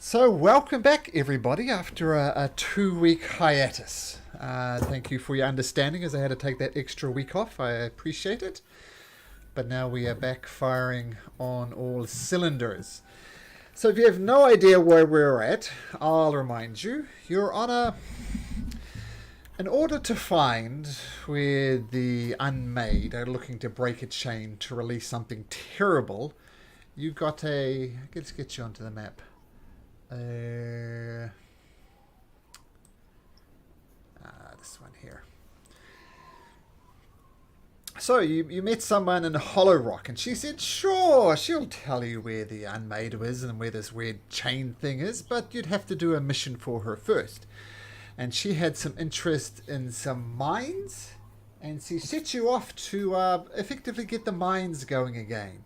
So, welcome back, everybody, after a 2 week hiatus. Thank you for your understanding as I had to take that extra week off. I appreciate it. But now we are back firing on all cylinders. So, if you have no idea where we're at, I'll remind you. You're on in order to find where the Unmade are looking to break a chain to release something terrible, you got let's get you onto the map. This one here. So you met someone in Hollow Rock, and she said, sure, she'll tell you where the Unmade is and where this weird chain thing is, but you'd have to do a mission for her first. And she had some interest in some mines, and she set you off to effectively get the mines going again.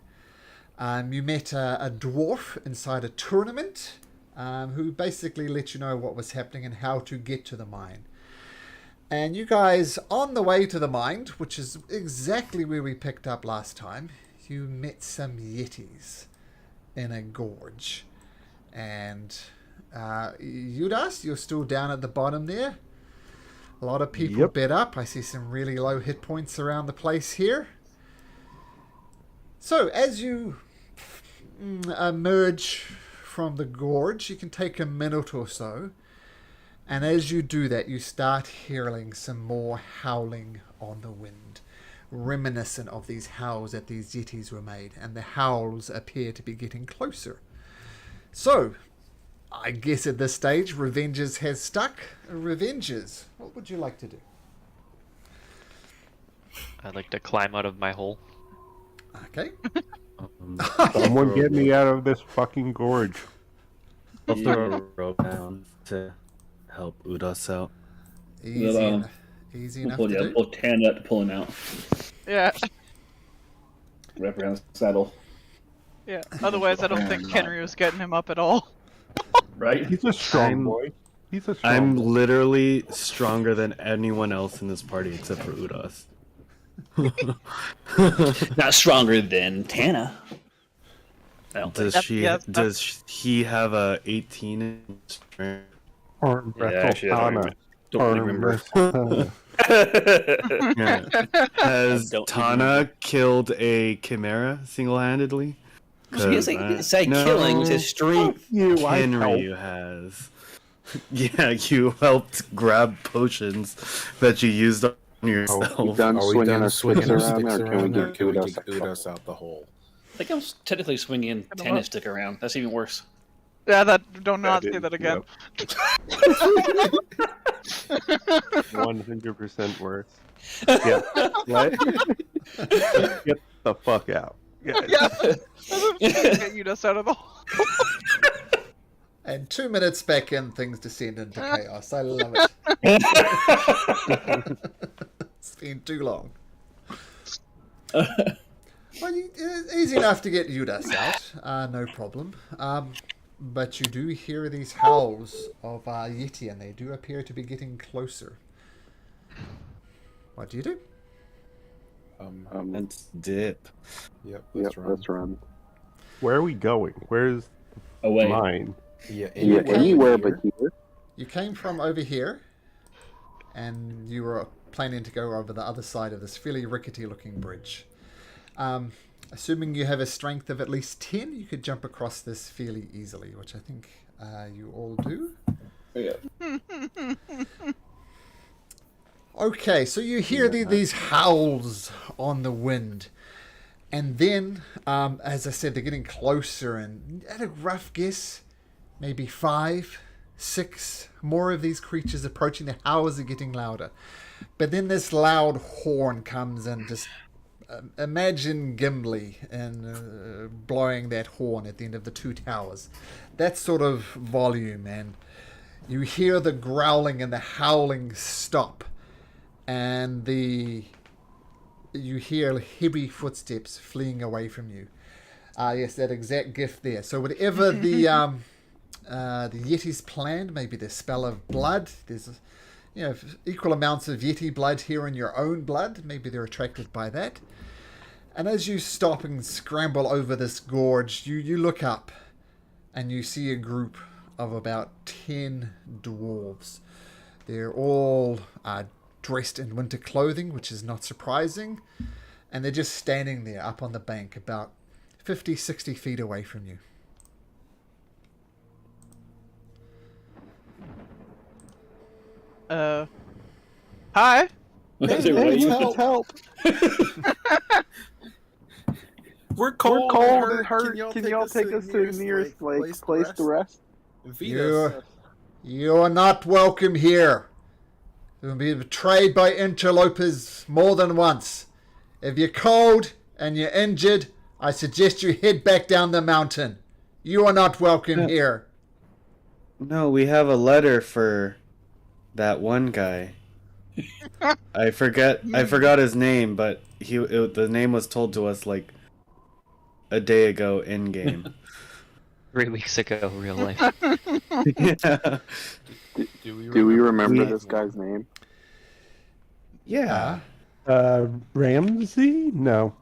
You met a dwarf inside a tournament, who basically let you know what was happening and how to get to the mine. And you guys, on the way to the mine, which is exactly where we picked up last time, you met some yetis in a gorge. And Udas, you're still down at the bottom there. A lot of people bed up. I see some really low hit points around the place here. So, as you emerge from the gorge, you can take a minute or so, and as you do that, you start hearing some more howling on the wind, reminiscent of these howls that these yetis were made, and the howls appear to be getting closer. So, I guess at this stage, Revenges has stuck. Revenges, what would you like to do? I'd like to climb out of my hole. Okay. Someone get me out of this fucking gorge. I'll throw a rope down to help Udas out. Easy enough to do. Pull Tana to pull him out. Yeah. Wrap around the saddle. Yeah. Otherwise, I don't think Henry was getting him up at all. Right? He's a strong boy. He's a strong I'm boy. literally stronger than anyone else in this party except for Udas. Not stronger than Tana. Does he have a 18 in strength? Or actually, I don't remember. Yeah. Has Tana killed a chimera single-handedly? He didn't say killing, he said strength. Henry has. Yeah, you helped grab potions that you used on yourself. Are we done swinging our sticks around, or can we get Udas out the hole? I think I'm technically swinging tennis stick around. That's even worse. Yeah, don't not say that again. 100% worse. Yeah, right? Get the fuck out. Yeah. Get Udas out of the hole. And 2 minutes back in, things descend into chaos. I love it. It's been too long. Well, easy enough to get Udas out. No problem. But you do hear these howls of Yeti, and they do appear to be getting closer. What do you do? Let's dip. Yep, let's run. Where are we going? Where's Away. mine? Yeah, anywhere but here. You came from over here, and you were planning to go over the other side of this fairly rickety-looking bridge. Assuming you have a strength of at least 10, you could jump across this fairly easily, which I think you all do. Yeah. Okay, so you hear these howls on the wind. And then, as I said, they're getting closer, and at a rough guess, maybe 5, 6 more of these creatures approaching. The howls are getting louder. But then this loud horn comes and just... imagine Gimli and blowing that horn at the end of the 2 towers. That sort of volume, and you hear the growling and the howling stop, and you hear heavy footsteps fleeing away from you. Yes, that exact gift there. So whatever the Yetis planned, maybe the spell of blood, there's equal amounts of Yeti blood here in your own blood. Maybe they're attracted by that. And as you stop and scramble over this gorge, you look up and you see a group of about 10 dwarves. They're all dressed in winter clothing, which is not surprising. And they're just standing there up on the bank about 50, 60 feet away from you. Hi. Is there a way you can help. We're cold, and hurt. Can y'all take us to the nearest place to rest? You're not welcome here. You've been betrayed by interlopers more than once. If you're cold and you're injured, I suggest you head back down the mountain. You are not welcome here. No, we have a letter for that one guy. I forgot his name, but the name was told to us like a day ago in game. 3 weeks ago, real life. Yeah. Do we remember this guy's name? Yeah. Ramsey? No.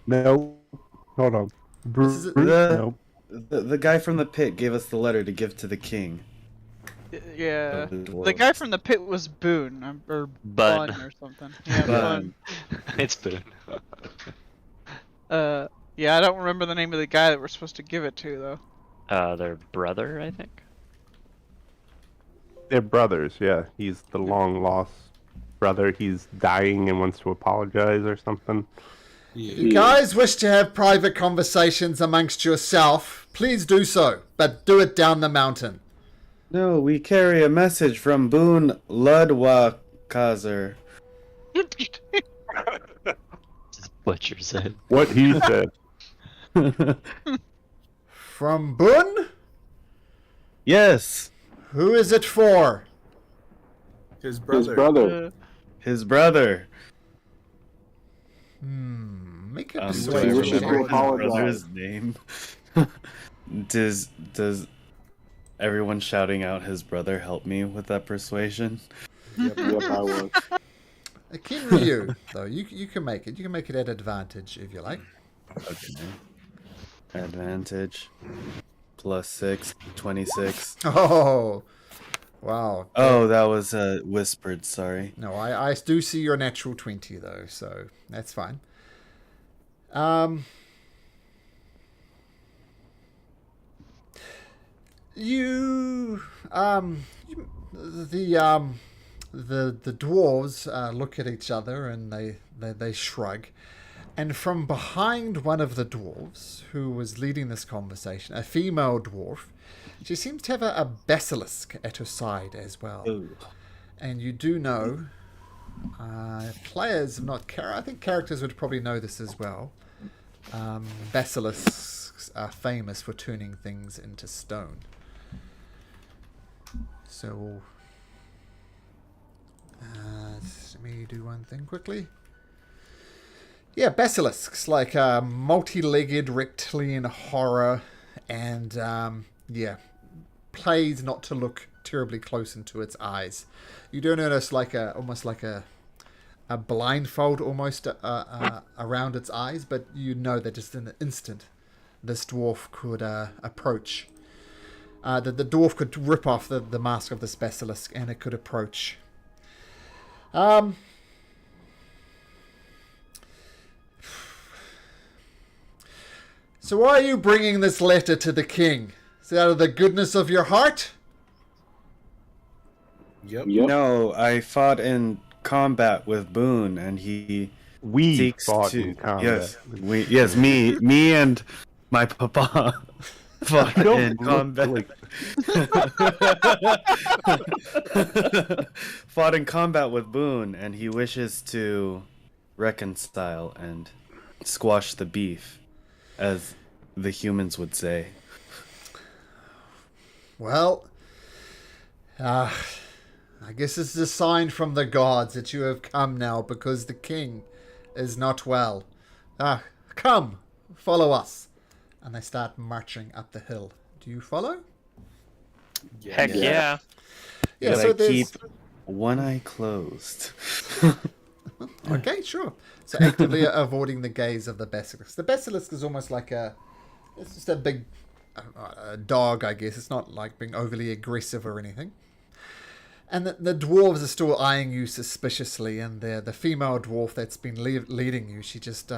No. Hold on. This is- No. The guy from the pit gave us the letter to give to the king. Yeah. of the The dwarves. guy from the pit was Boone or Bun. or something. Yeah, Bun. It's Boone. Yeah, I don't remember the name of the guy that we're supposed to give it to though. Their brother, I think. They're brothers, yeah. He's the long lost brother. He's dying and wants to apologize or something. You guys wish to have private conversations amongst yourself, please do so, but do it down the mountain. No, we carry a message from Boone Ludwakazer. Just butcher said. What he said. From Boone? Yes, Who is it for? His brother. his brother. Make a Do I persuasion wishes to check. remember his apologize. brother's name? Does everyone shouting out his brother help me with that persuasion? Yep, I was. Kinryu, though, you can make it. You can make it at advantage if you like. Okay. Advantage. +6, 26. Oh, wow. Oh, that was whispered, sorry. No, I do see your natural 20, though, so that's fine. The dwarves look at each other and they shrug. And from behind one of the dwarves, who was leading this conversation, a female dwarf, she seems to have a basilisk at her side as well. Ooh. And you do know, players, I think characters would probably know this as well. Basilisks are famous for turning things into stone. So, let me do one thing quickly. Yeah, basilisks, like multi-legged reptilian horror, and plays not to look terribly close into its eyes. You do notice almost like a blindfold almost around its eyes, but you know that just in an instant this dwarf could approach. The dwarf could rip off the mask of this basilisk and it could approach. So why are you bringing this letter to the king? Is it out of the goodness of your heart? Yep. No, I fought in combat with Boone, and he We seeks fought to. in combat. Yes, me and my papa fought don't in look combat. like- Fought in combat with Boone, and he wishes to reconcile and squash the beef, as the humans would say. Well, I guess this is a sign from the gods that you have come now because the king is not well. Come, follow us. And they start marching up the hill. Do you follow? Heck yeah. Yeah, But so I there's... keep one eye closed. Okay, sure. So actively avoiding the gaze of the basilisk. The basilisk is almost like it's just a big a dog, I guess. It's not like being overly aggressive or anything. And the dwarves are still eyeing you suspiciously, and the female dwarf that's been leading you, she just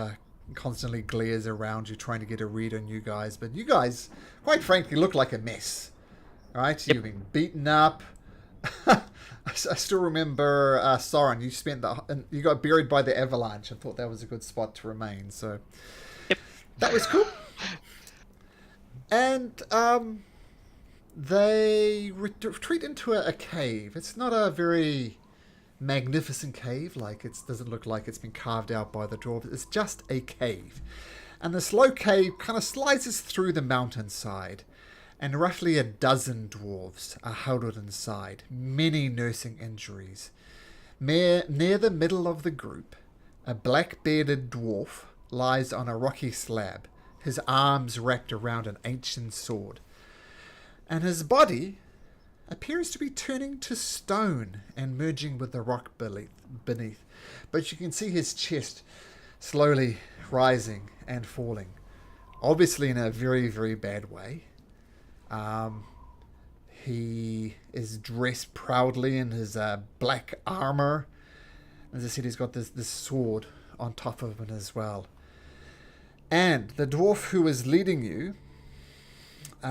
constantly glares around you, trying to get a read on you guys. But you guys, quite frankly, look like a mess. Right? You've been beaten up. I still remember Soren. You got buried by the avalanche. I thought that was a good spot to remain. So that was cool. And they retreat into a cave. It's not a very magnificent cave. Like, it doesn't look like it's been carved out by the dwarves. It's just a cave. And this low cave kind of slices through the mountainside. And roughly a dozen dwarves are huddled inside, many nursing injuries. Near the middle of the group, a black-bearded dwarf lies on a rocky slab, his arms wrapped around an ancient sword. And his body appears to be turning to stone and merging with the rock beneath. But you can see his chest slowly rising and falling, obviously in a very, very bad way. He is dressed proudly in his black armor. As I said, he's got this sword on top of him as well. And the dwarf who is leading you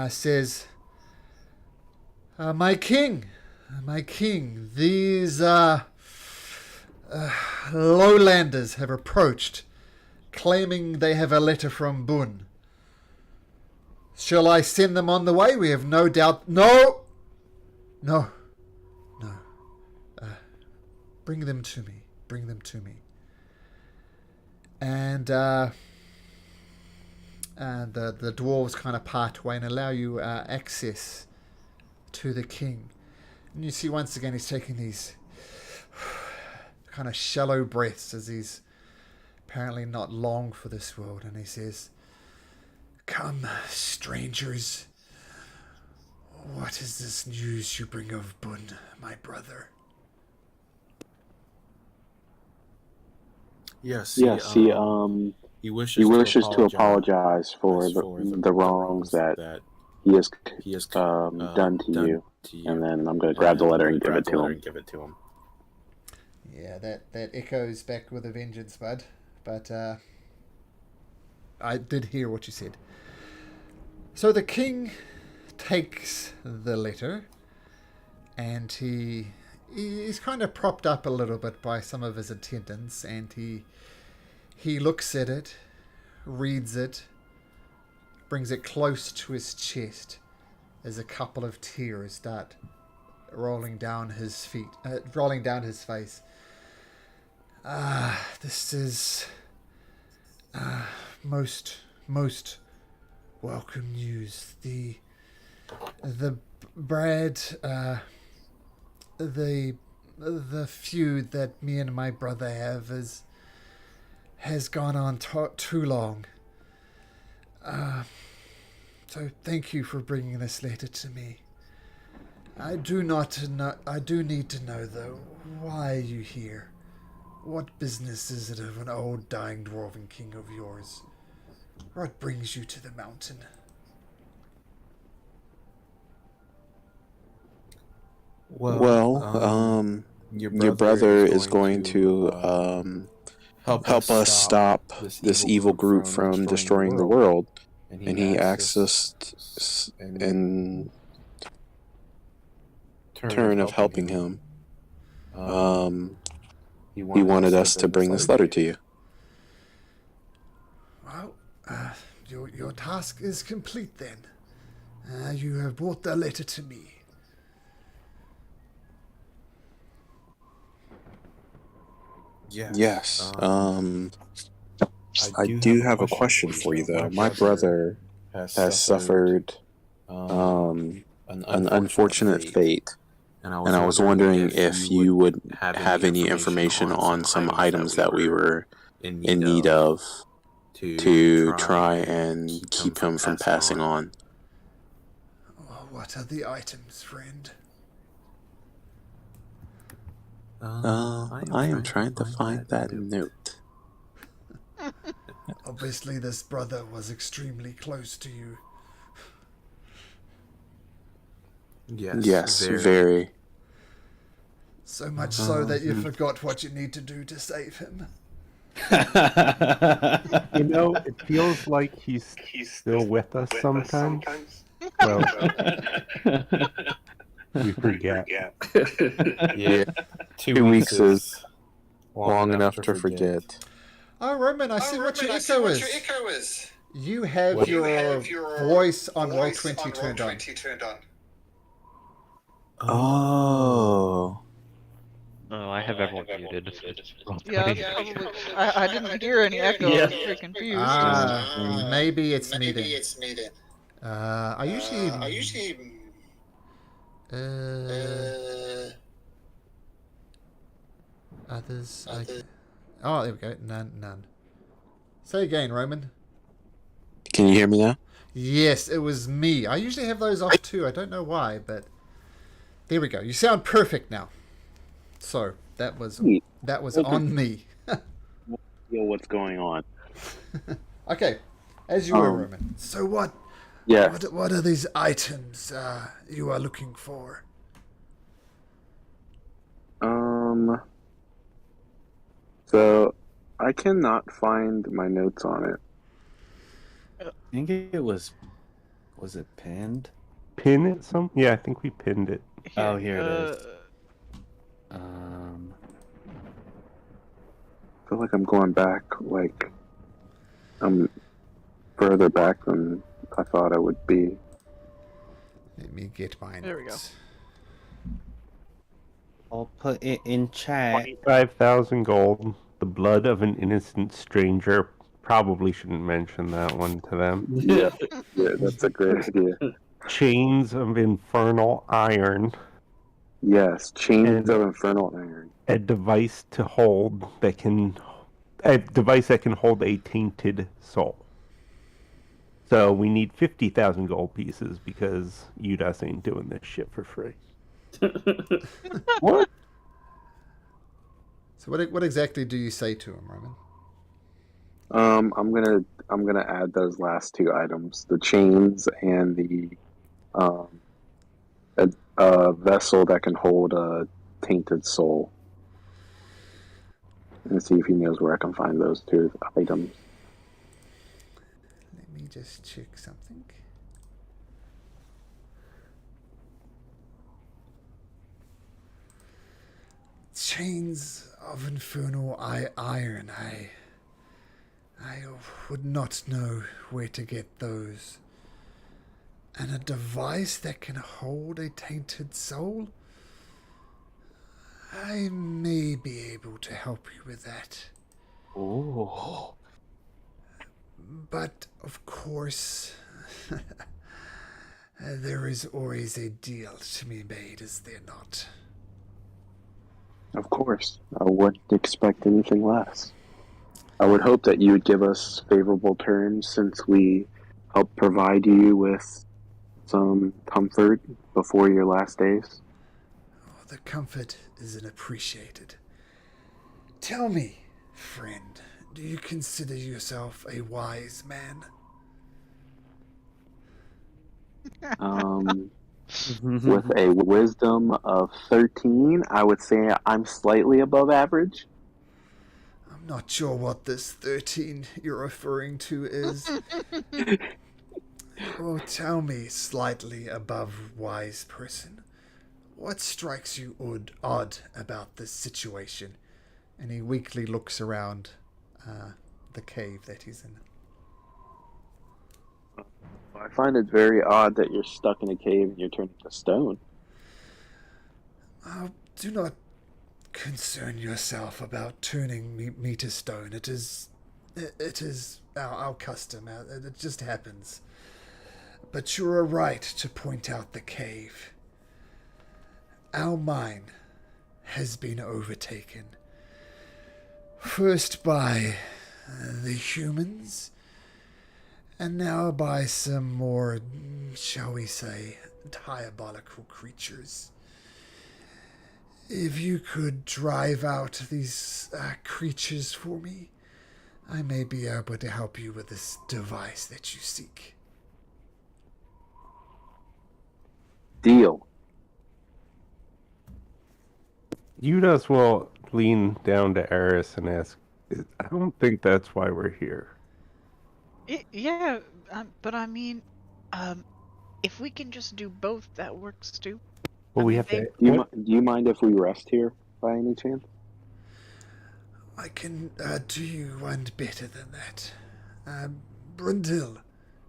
says, my king, these lowlanders have approached, claiming they have a letter from Bun. Shall I send them on the way? We have no doubt... No! Bring them to me. And the dwarves kind of part way and allow you access to the king. And you see once again he's taking these kind of shallow breaths as he's apparently not long for this world. And he says... Come, strangers. What is this news you bring of Bun, my brother? Yes, he wishes to apologize for the wrongs that he has done to you. And then I'm going to grab the letter and give it to him. Yeah, that echoes back with a vengeance, bud. But I did hear what you said. So the king takes the letter, and he's kind of propped up a little bit by some of his attendants, and he looks at it, reads it, brings it close to his chest as a couple of tears start rolling down his face. This is most welcome news. The feud that me and my brother have has gone on too long. So thank you for bringing this letter to me. I do need to know though, why are you here? What business is it of an old dying dwarven king of yours? What brings you to the mountain? Well, your brother is going to help us stop this evil group from destroying the world. And he asked us in turn of helping him. He wanted us to bring this letter to you. Well, your task is complete then. You have brought the letter to me. Yes. I do have a question for you, though. My brother has suffered an unfortunate fate, and I was wondering if you would have any information on some items that we were in need of to try and keep him from passing on. What are the items, friend? I am trying to find that note. Obviously, this brother was extremely close to you. Yes, very. So much so that you forgot what you need to do to save him. You know, it feels like he's still with us sometimes. Well, we forget. Yeah, 2 weeks is long enough to forget. Oh, Roman, I see what your echo is. You have your voice on Roll20 turned on. Oh. Oh, I have everyone muted. Yeah, that's probably. I didn't hear any echo. I was very confused. Maybe it's me then. I usually. Others. Oh, there we go. None. Say again, Roman. Can you hear me now? Yes, it was me. I usually have those off too. I don't know why, but there we go. You sound perfect now. So that was on me. Feel what's going on. Okay, as you were, Roman. So what? Yeah. What are these items you are looking for? So I cannot find my notes on it. I think it was it pinned? Pin it some? Yeah, I think we pinned it. Oh, here it is. I feel like I'm going back, like I'm further back than I thought I would be. Let me get my There we go. notes. I'll put it in chat. 25,000 gold. The blood of an innocent stranger. Probably shouldn't mention that one to them. Yeah, that's a great idea. Chains of infernal iron. Yes, chains of infernal iron. A device that can hold a tainted soul. So we need 50,000 gold pieces because UDAS ain't doing this shit for free. What? So what exactly do you say to him, Roman? I'm gonna add those last two items: the chains and the a vessel that can hold a tainted soul. And see if he knows where I can find those two items. Let me just check something. Chains of infernal iron. I would not know where to get those. And a device that can hold a tainted soul? I may be able to help you with that. Oh. But, of course, there is always a deal to be made, is there not? Of course, I wouldn't expect anything less. I would hope that you would give us favorable terms since we helped provide you with some comfort before your last days. Oh, the comfort isn't appreciated. Tell me, friend, do you consider yourself a wise man? With a wisdom of 13, I would say I'm slightly above average. I'm not sure what this 13 you're referring to is. Oh, tell me, slightly above wise person, what strikes you odd about this situation? And he weakly looks around the cave that he's in. I find it very odd that you're stuck in a cave and you're turning to stone. Oh, do not concern yourself about turning me to stone. It is our custom. It just happens. But you are right to point out the cave. Our mine has been overtaken. First by the humans, and now by some more, shall we say, diabolical creatures. If you could drive out these creatures for me, I may be able to help you with this device that you seek. Deal. Udas will lean down to Eris and ask, I don't think that's why we're here. Yeah, but I mean, if we can just do both, that works too. Well, I we mean, have to. Do you mind if we rest here by any chance? I can do you one better than that. Brundle,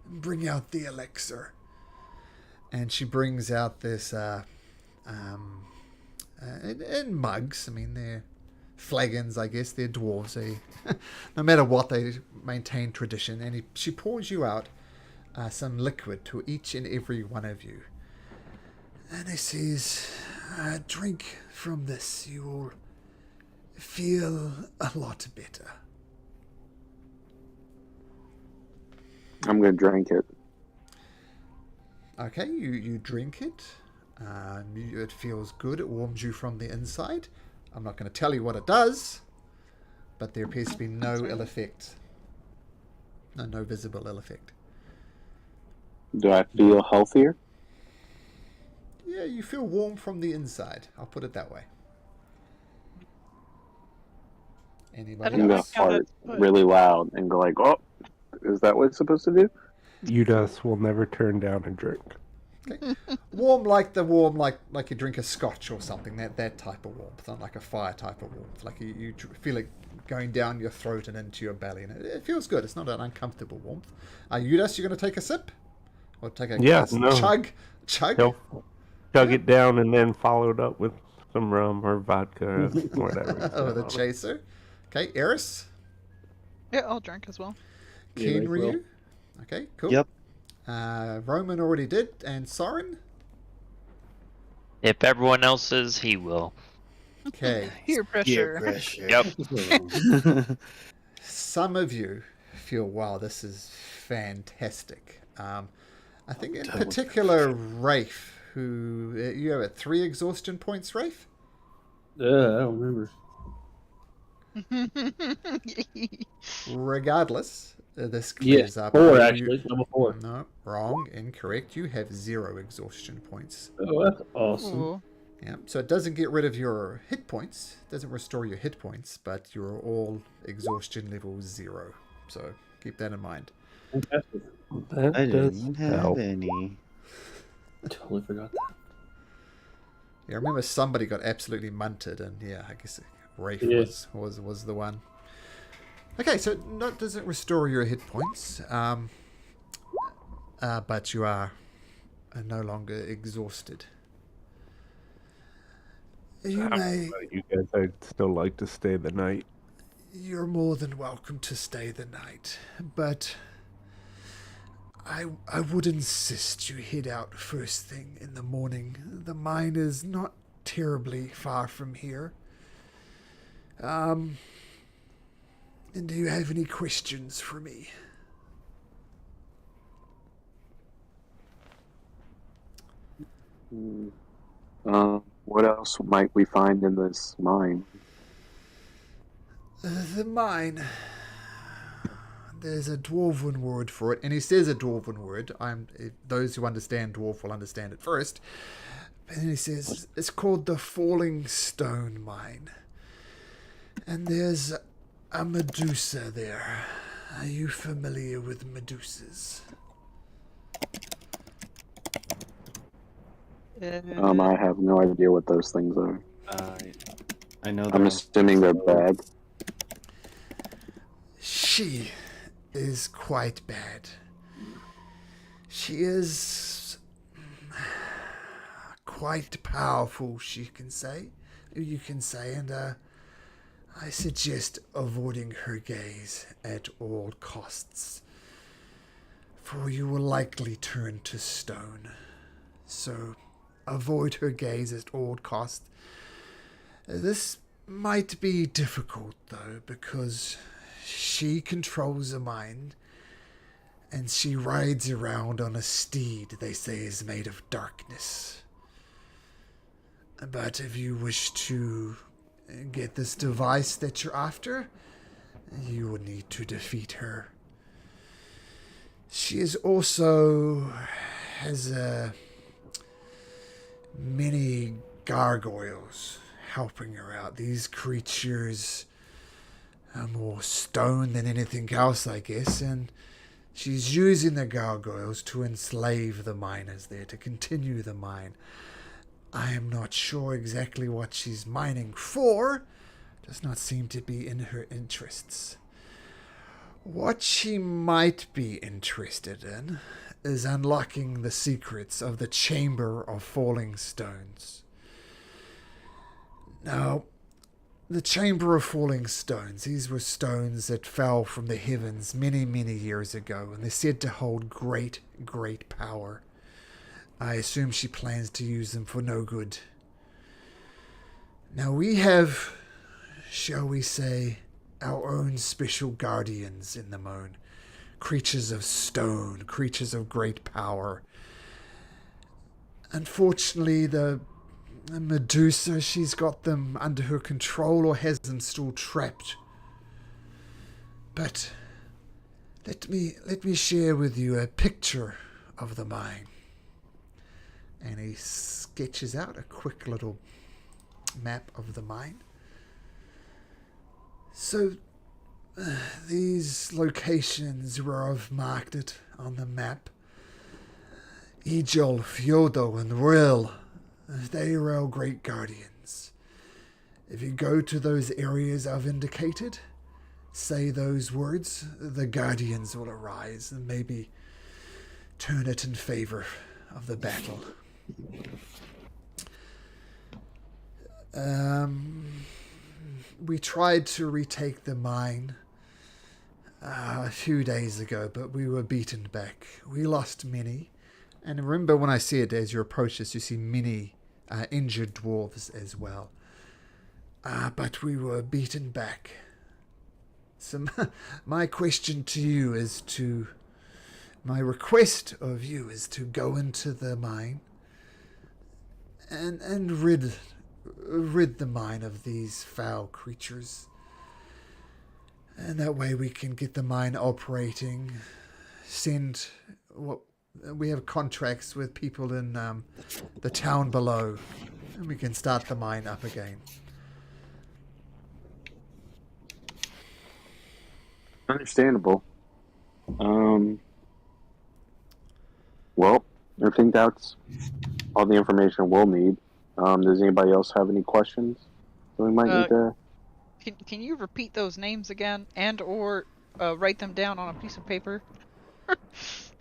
bring out the elixir. And she brings out this in mugs. I mean, they're flagons, I guess. They're dwarves. No matter what, they maintain tradition. And she pours you out some liquid to each and every one of you. And he says, drink from this. You will feel a lot better. I'm going to drink it. Okay, you drink it. It feels good. It warms you from the inside. I'm not going to tell you what it does, but there appears to be no ill effect. No visible ill effect. Do I feel healthier? Yeah, you feel warm from the inside. I'll put it that way. Anybody I'm going else? to fart really loud and go like, oh, is that what it's supposed to do? Udas will never turn down a drink. Okay. Warm like you drink a scotch or something. That type of warmth, not like a fire type of warmth. Like you feel it going down your throat and into your belly, and it feels good. It's not an uncomfortable warmth. Udas, you're going to take a sip, or take a chug. He'll chug it down and then follow it up with some rum or vodka or whatever. Oh, the chaser. Okay, Eris. Yeah, I'll drink as well. Kenryu. Okay, cool. Yep. Roman already did, and Soren. If everyone else is, he will. Okay. Peer pressure. Yep. Some of you feel, wow, this is fantastic. I think in particular, Rafe, who you have 3 exhaustion points, Rafe? I don't remember. Regardless, this clears up. 4 actually. Number 4. No, wrong, incorrect. You have 0 exhaustion points. Oh, that's awesome. Ooh. Yeah, so it doesn't get rid of your hit points, doesn't restore your hit points, but you're all exhaustion level 0. So keep that in mind. Fantastic. I didn't have any. Totally forgot that. Yeah, I remember somebody got absolutely munted, and yeah, I guess Rafe was the one. Okay, so that doesn't restore your hit points, but you are no longer exhausted. You may. You guys, I'd still like to stay the night. You're more than welcome to stay the night, but I would insist you head out first thing in the morning. The mine is not terribly far from here. And do you have any questions for me? What else might we find in this mine? The mine. There's a dwarven word for it, and he says a dwarven word. Those who understand dwarf will understand it first. And he says it's called the Falling Stone Mine. And there's a Medusa there. Are you familiar with Medusas? I have no idea what those things are. I know. I'm assuming they're bad. She is quite bad. She is quite powerful, you can say, and I suggest avoiding her gaze at all costs, for you will likely turn to stone. So avoid her gaze at all costs. This might be difficult, though, because she controls a mind, and she rides around on a steed they say is made of darkness. But if you wish to get this device that you're after, you will need to defeat her. She is also has many gargoyles helping her out. These creatures are more stone than anything else, I guess, and she's using the gargoyles to enslave the miners there, to continue the mine. I am not sure exactly what she's mining for. Does not seem to be in her interests. What she might be interested in is unlocking the secrets of the Chamber of Falling Stones. Now, the Chamber of Falling Stones, these were stones that fell from the heavens many, many years ago, and they're said to hold great, great power. I assume she plans to use them for no good. Now we have, shall we say, our own special guardians in the moon. Creatures of stone, creatures of great power. Unfortunately, the Medusa, she's got them under her control or has them still trapped. But let me share with you a picture of the mine. And he sketches out a quick little map of the mine. So, these locations where I've marked it on the map, Ejol, Fyodo, and Ril, they are our great guardians. If you go to those areas I've indicated, say those words, the guardians will arise and maybe turn it in favor of the battle. We tried to retake the mine a few days ago, but we were beaten back. We lost many. And remember when I said as you approach this, you see many injured dwarves as well. But we were beaten back. So my question to you is my request of you is to go into the mine and rid the mine of these foul creatures. And that way we can get the mine operating, we have contracts with people in the town below, and we can start the mine up again. Understandable. Well, I think that's all the information we'll need. Does anybody else have any questions that we might need to? Can you repeat those names again, and or write them down on a piece of paper?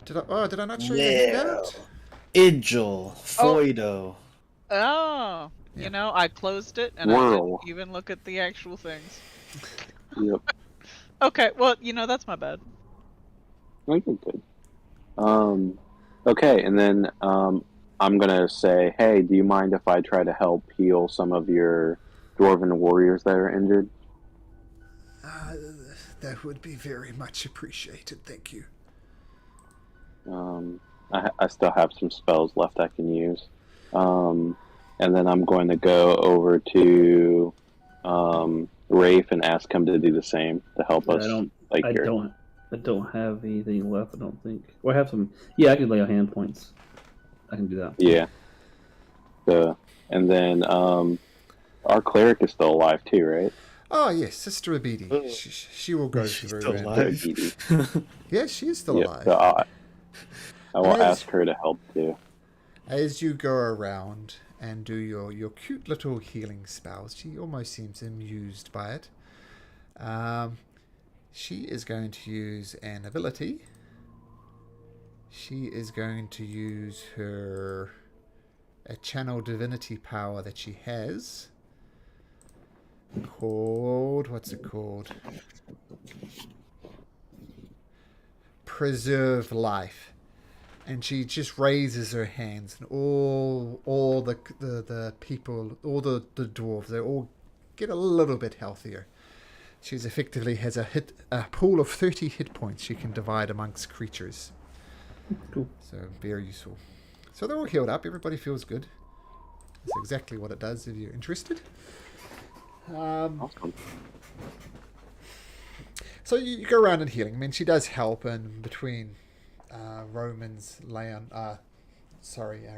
Did I not show you the handout? Ijel, Foido. Oh, Yeah. you know, I closed it and I didn't even look at the actual things. Yep. Okay, well, you know, that's my bad. I think good. Okay, and then I'm gonna say, hey, do you mind if I try to help heal some of your dwarven warriors that are injured? That would be very much appreciated, thank you. I still have some spells left I can use. And then I'm going to go over to Rafe and ask him to do the same to help us. I don't have anything left, I don't think. Well, I have some. Yeah, I can lay out hand points. I can do that. Yeah. And then our cleric is still alive too, right? Oh yes, Sister Abidi. She will go through. Still alive. Yes, she is still alive. So I will ask her to help too. As you go around and do your cute little healing spells, she almost seems amused by it. She is going to use an ability. She is going to use a channel divinity power that she has. What's it called? Preserve life. And she just raises her hands, and all the people, all the dwarves, they all get a little bit healthier. She's effectively has a pool of 30 hit points she can divide amongst creatures. Cool. So very useful. So they're all healed up. Everybody feels good. That's exactly what it does if you're interested. Awesome. So you go around and healing. I mean, she does help in between Romans,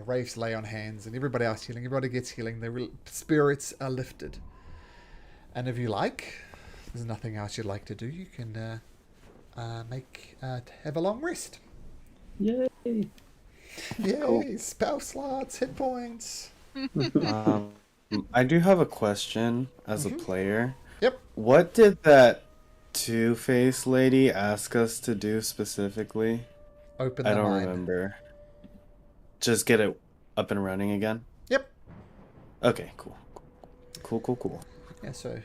Wraiths lay on hands, and everybody else healing. Everybody gets healing. Their spirits are lifted. And if you like, there's nothing else you'd like to do, you can have a long rest. Yay! Yay! Cool. Spell slots, hit points. I do have a question as a player. Yep. What did that Two-Face lady ask us to do specifically? Open the I don't mine. remember. Just get it up and running again? Yep. Okay, cool. Cool. Yeah, so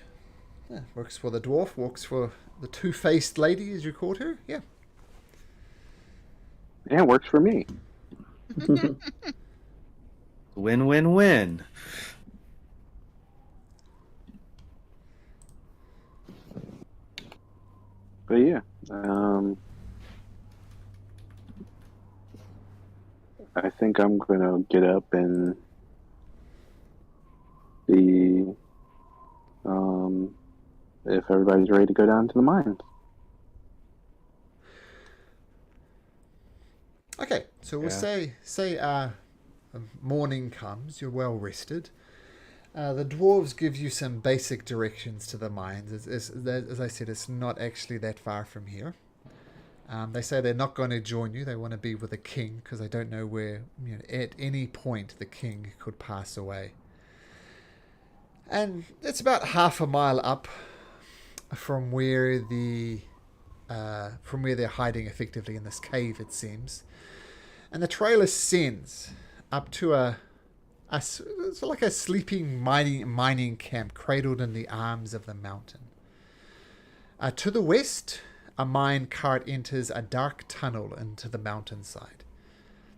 works for the dwarf, works for the two-faced lady, as you called her. Yeah. Yeah, it works for me. Win. But yeah, I think I'm gonna get up and see if everybody's ready to go down to the mines. Okay, so we'll say morning comes, you're well rested. The dwarves give you some basic directions to the mines. As I said, it's not actually that far from here. They say they're not going to join you. They want to be with the king because they don't know where, at any point the king could pass away. And it's about half a mile up from where they're hiding effectively in this cave, it seems. And the trail ascends up to it's like a sleeping mining camp cradled in the arms of the mountain. To the west, a mine cart enters a dark tunnel into the mountainside.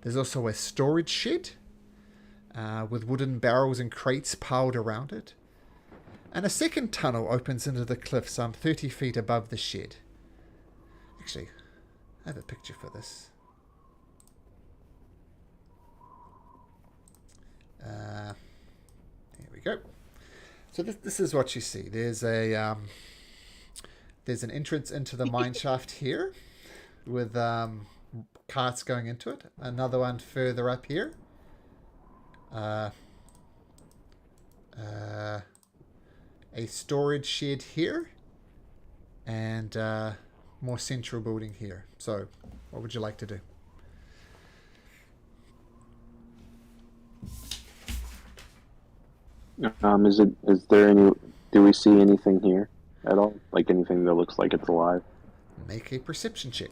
There's also a storage shed with wooden barrels and crates piled around it. And a second tunnel opens into the cliff some 30 feet above the shed. Actually, I have a picture for this. There we go. So this is what you see. There's an entrance into the mine shaft here, with carts going into it. Another one further up here. A storage shed here, and more central building here. So, what would you like to do? Is there any? Do we see anything here at all? Like anything that looks like it's alive? Make a perception check.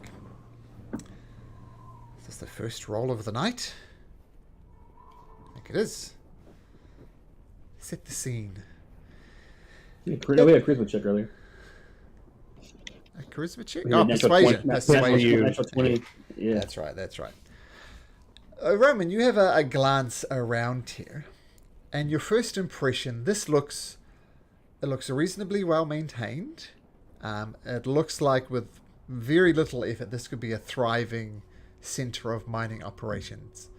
Is this the first roll of the night? I think it is. Set the scene. Yeah, we had a charisma check earlier. A charisma check? We Oh, had natural persuasion. 20, Persuasion. natural 20. Yeah. That's right. Roman, you have a glance around here. And your first impression, it looks reasonably well maintained. It looks like with very little effort, this could be a thriving center of mining operations.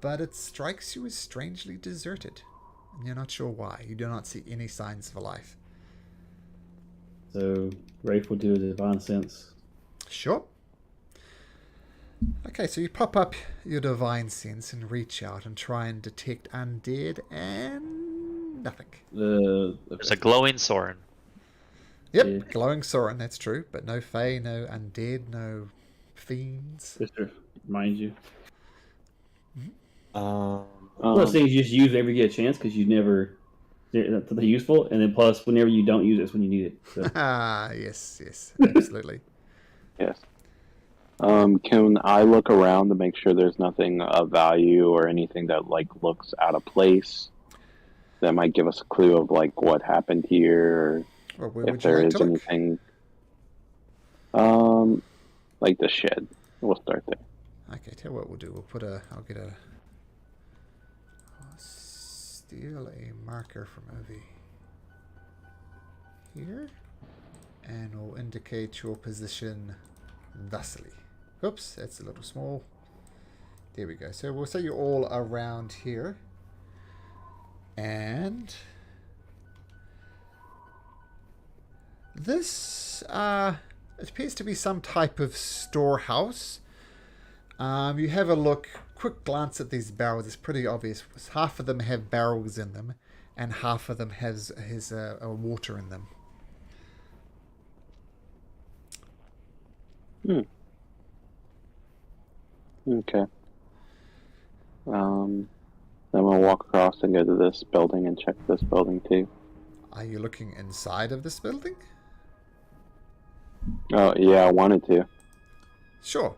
But it strikes you as strangely deserted. And you're not sure why. You do not see any signs of life. So, Rafe will do a divine sense. Sure. Okay, so you pop up your divine sense and reach out and try and detect undead, and nothing. There's a glowing Soren. Yep, Yeah. glowing Soren, that's true, but no Fae, no undead, no fiends. Just to remind you. Um, One of those things you just use whenever you get a chance because you never. They're useful, and then plus, whenever you don't use it, it's when you need it. So. Yes, absolutely. Yes. Can I look around to make sure there's nothing of value or anything that looks out of place that might give us a clue of what happened here, Or where or if would you there like is to look? anything? Like the shed. We'll start there. Okay, tell you what we'll do. I'll steal a marker from over here, and we'll indicate your position thusly. Oops, that's a little small. There we go. So we'll say you're all around here, and this it appears to be some type of storehouse. You have a look quick glance at these barrels, it's pretty obvious. Half of them have barrels in them, and half of them has water in them. Okay. Then we'll walk across and go to this building and check this building too. Are you looking inside of this building? Oh, yeah, I wanted to. Sure.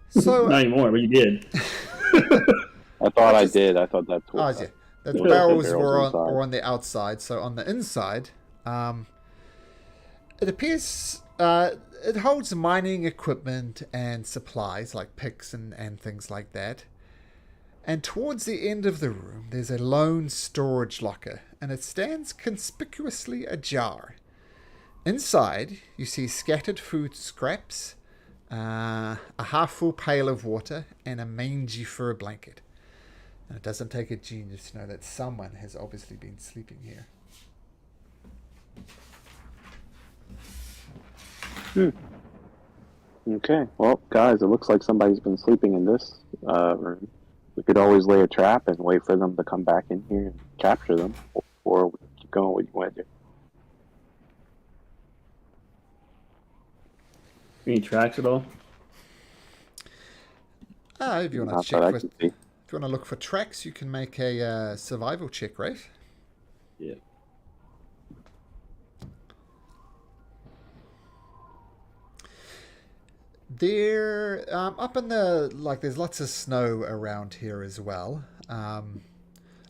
So Not anymore, but you did. I thought I did. I thought that's what. yeah. The the barrels barrels were inside. on the outside. So on the inside, it appears it holds mining equipment and supplies like picks and things like that. And towards the end of the room, there's a lone storage locker, and it stands conspicuously ajar. Inside, you see scattered food scraps, a half-full pail of water, and a mangy fur blanket. And it doesn't take a genius to know that someone has obviously been sleeping here. Okay. Well, guys, it looks like somebody's been sleeping in this room. We could always lay a trap and wait for them to come back in here and capture them, or we keep going what you want to do. Any tracks at all? If you want Not to check that I for, can see. if you want to look for tracks, you can make a survival check, right? Yeah. There, up in the, there's lots of snow around here as well. A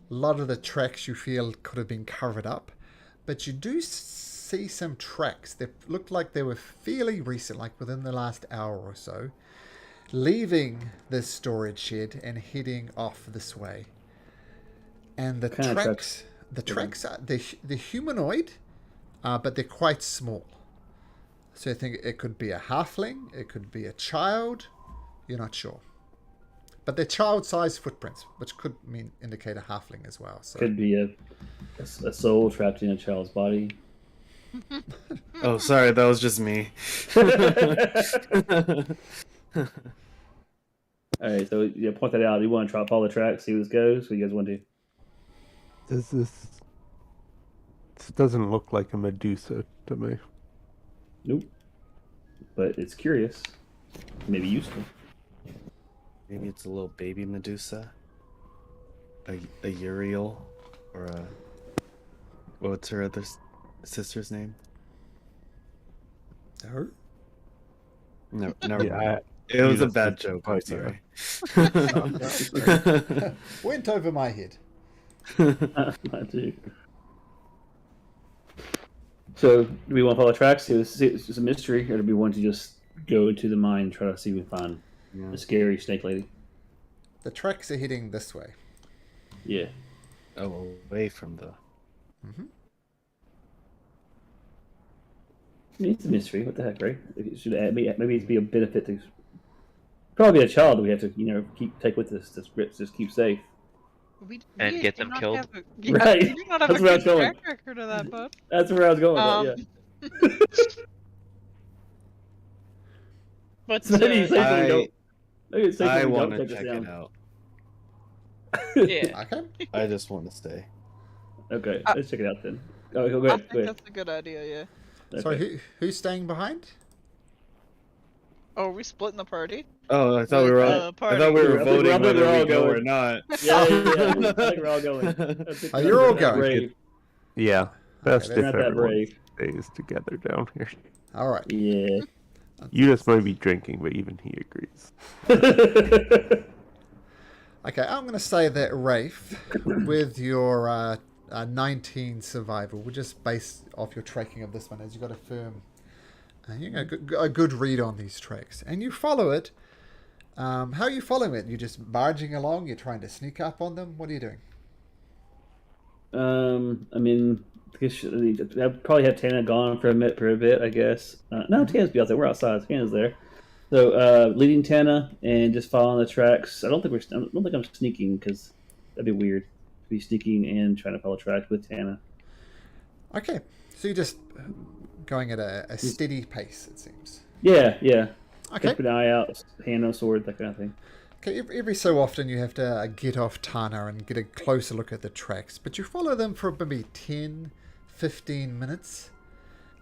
lot of the tracks you feel could have been covered up, but you do see some tracks that looked like they were fairly recent, like within the last hour or so, leaving this storage shed and heading off this way. And the Kind of tracks, are they're humanoid, but they're quite small. So I think it could be a halfling, it could be a child, you're not sure. But they're child-sized footprints, which could indicate a halfling as well. So. Could be a soul trapped in a child's body. Oh, sorry, that was just me. Alright, so yeah, point that out. You want to try follow the tracks, see where this goes? What do you guys want to do? Does this doesn't look like a Medusa to me. Nope. But it's curious. Maybe useful. Maybe it's a little baby Medusa, a Uriel, or a what's her other sister's name? Her? No, never Yeah, mind. It was a bad joke. I'm sorry. Went over my head. I do. So, do we want to follow tracks? It's just a mystery, or do we want to just go into the mine and try to see if we find a scary snake lady? The tracks are heading this way. Yeah. Oh, away from the. Mm-hmm. I mean, it's a mystery. What the heck, right? It should add, maybe it'd be a benefit to probably a child that we have to take with us to just keep safe. And get them killed. Right. We do not have That's a where I was good going. track record of that, bud. That's where I was going with that, yeah. But So maybe it's safer we I- don't. Maybe it's safer I we want don't to take us check down. it out. yeah, Okay. I just want to stay. Okay, let's check it out then. Go I ahead. think Go ahead. that's a good idea. Yeah. Okay. So who's staying behind? Oh, are we splitting the party? Oh, I thought we were. I Party. thought we were I think voting we're whether all we go going. or not. Yeah. I think we're all going. I think Oh, we're you're all not that going. brave. Yeah, best Okay, if Not that everyone brave. stays together down here. All right. Yeah. You just might be drinking, but even he agrees. Okay, I'm going to say that Rafe, with your 19 survival, we'll just base off your tracking of this one, as you got a firm, a good read on these tracks, and you follow it. How are you following it? You're just barging along. You're trying to sneak up on them. What are you doing? I mean, I guess I'd probably have Tana gone for a bit, I guess. No, Tana's be out there. We're outside. Tana's there. So, leading Tana and just following the tracks. I don't think I'm sneaking because that'd be weird to be sneaking and trying to follow tracks with Tana. Okay, so you're just going at a steady pace, it seems. Yeah. Okay. Keep an eye out, hand on sword, that kind of thing. Okay, every so often you have to get off Tana and get a closer look at the tracks, but you follow them for maybe 10, 15 minutes,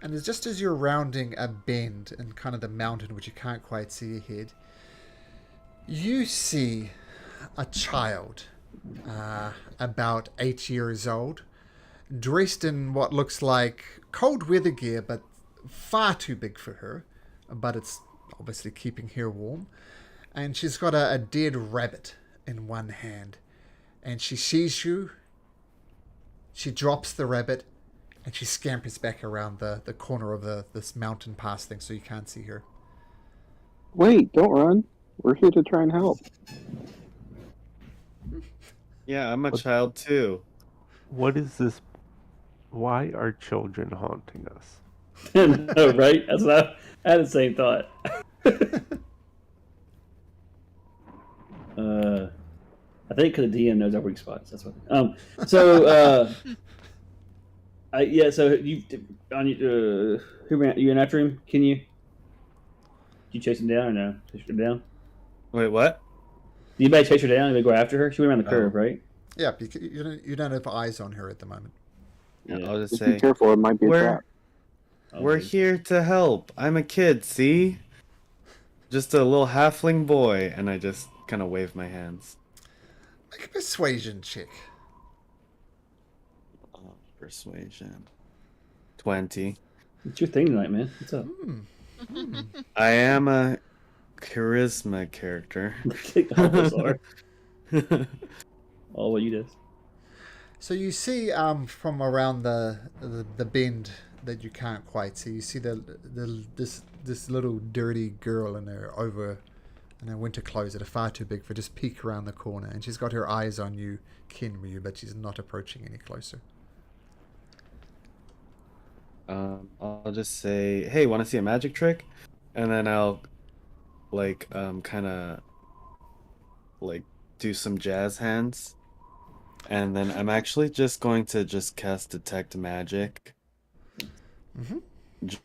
and it's just as you're rounding a bend in kind of the mountain which you can't quite see ahead, you see a child, about 8 years old, dressed in what looks like cold weather gear, but far too big for her, but it's obviously keeping her warm. And she's got a dead rabbit in one hand. And she sees you. She drops the rabbit. And she scampers back around the corner of this mountain pass thing so you can't see her. Wait, don't run. We're here to try and help. Yeah, I'm a child too. What is this? Why are children haunting us? No, right? That's what I had the same thought. I think because the DM knows our weak spots. That's what. So you who ran you in after him? Can you? Did you chase him down or no? Chase her down? Wait, what? Did anybody chase her down? Anybody go after her? She went around the curve, right? Yeah, you don't have eyes on her at the moment. Yeah. I'll just Just say, be careful, it might be a trap. we're here to help. I'm a kid, see? Just a little halfling boy, and I just kind of wave my hands. Make a persuasion check. Persuasion. 20. It's your thing tonight, man. What's up? I am a charisma character. All those are. All what you did. So you see from around the bend that you can't quite see. You see this little dirty girl in her winter clothes that are far too big for just peek around the corner, and she's got her eyes on you, Kenryu, but she's not approaching any closer. I'll just say, hey, want to see a magic trick? And then I'll kind of do some jazz hands. And then I'm actually just going to just cast Detect Magic. Mm-hmm.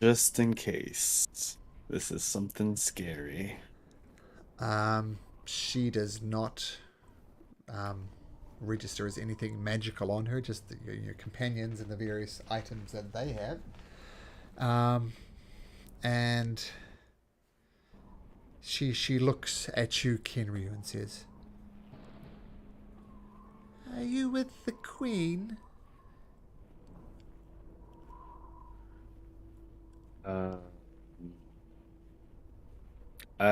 Just in case this is something scary. She does not register as anything magical on her, just your companions and the various items that they have. And she looks at you, Kenryu, and says, "Are you with the Queen?"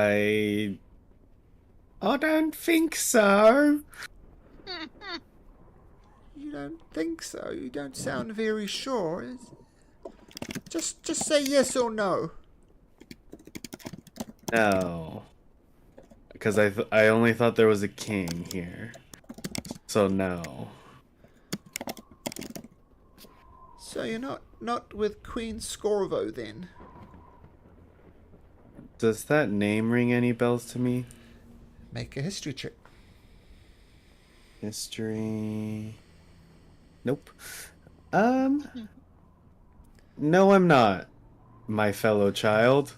I don't think so. You don't think so? You don't sound very sure. Just say yes or no. No. Because I only thought there was a king here. So no. So you're not with Queen Scorvo then? Does that name ring any bells to me? Make a history check. History. Nope. No, I'm not, my fellow child.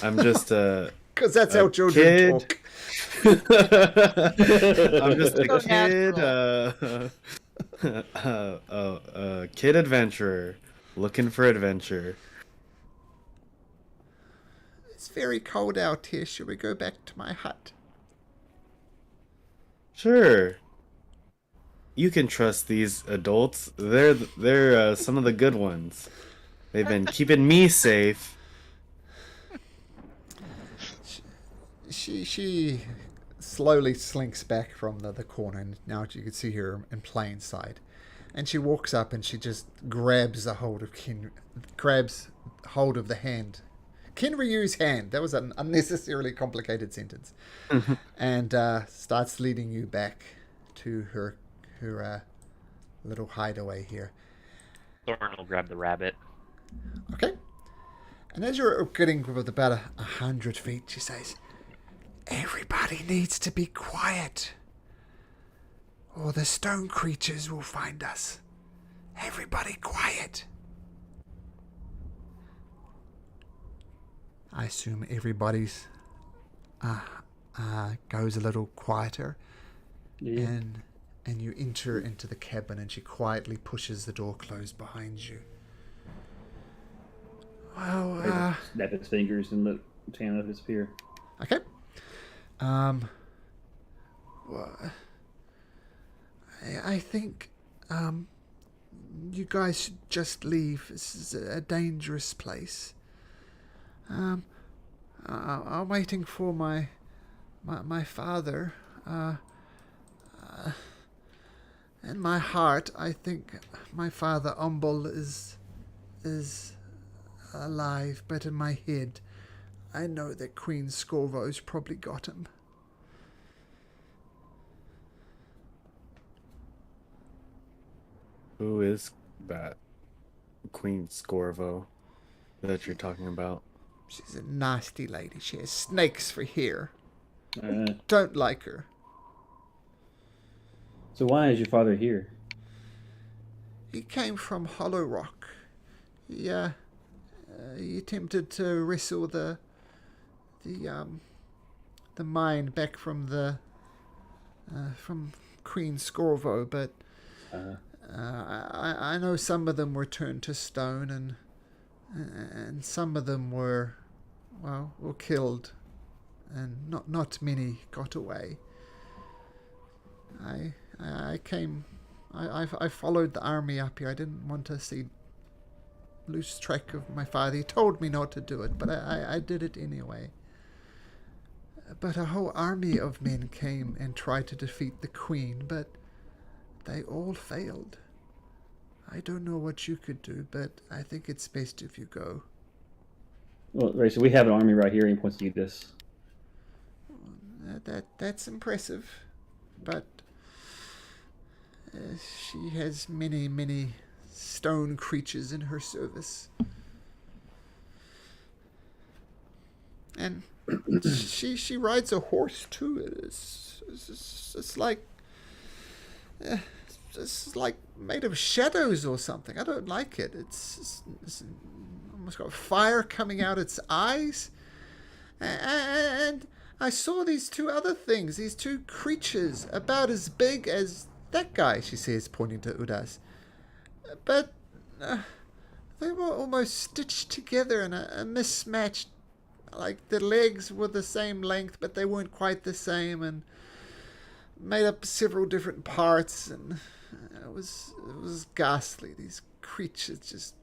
I'm just a. Because that's how children talk. I'm just a kid. Kid adventurer, looking for adventure. It's very cold out here. Shall we go back to my hut? Sure. You can trust these adults. They're some of the good ones. They've been keeping me safe. She slowly slinks back from the corner, and now you can see her in plain sight. And she walks up and she just grabs hold of the hand. Kenryu's hand. That was an unnecessarily complicated sentence. And starts leading you back to her little hideaway here. Thorn will grab the rabbit. Okay. And as you're getting with about 100 feet, she says, "Everybody needs to be quiet, or the stone creatures will find us. Everybody quiet." I assume everybody's goes a little quieter, Yeah. and you enter into the cabin, and she quietly pushes the door closed behind you. Well, Snap his fingers and let Tana disappear. okay. Well, I think you guys should just leave. This is a dangerous place. I'm waiting for my father. In my heart, I think my father Umbel is alive, but in my head, I know that Queen Scorvo's probably got him. Who is that Queen Scorvo that you're talking about? She's a nasty lady. She has snakes for hair. Uh, Don't like her. so why is your father here? He came from Hollow Rock. He attempted to wrestle the mine back from Queen Scorvo, but I know some of them were turned to stone, and some of them were killed, and not many got away. I followed the army up here. I didn't want to lose track of my father. He told me not to do it, but I did it anyway. But a whole army of men came and tried to defeat the queen, but they all failed. I don't know what you could do, but I think it's best if you go. Well, right, so we have an army right here, and he points to this. That's impressive, but she has many stone creatures in her service, and she rides a horse too. It's like made of shadows or something. I don't like it. It's almost got fire coming out its eyes, and I saw these two other things, these two creatures about as big as that guy, she says, pointing to Udas. But they were almost stitched together in a mismatched, like the legs were the same length, but they weren't quite the same, and made up several different parts, and it was ghastly. These creatures just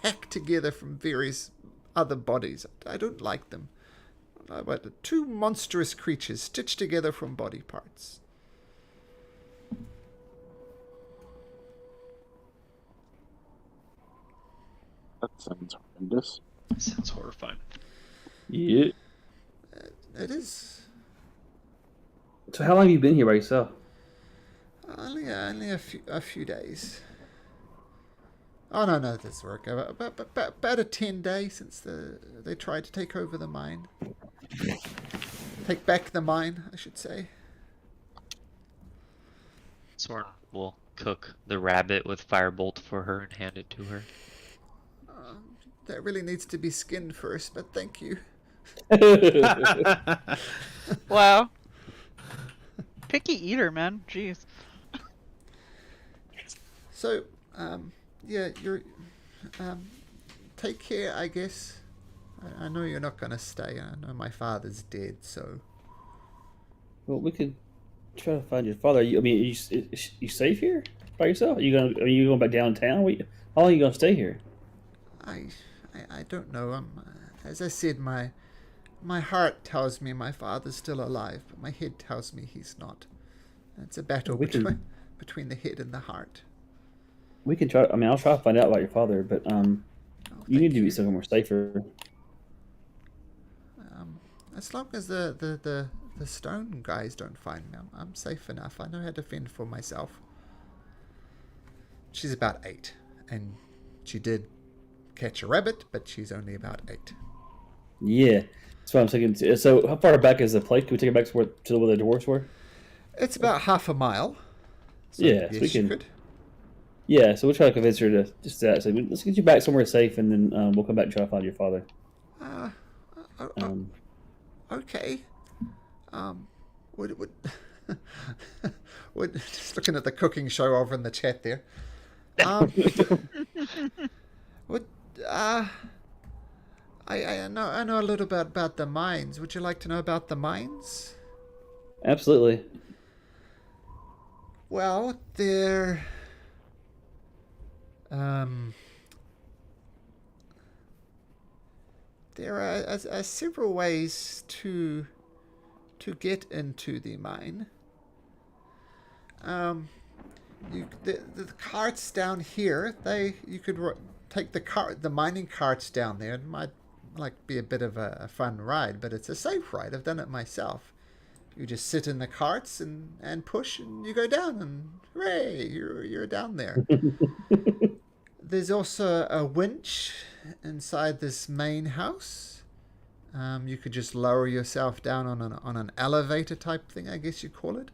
hacked together from various other bodies. I don't like them. But two monstrous creatures stitched together from body parts. That sounds horrendous. Sounds horrifying. Yeah. It is. So how long have you been here by yourself? Only a few days. Oh no, that's work. About a 10 days since they tried to take over the mine. Take back the mine, I should say. Soren will cook the rabbit with firebolt for her and hand it to her. That really needs to be skinned first, but thank you. Wow. Picky eater, man. Jeez. So, yeah, you're. Take care, I guess. I know you're not gonna stay. I know my father's dead, so. Well, we could try to find your father. Are you safe here by yourself? Are you going back downtown? How long are you gonna stay here? I don't know. As I said, my heart tells me my father's still alive, but my head tells me he's not. It's a battle between the head and the heart. We can try. I'll try to find out about your father, but you need to be somewhere safer. As long as the stone guys don't find me, I'm safe enough. I know how to fend for myself. She's about 8, and she did catch a rabbit, but she's only about 8. Yeah, that's what I'm thinking. So, how far back is the place? Can we take it back to where the dwarves were? It's about half a mile. So yeah, yes, so we can. Could. Yeah, so we'll try to convince her to just that. So let's get you back somewhere safe, and then we'll come back and try to find your father. Okay. would just looking at the cooking show over in the chat there. Would I know a little bit about the mines. Would you like to know about the mines? Absolutely. Well, there are several ways to get into the mine. The carts down here, you could take the mining carts down there. It might be a bit of a fun ride, but it's a safe ride. I've done it myself. You just sit in the carts and push, and you go down, and hooray, you're down there. There's also a winch inside this main house. You could just lower yourself down on an elevator type thing, I guess you call it.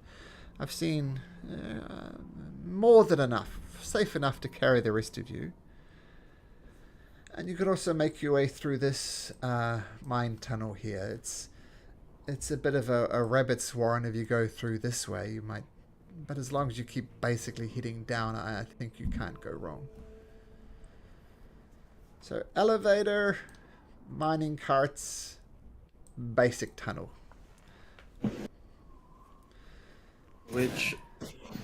I've seen more than enough, safe enough to carry the rest of you. And you could also make your way through this mine tunnel here. It's a bit of a rabbit's warren if you go through this way. You might, but as long as you keep basically heading down, I think you can't go wrong. So elevator, mining carts, basic tunnel. Which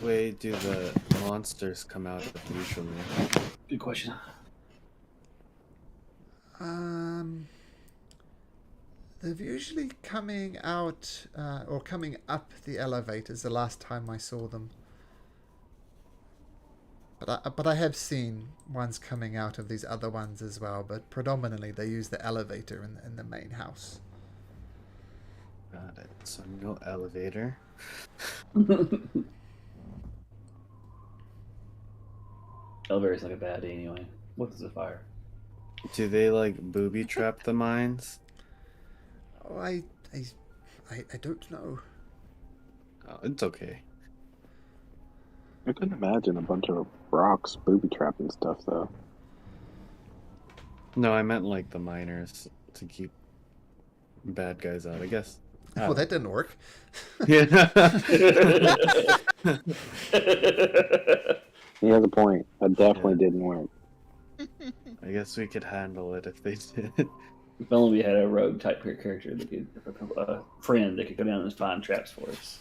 way do the monsters come out usually? Good question. They're usually coming out or coming up the elevators. The last time I saw them, but I have seen ones coming out of these other ones as well. But predominantly they use the elevator in the main house. Got it. So no elevator. Elevator's like a bad day anyway. What is a fire? Do they booby trap the mines? Oh, I don't know. Oh, it's okay. I couldn't imagine a bunch of rocks booby trapping stuff, though. No, I meant the miners to keep bad guys out, I guess. Well, that didn't work. Yeah. He has a point. That definitely didn't work. I guess we could handle it if they did. If only we had a rogue type character that could, a friend that could go down and find traps for us.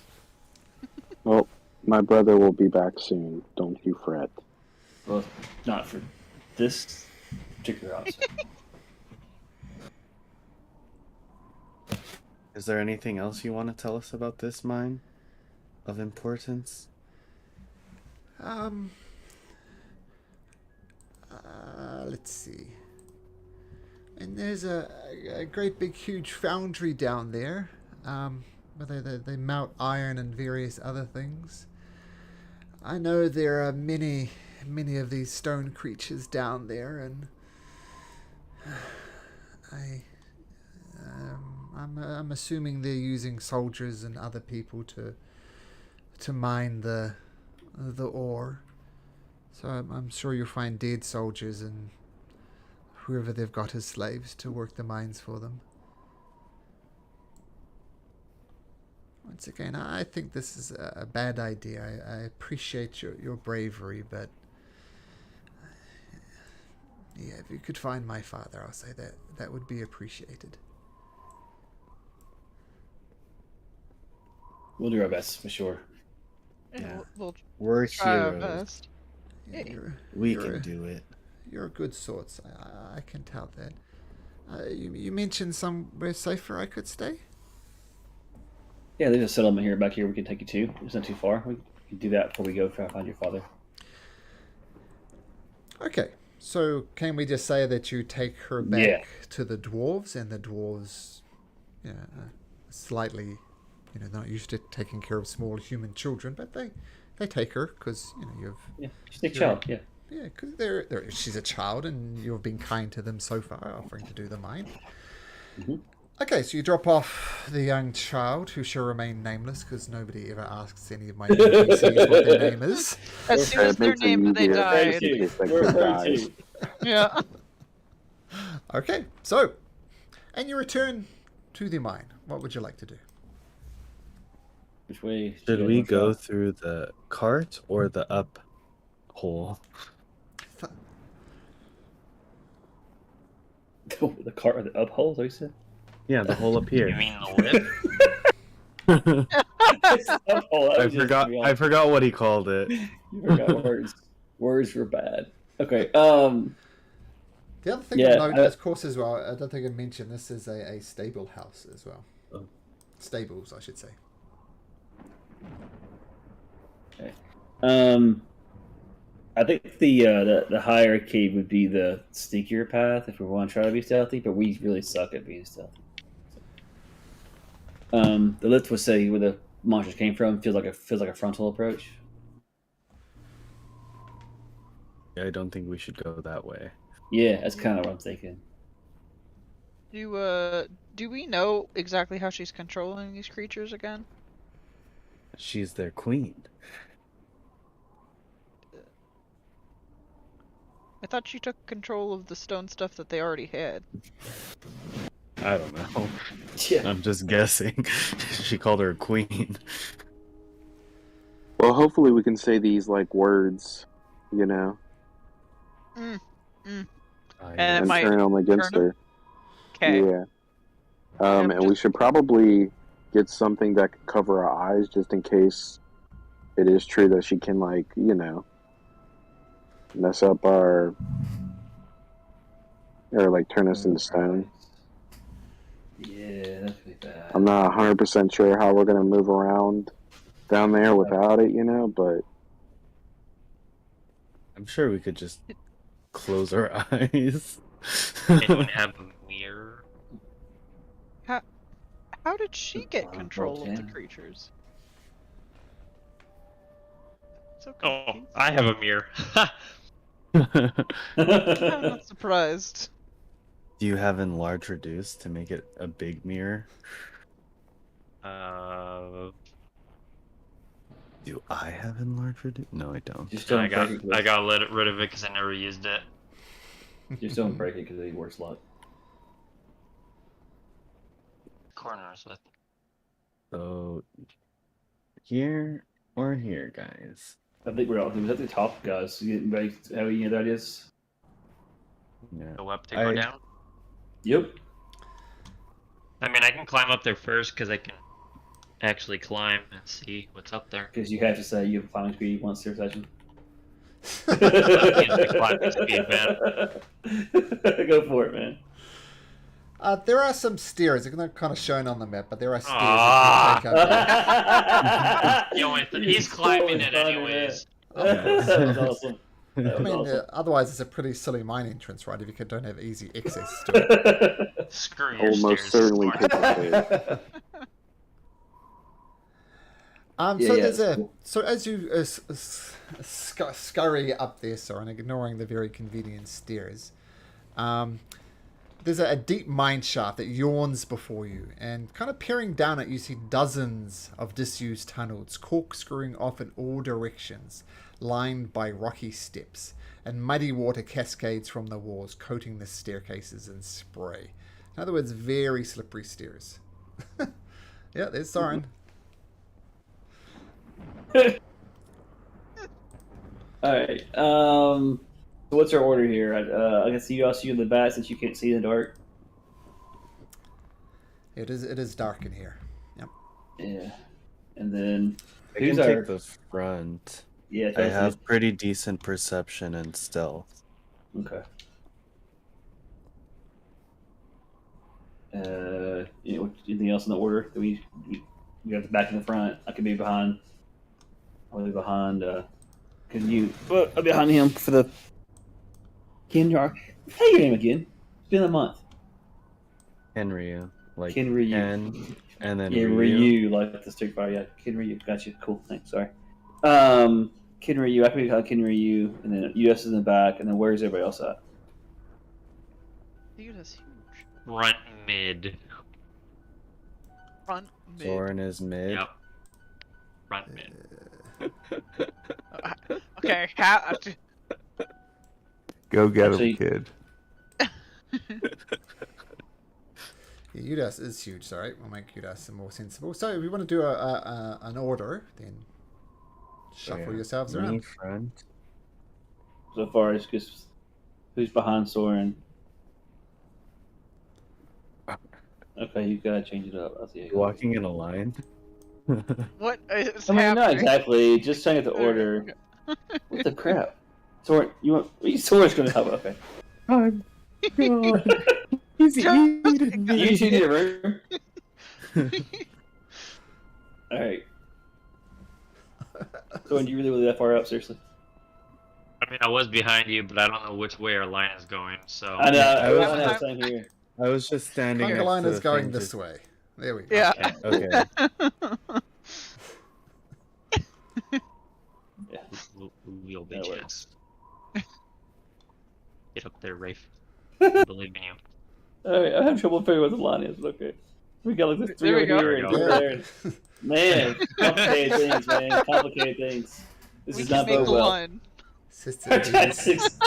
Well, my brother will be back soon. Don't you fret. Well, not for this particular house. Is there anything else you want to tell us about this mine of importance? Let's see. And there's a great big huge foundry down there, where they melt iron and various other things. I know there are many of these stone creatures down there, and I'm assuming they're using soldiers and other people to mine the ore. So I'm sure you'll find dead soldiers and whoever they've got as slaves to work the mines for them. Once again, I think this is a bad idea. I appreciate your bravery, but yeah, if you could find my father, I'll say that would be appreciated. We'll do our best for sure. Yeah. We'll We're try our heroes. best. Yeah, We can do it. You're good sorts. I can tell that. You mentioned somewhere safer I could stay? Yeah, there's a settlement here back here we can take you to. It's not too far. We can do that before we go try to find your father. Okay, so can we just say that you take her back to the dwarves, and the dwarves, slightly, not used to taking care of small human children, but they take her because she's a child. Yeah, because she's a child, and you've been kind to them so far, offering to do the mine. Mm-hmm. Okay, so you drop off the young child, who shall remain nameless, because nobody ever asks any of my NPCs what their name is. As soon as they're named, they died. Yeah. Okay, so, and you return to the mine. What would you like to do? Which way Should you we guys go wanna through the cart or the up hole? try? The cart or the up hole? Is that what you said? Yeah, the hole up here. You mean the lip? Up hole, that I was just, forgot. to be I honest. forgot what he called it. You forgot words. Words were bad. Okay. The other thing Yeah, of note, of course, as well, I don't think I mentioned, this is a stable house as well. Oh. Stables, I should say. Okay. I think the hierarchy would be the sneakier path if we want to try to be stealthy, but we really suck at being stealthy. The lift would say where the monsters came from feels like a frontal approach. I don't think we should go that way. Yeah, that's kind of what I'm thinking. Do we know exactly how she's controlling these creatures again? She's their queen. I thought she took control of the stone stuff that they already had. I don't know. Yeah. I'm just guessing. She called her a queen. Well, hopefully we can say these like words, you know, And it and might turn them against turn 'em? her. Okay. Yeah. I'm And we just- should probably get something that can cover our eyes just in case it is true that she can, like, you know, mess up our, or like turn us into stone. Yeah, that'd be bad. I'm not 100% sure how we're going to move around down there without it, you know, but I'm sure we could just close our eyes. Anyone have a mirror? How did she get Well, control of the yeah. creatures? So Oh, confused. I have a mirror. I'm not surprised. Do you have enlarge reduce to make it a big mirror? Do I have enlarge reduce? No, I don't. Just don't I got break it. I got rid of it because I never used it. Just don't break it because it works a lot. Corners with. So here or here, guys? I think we're all. Was at the top, guys. Anybody have any other ideas? Yeah. Go up to go down. Yep. I mean, I can climb up there first because I can actually climb and see what's up there. Because you have to say you have climbing speed once per session. The climbing speed, man. Go for it, man. There are some stairs. They're not kind of shown on the map, but there are stairs Ah. that you can take up. Yo, he's climbing it anyways. That was awesome. I That was mean, awesome. otherwise it's a pretty silly mine entrance, right? If you don't have easy access to it. Screw your almost stairs. certainly Smart. could be said. So Yeah, there's that's a cool. so as you scurry up there, sorry, and ignoring the very convenient stairs, there's a deep mine shaft that yawns before you, and kind of peering down it, you see dozens of disused tunnels corkscrewing off in all directions, lined by rocky steps, and muddy water cascades from the walls, coating the staircases in spray. In other words, very slippery stairs. Yeah, there's Soren. Alright. So what's our order here? I can see you in the back since you can't see in the dark. It is dark in here. Yep. Yeah. And then I who's can our take the front. Yeah, I that's have pretty decent perception and stealth. Okay. Anything else in the order that we got the back and the front? I could be behind. I'll be behind. Cause you, well, I'll be behind him for the. Kenjar, say your name again. It's been a month. Kenryu. Like Kenryu. Ken, and then Yeah, Ryu. Ryu, like the Street Fighter. Yeah, Kenryu. Got you. Cool. Thanks. Sorry. Kenryu. I could be behind Kenryu, and then US is in the back, and then where's everybody else at? Dude, that's huge. Front mid. Front mid. Soren is mid. Yep. Front mid. Okay, how? Go get Actually- him, kid. Yeah, Udas is huge. Sorry, we'll make Udas more sensible. So if we want to do an order, then shuffle yourselves Me around. front. So far, it's just who's behind Soren. Okay, you gotta change it up. I'll see. Walking in a line. What is I mean, not happening? exactly. Just trying to order. What the crap? Soren, you want? Soren's gonna help. Okay. I'm gone. He's eating me. You need a room. All right. Soren, do you really live that far up? Seriously? I mean, I was behind you, but I don't know which way our line is going. So I know. I was- I know. Same here. I was just standing. Conga next line to is the going thing this just- way. There we go. Yeah. Okay. Yeah. We'll That bitch works. ass. Get up there, Rafe. I believe in you. All right. I have trouble figuring what the line is. But okay. We got like this three There we over go. here and two over there. Man, complicated things, man. Complicated things. This We is can not make bode the well. line. Sister I Biddy tried six.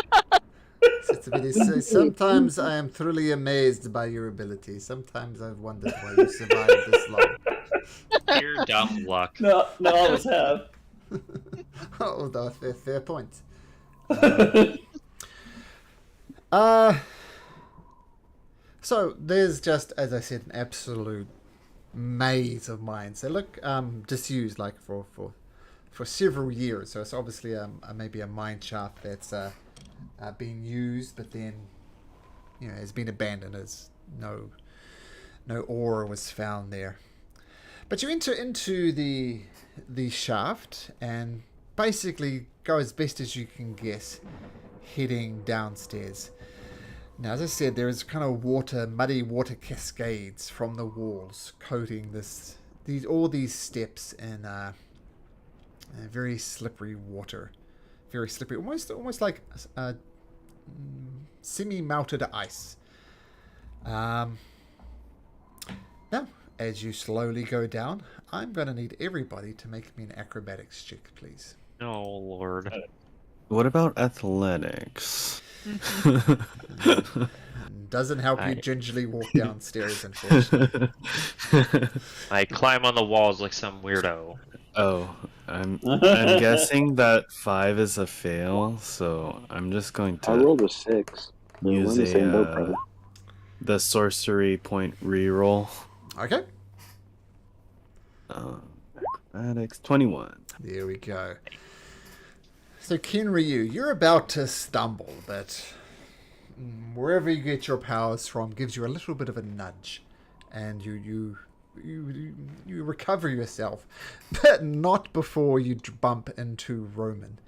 Sister Biddy says, sometimes I am truly amazed by your ability. Sometimes I've wondered why you survived this long. Pure dumb luck. No, all of us have. Oh, no, fair point. So there's just, as I said, an absolute maze of mines. They look disused, like for several years. So it's obviously maybe a mine shaft that's being used, but then has been abandoned as no ore was found there. But you enter into the shaft and basically go as best as you can guess, heading downstairs. Now, as I said, there is kind of muddy water cascades from the walls, coating all these steps in very slippery water, very slippery, almost like semi-melted ice. Now, as you slowly go down, I'm going to need everybody to make me an acrobatics check, please. Oh, Lord. What about athletics? Doesn't help you gingerly walk downstairs, unfortunately. I climb on the walls like some weirdo. Oh, I'm guessing that 5 is a fail, so I'm just going I to rolled a 6. We're use in the same boat, brother. the sorcery point reroll. Okay. Acrobatics 21. There we go. So, Kenryu, you're about to stumble, but wherever you get your powers from gives you a little bit of a nudge, and you recover yourself, but not before you bump into Roman.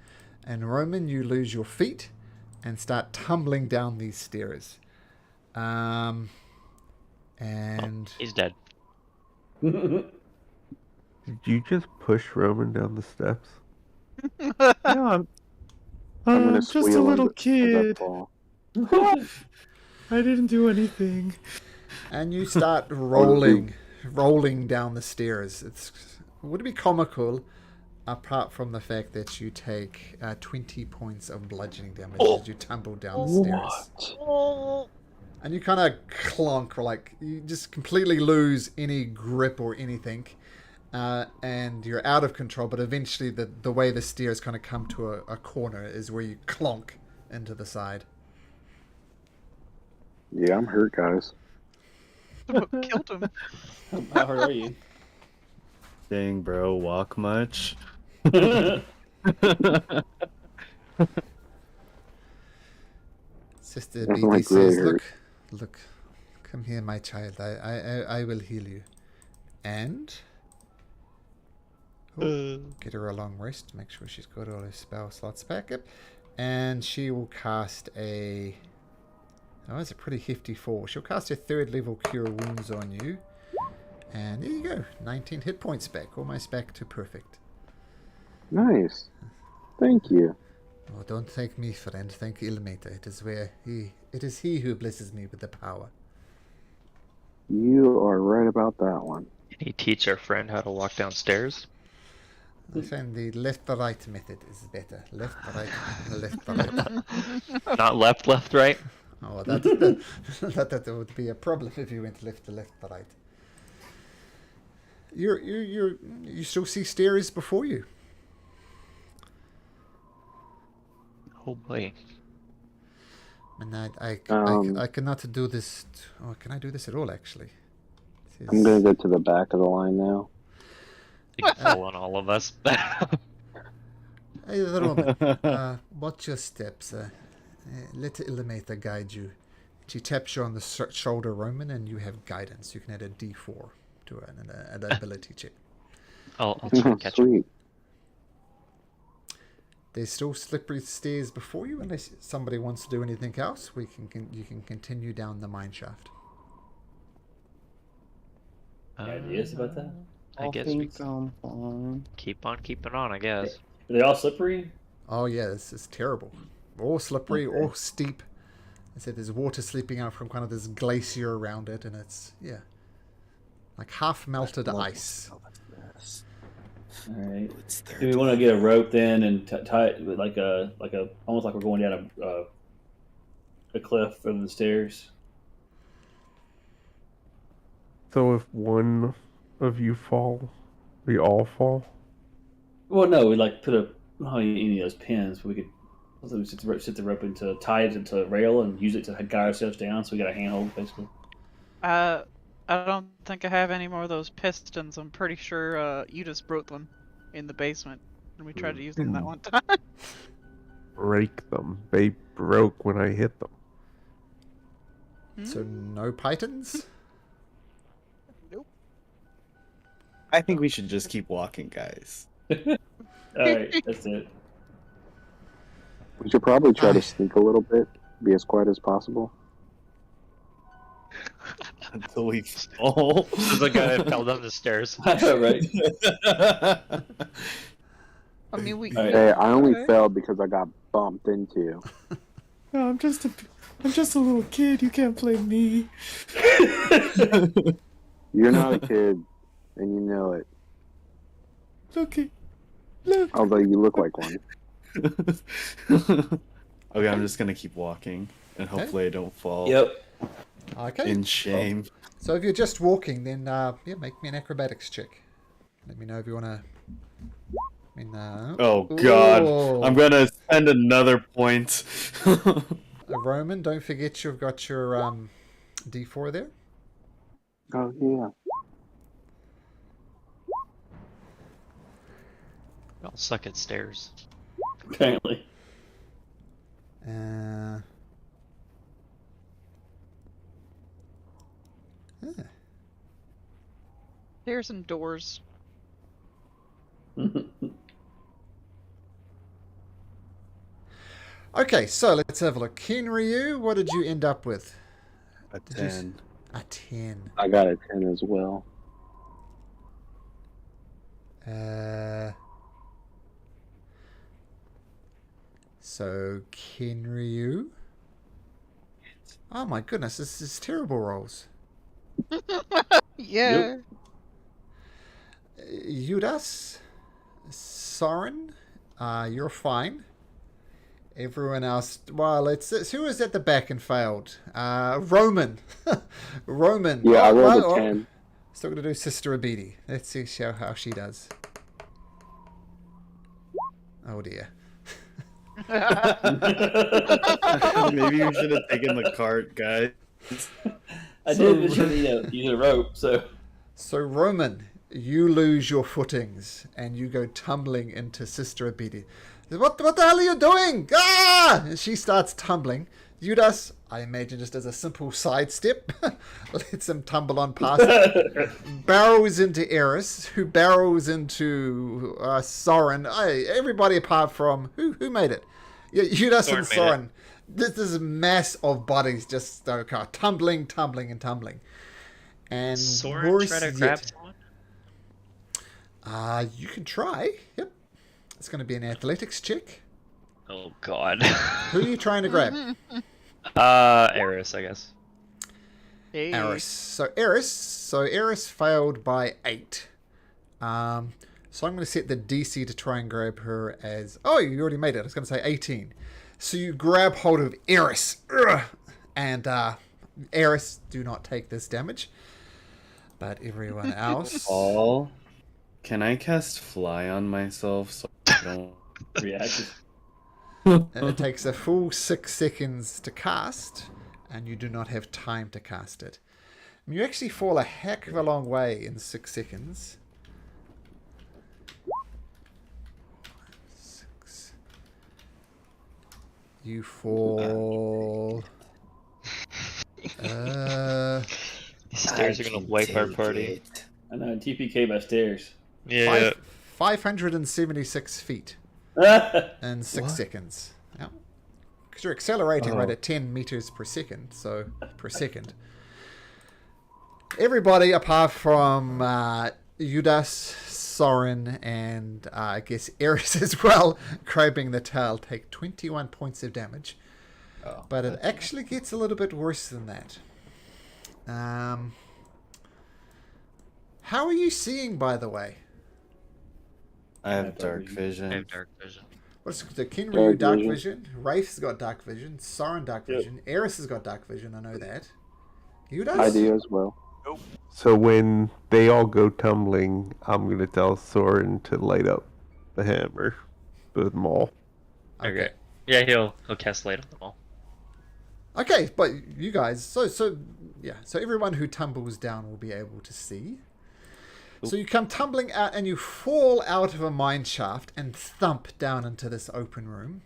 And Roman, you lose your feet and start tumbling down these stairs. And He's dead. Did you just push Roman down the steps? No, I'm I'm gonna just a squeal little as I kid. fall. I didn't do anything. and you start rolling down the stairs. Would it be comical, apart from the fact that you take 20 points of bludgeoning damage as you tumble down the stairs. And you kind of clonk, or like you just completely lose any grip or anything, and you're out of control. But eventually, the way the stairs kind of come to a corner is where you clonk into the side. Yeah, I'm hurt, guys. Killed him. How hurt are you? Dang, bro, walk much? Sister I'm, BD like, says, really hurt. look, come here, my child. I will heal you. And get her a long rest. Make sure she's got all her spell slots back up. And she will cast a... Oh, that's a pretty hefty 4. She'll cast a 3rd level Cure Wounds on you. And there you go. 19 hit points back. Almost back to perfect. Nice. Thank you. Oh, don't thank me, friend. Thank Ilmater. It is he who blesses me with the power. You are right about that one. Can he teach our friend how to walk downstairs? I find the left-right method is better. Left, right, left, right. Not left, right? Oh, that would be a problem if you went left to left to right. You still see stairs before you. Oh boy. And I cannot do this. Oh, can I do this at all? Actually, I'm gonna go to the back of the line now. You can fall on all of us. Hey, Roman, watch your steps. Let Illuminator guide you. She taps you on the shoulder, Roman, and you have guidance. You can add a D4 to an ability check. I'll try to catch Sweet. There's still slippery stairs before you, unless somebody wants to do anything else. You can continue down the mine shaft. Ideas about that? I guess we keep on keeping on. I guess. Are they all slippery? Oh yeah, this is terrible. All slippery, all steep. I said there's water sleeping out from kind of this glacier around it, and it's like half melted ice. All right. Do we want to get a rope then and tie it with like a almost like we're going down a cliff from the stairs? So if one of you fall, we all fall? Well, no, we like put any of those pins, but we could sit the rope into tie it into a rail and use it to guide ourselves down, so we got a handhold basically. I don't think I have any more of those pistons. I'm pretty sure you just broke them in the basement, and we tried to use them that one time. Break them. They broke when I hit them. So no pythons? Nope. I think we should just keep walking, guys. Alright, that's it. We should probably try to sneak a little bit, be as quiet as possible. Until we fall. This is the guy that fell down the stairs. I know, right? I mean, we. Hey, I only fell because I got bumped into. No, I'm just a little kid. You can't blame me. You're not a kid, and you know it. Okay. Look. Although you look like one. Okay, I'm just gonna keep walking, and hopefully I don't fall. Yep. Okay. In shame. So if you're just walking, then make me an acrobatics check. Let me know if you want to. Oh God! Ooh. I'm gonna spend another point. Roman, don't forget you've got your D4 there. Oh yeah. I'll suck at stairs. Apparently. There's some doors. Okay, so let's have a look. Kenryu, what did you end up with? A 10. A 10. I got a 10 as well. So Kenryu. Oh my goodness, this is terrible rolls. Yeah. Yudas, Soren, you're fine. Everyone else, well, it's who was at the back and failed? Roman. Roman. Yeah, I rolled a 10. Still going to do Sister Abidi. Let's see how she does. Oh dear. Maybe you should have taken the cart, guys. I did use a rope, so. So Roman, you lose your footings and you go tumbling into Sister Abidi. What the hell are you doing? Ah! And she starts tumbling. Judas, I imagine, just as a simple sidestep, lets him tumble on past, barrels into Eris, who barrels into Soren. Everybody apart from who made it? Yeah, Judas and Soren. This is a mass of bodies just tumbling. And Soren try to grab someone? You can try. Yep. It's going to be an athletics check. Oh God. Who are you trying to grab? Eris, I guess. Hey. Eris. So Eris failed by 8. So I'm going to set the DC to try and grab her as... Oh, you already made it. I was going to say 18. So you grab hold of Eris. And Eris, do not take this damage. But everyone else... Paul, can I cast Fly on myself so I don't react? It takes a full 6 seconds to cast, and you do not have time to cast it. And you actually fall a heck of a long way in 6 seconds. 6. You fall... These stairs are gonna wipe our party. I know, TPK by stairs. Yeah. 576 feet in 6 seconds. Yeah. Because you're accelerating right at 10 meters per second, so per second. Everybody apart from Judas, Soren, and I guess Eris as well, grabbing the tail, take 21 points of damage. But it actually gets a little bit worse than that. How are you seeing, by the way? I have dark vision. I have dark vision. What's the Kinryu dark vision? Rafe's got dark vision. Soren dark vision. Eris has got dark vision. I know that. You does? I do as well. So when they all go tumbling, I'm going to tell Soren to light up the hammer with them all. Okay. Yeah, he'll cast light on them all. Okay, but you guys, so everyone who tumbles down will be able to see. So you come tumbling out and you fall out of a mine shaft and thump down into this open room.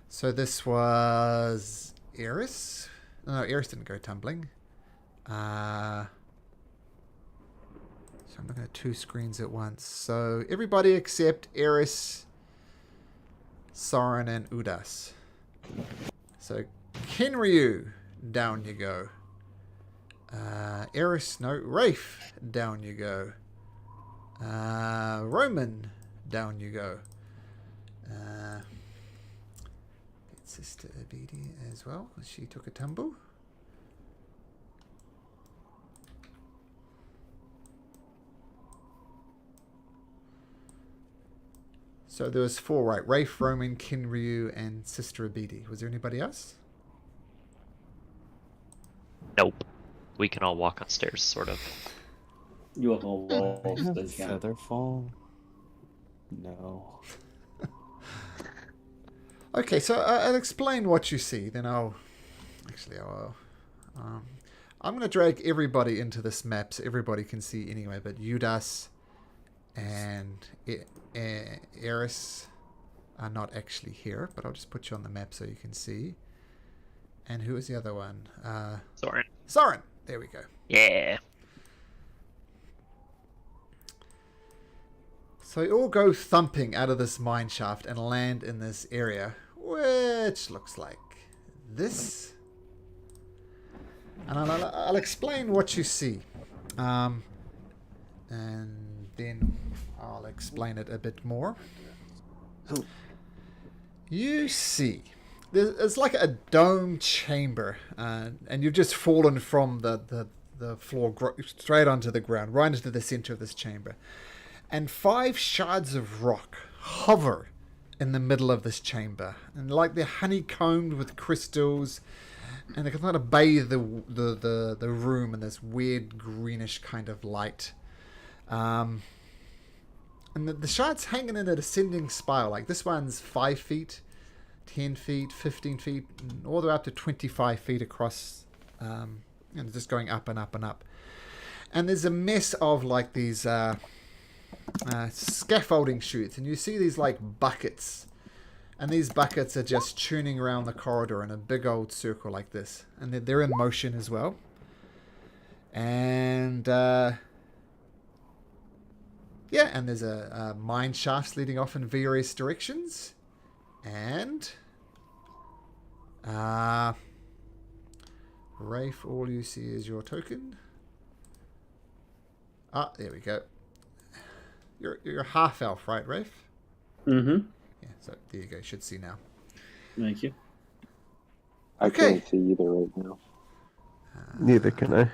So this was Eris. No, Eris didn't go tumbling. So I'm looking at 2 screens at once. So everybody except Eris, Soren, and Udas. So Kinryu, down you go. Eris, no, Rafe, down you go. Roman, down you go. Get Sister Abidi as well. She took a tumble. So there was 4, right? Rafe, Roman, Kinryu, and Sister Abidi. Was there anybody else? Nope. We can all walk on stairs, sort of. You walk on walls. Feather fall? No. Okay, so I'll explain what you see. Then I'm going to drag everybody into this map so everybody can see anyway. But Judas and Eris are not actually here, but I'll just put you on the map so you can see. And who is the other one? Soren. Soren. There we go. Yeah. So you all go thumping out of this mine shaft and land in this area, which looks like this. And I'll explain what you see. And then I'll explain it a bit more. You see, it's like a dome chamber, and you've just fallen from the floor straight onto the ground, right into the center of this chamber. And 5 shards of rock hover in the middle of this chamber, and like they're honeycombed with crystals, and they can kind of bathe the room in this weird greenish kind of light. And the shards hanging in a descending spiral. Like this one's 5 feet, 10 feet, 15 feet, all the way up to 25 feet across, and just going up and up and up. And there's a mess of like these scaffolding chutes, and you see these like buckets, and these buckets are just churning around the corridor in a big old circle like this, and they're in motion as well. And yeah, and there's a mine shafts leading off in various directions, and Rafe, all you see is your token. Ah, there we go. You're a half elf, right, Rafe? Mm-hmm. Yeah, so there you go. You should see now. Thank you. I Okay. can't see either right now. Neither can I.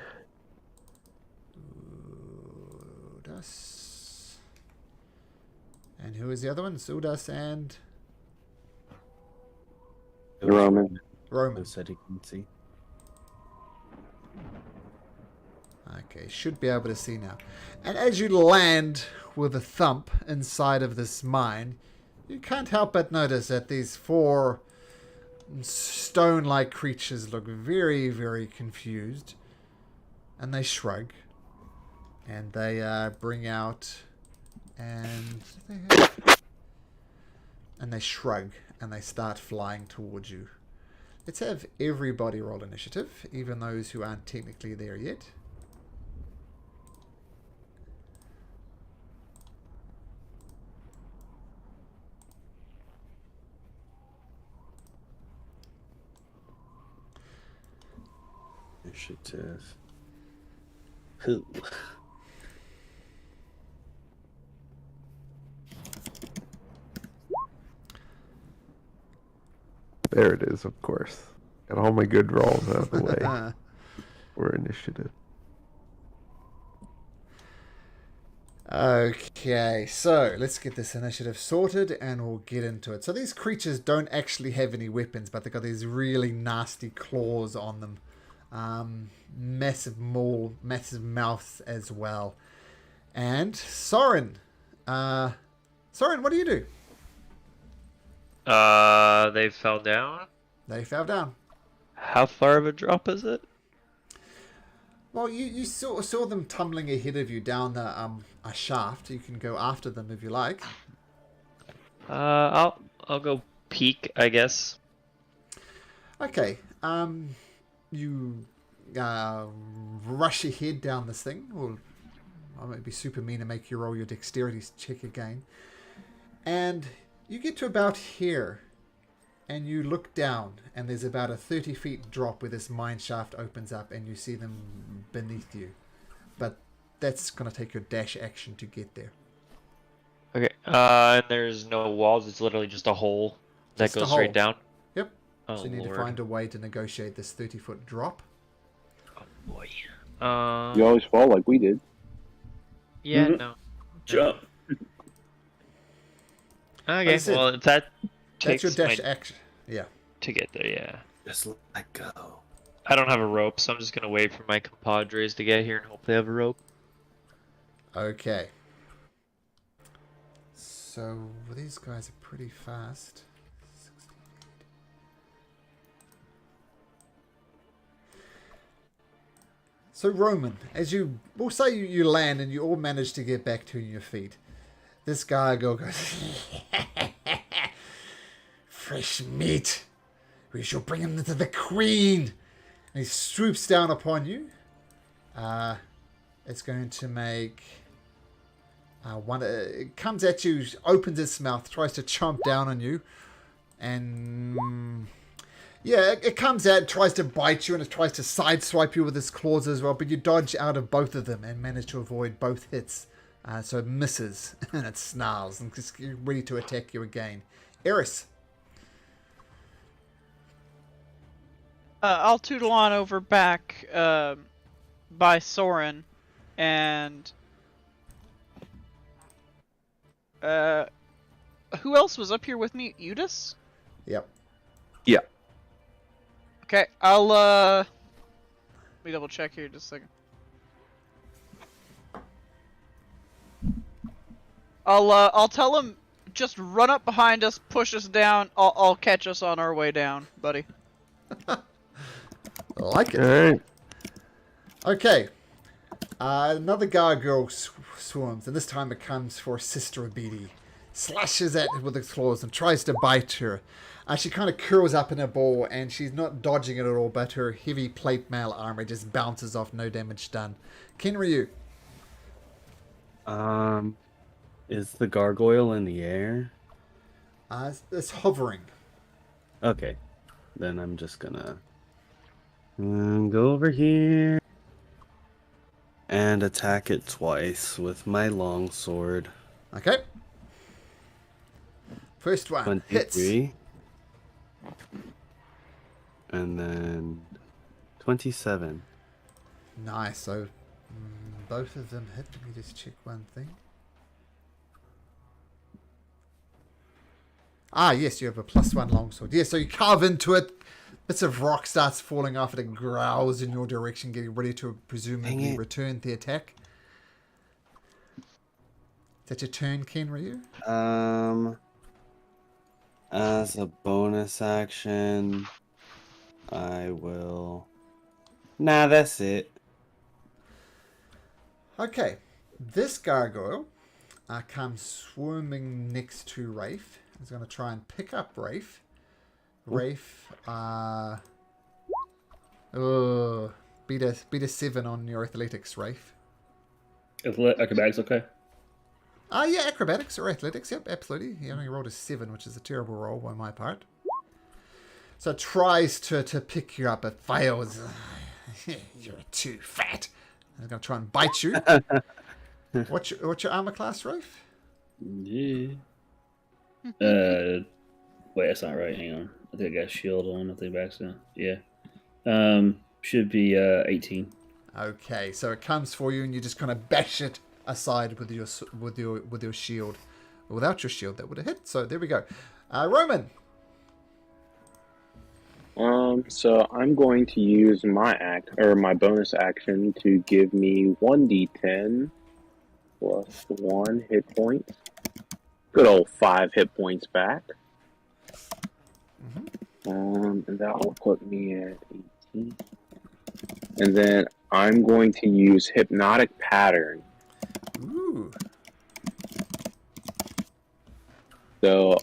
Udas. And who is the other one? Udas and Roman. Roman. Who said he can see? Okay, should be able to see now. And as you land with a thump inside of this mine, you can't help but notice that these 4 stone-like creatures look very, very confused. And they shrug. And they bring out... And they shrug. And they start flying towards you. Let's have everybody roll initiative, even those who aren't technically there yet. Initiative. Who? There it is, of course. Got all my good rolls out of the way for initiative. Okay, so let's get this initiative sorted and we'll get into it. So these creatures don't actually have any weapons, but they've got these really nasty claws on them. Massive maw, massive mouths as well. And Soren. Soren, what do you do? They fell down. They fell down. How far of a drop is it? Well, you saw them tumbling ahead of you down the a shaft. You can go after them if you like. I'll go peek, I guess. Okay. You rush ahead down this thing. Or I might be super mean and make you roll your dexterity check again. And you get to about here. And you look down, and there's about a 30 feet drop where this mine shaft opens up, and you see them beneath you. But that's going to take your dash action to get there. Okay, and there's no walls, it's literally just a hole that Just a goes straight hole. down? Yep. Oh, So you need Lord. to find a way to negotiate this 30-foot drop. Oh, boy. You always fall like we did. Yeah, Mhm. no. Jump. Okay, said, well, that That's takes your dash my... action. Yeah. to get there, yeah. Just let go. I don't have a rope, so I'm just gonna wait for my compadres to get here and hope they have a rope. Okay. So these guys are pretty fast. 68. So Roman, as we'll say you land and you all manage to get back to your feet. This guy goes, fresh meat. We shall bring him to the queen. And he swoops down upon you. It's going to make one. It comes at you, opens its mouth, tries to chomp down on you, and yeah, it comes out, tries to bite you, and it tries to sideswipe you with its claws as well. But you dodge out of both of them and manage to avoid both hits. So it misses and it snarls and is ready to attack you again. Eris. I'll tootle on over back by Soren, and who else was up here with me? Udis? Yep. Yeah. Okay, let me double check here just a second. I'll tell him just run up behind us, push us down. I'll catch us on our way down, buddy. I like it. All right. Okay. Another gargoyle swarms, and this time it comes for Sister Abidi. Slashes at it with its claws and tries to bite her. She kind of curls up in a ball, and she's not dodging it at all, but her heavy plate mail armor just bounces off, no damage done. Kenryu. Is the gargoyle in the air? It's hovering. Okay. Then I'm just gonna go over here and attack it twice with my longsword. Okay. First one hits. 23. And then 27. Nice. So both of them hit. Let me just check one thing. Yes, you have a +1 longsword. Yeah, so you carve into it, Bits of rock starts falling off, and it growls in your direction, getting ready to presumably return the attack. Is that your turn, Ken Ryu? As a bonus action, I will. Nah, that's it. Okay, this gargoyle comes swarming next to Rafe. He's going to try and pick up Rafe. Rafe, beat a 7 on your athletics, Rafe. Acrobatics, okay. Yeah, acrobatics or athletics. Yep, absolutely. He only rolled a 7, which is a terrible roll on my part. So it tries to pick you up, but fails. You're too fat. He's going to try and bite you. What's your armor class, Rafe? Yeah. Wait, that's not right. Hang on. I think I got a shield on. I think back down. Yeah. Should be 18. Okay, so it comes for you, and you just kind of bash it aside with your shield. Without your shield, that would have hit. So there we go. Roman. So I'm going to use my bonus action to give me 1d10 plus 1 hit point. Good old 5 hit points back. And that will put me at 18. And then I'm going to use Hypnotic Pattern. Ooh. So,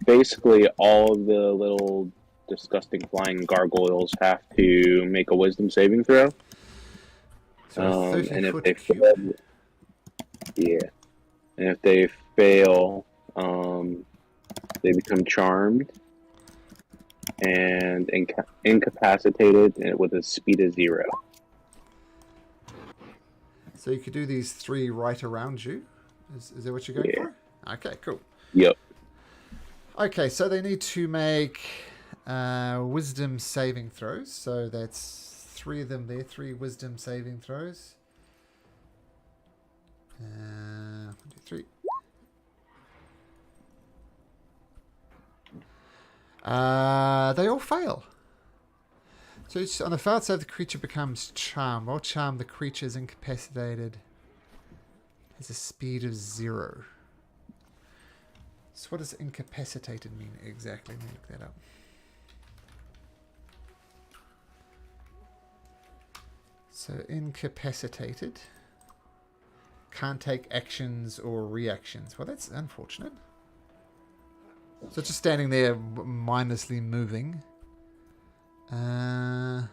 basically all of the little disgusting flying gargoyles have to make a wisdom saving throw. And if they fail, and if they fail, they become charmed and incapacitated with a speed of 0. So you could do these 3 right around you. Is that what you're going for? Okay, cool. Yep. Okay, so they need to make wisdom saving throws. So that's 3 of them there. 3 wisdom saving throws. 1, 2, 3. They all fail. So on the failed save, the creature becomes charmed. While charmed, the creature is incapacitated. Has a speed of 0. So what does incapacitated mean exactly? Let me look that up. So incapacitated. Can't take actions or reactions. Well, that's unfortunate. So just standing there, mindlessly moving. And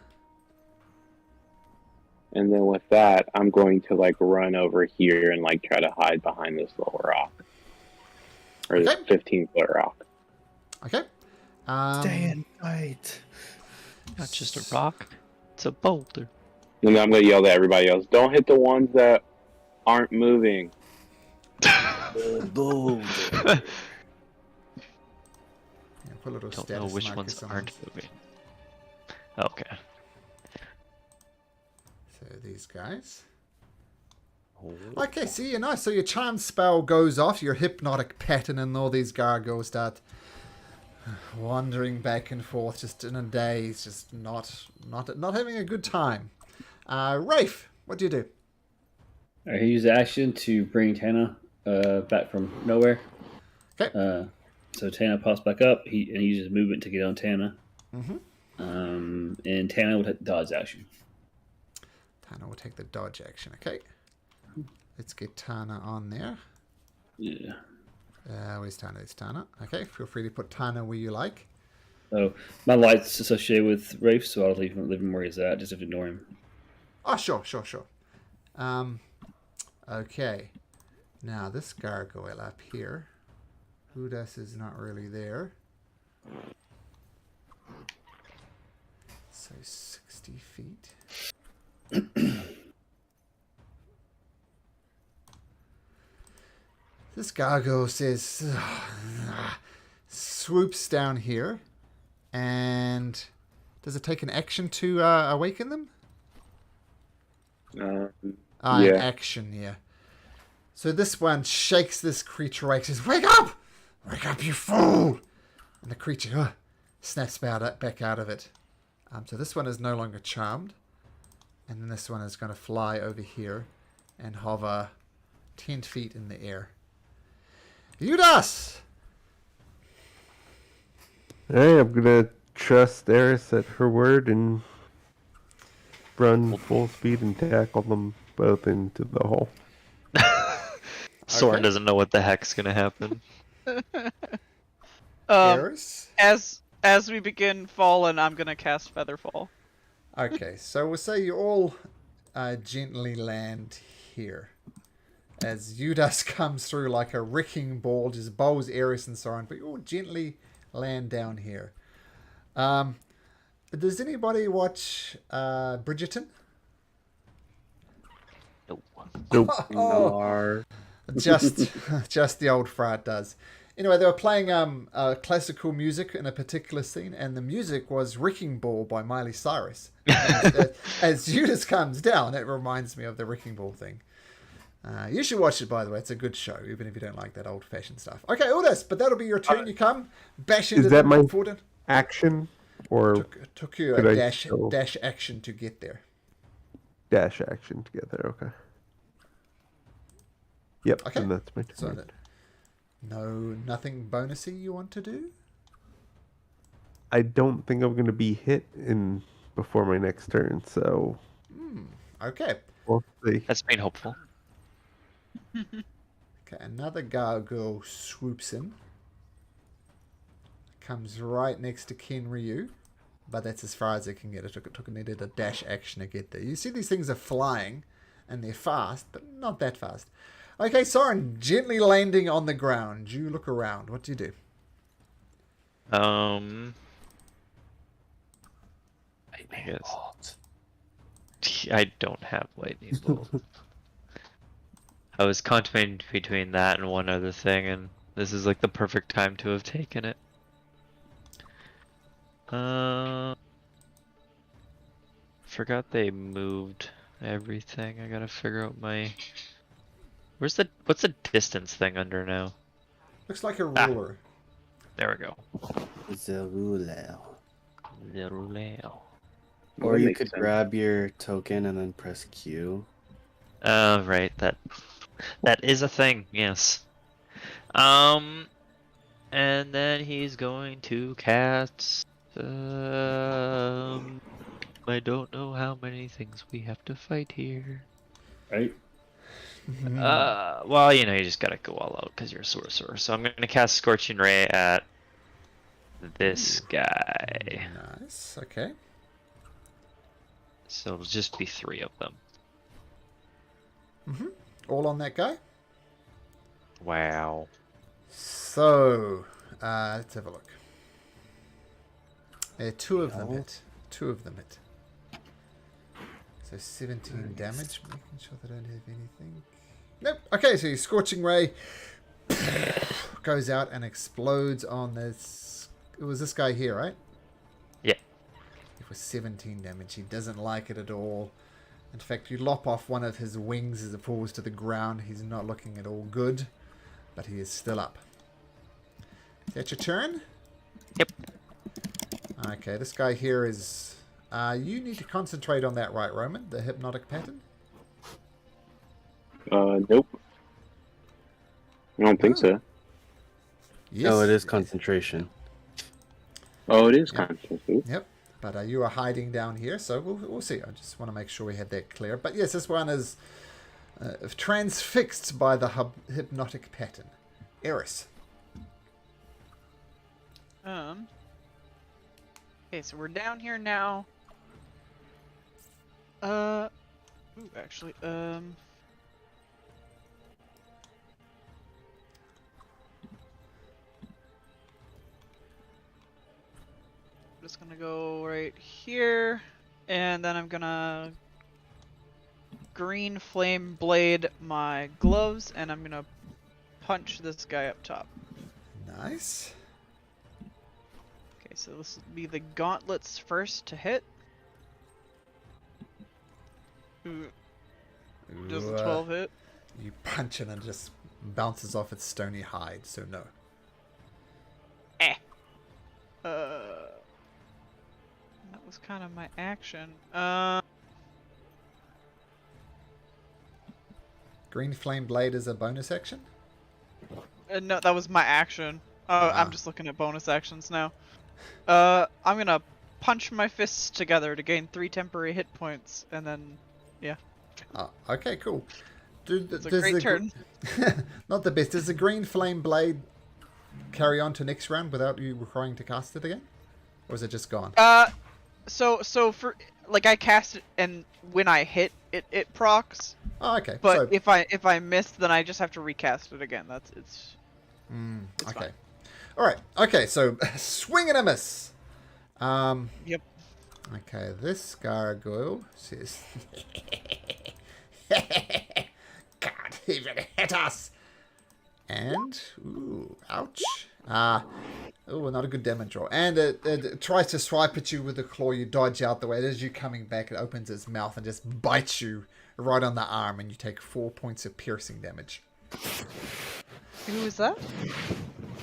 then with that, I'm going to run over here and try to hide behind this little rock, or this 15-foot rock. Okay. Stay in tight. Not just a rock; it's a boulder. And then I'm going to yell to everybody else: "Don't hit the ones that aren't moving." Boulder. Don't know which ones aren't moving. Okay. So these guys. Okay, see, nice. So your charm spell goes off, your hypnotic pattern, and all these gargoyles start wandering back and forth, just in a daze, just not having a good time. Rafe, what do you do? He used action to bring Tana back from nowhere. Okay. So Tana pops back up. He uses movement to get on Tana. Mm-hmm. And Tana will take dodge action. Tana will take the dodge action. Okay. Let's get Tana on there. Yeah. Where's Tana? It's Tana. Okay. Feel free to put Tana where you like. Oh, my light's associated with Rafe, so I'll leave him where he's at. Just have to ignore him. Oh, sure. Okay. Now this gargoyle up here. Hudas is not really there. So 60 feet. This gargoyle says, swoops down here, and does it take an action to awaken them? An action, yeah. So this one shakes this creature awake, says, "Wake up! Wake up, you fool!" And the creature snaps back out of it. So this one is no longer charmed. And then this one is going to fly over here and hover 10 feet in the air. Judas! Hey, I'm gonna trust Eris at her word and run full speed and tackle them both into the hole. Soren Okay. doesn't know what the heck's gonna happen. Eris? As we begin falling, I'm gonna cast Featherfall. Okay, so we'll say you all gently land here. As Judas comes through like a wrecking ball, just bowls Eris and Soren, but you all gently land down here. Does anybody watch Bridgerton? Nope. Oh, just the old frat does. Anyway, they were playing classical music in a particular scene, and the music was Wrecking Ball by Miley Cyrus. As Judas comes down, it reminds me of the Wrecking Ball thing. You should watch it, by the way. It's a good show, even if you don't like that old-fashioned stuff. Okay, Udas, but that'll be your turn. You come, bash into Is that my Forden. action? Or Took you could a I dash still- action to get there. dash action together? Okay. Yep, Okay. and that's my turn. So nothing bonusy you want to do? I don't think I'm going to be hit in before my next turn, so Okay. we'll see. That's being hopeful. Okay, another gargoyle swoops in. Comes right next to Ken Ryu. But that's as far as it can get. It needed a dash action to get there. You see these things are flying, and they're fast, but not that fast. Okay, Soren, gently landing on the ground. You look around. What do you do? I guess. I don't have lightning bolt. I was contemplating between that and one other thing, and this is like the perfect time to have taken it. Forgot they moved everything. I gotta figure out my. What's the distance thing under now? Looks like a ruler. There we go. The ruler. The roulette. Or That you makes could sense. grab your token and then press Q. Right. That is a thing. Yes. And then he's going to cast. I don't know how many things we have to fight here. Right? Well, you just gotta go all out because you're a sorcerer. So I'm gonna cast Scorching Ray at this guy. Nice. Okay. So it'll just be 3 of them. All on that guy? Wow. So, let's have a look. 2 of them hit. 2 of them hit. So 17 damage, making sure they don't have anything. Nope. Okay, so your Scorching Ray goes out and explodes on this. It was this guy here, right? Yeah. It was 17 damage. He doesn't like it at all. In fact, you lop off one of his wings as it falls to the ground. He's not looking at all good, but he is still up. Is that your turn? Yep. Okay, this guy here is... you need to concentrate on that, right, Roman? The hypnotic pattern? Nope. I don't think so. Yes. No, it is concentration. Oh, it is Yeah. concentration. Yep. But you are hiding down here, so we'll see. I just want to make sure we had that clear. But yes, this one is transfixed by the hypnotic pattern. Eris. Okay, so we're down here now. Actually, I'm just gonna go right here, and then I'm gonna green flame blade my gloves, and I'm gonna punch this guy up top. Nice. Okay, so this will be the gauntlets first to hit. Ooh, does the 12 hit? You punch it and it just bounces off its stony hide, so no. was kind of my action. Green Flame Blade is a bonus action? No, that was my action. Ah. I'm just looking at bonus actions now. I'm gonna punch my fists together to gain 3 temporary hit points, and then, yeah. Oh, okay, cool. It's a great turn. Not the best. Does the Green Flame Blade carry on to next round without you requiring to cast it again? Or is it just gone? So for like I cast it, and when I hit it, it procs. Oh, okay. But so, if I missed, then I just have to recast it again. It's okay. fine. All right. Okay. So swing and a miss. Yep. Okay. This gargoyle says, "Can't even hit us." And ooh, ouch. Oh, not a good damage roll. And it tries to swipe at you with the claw. You dodge out the way. As you're coming back, it opens its mouth and just bites you right on the arm, and you take 4 points of piercing damage. Who is that?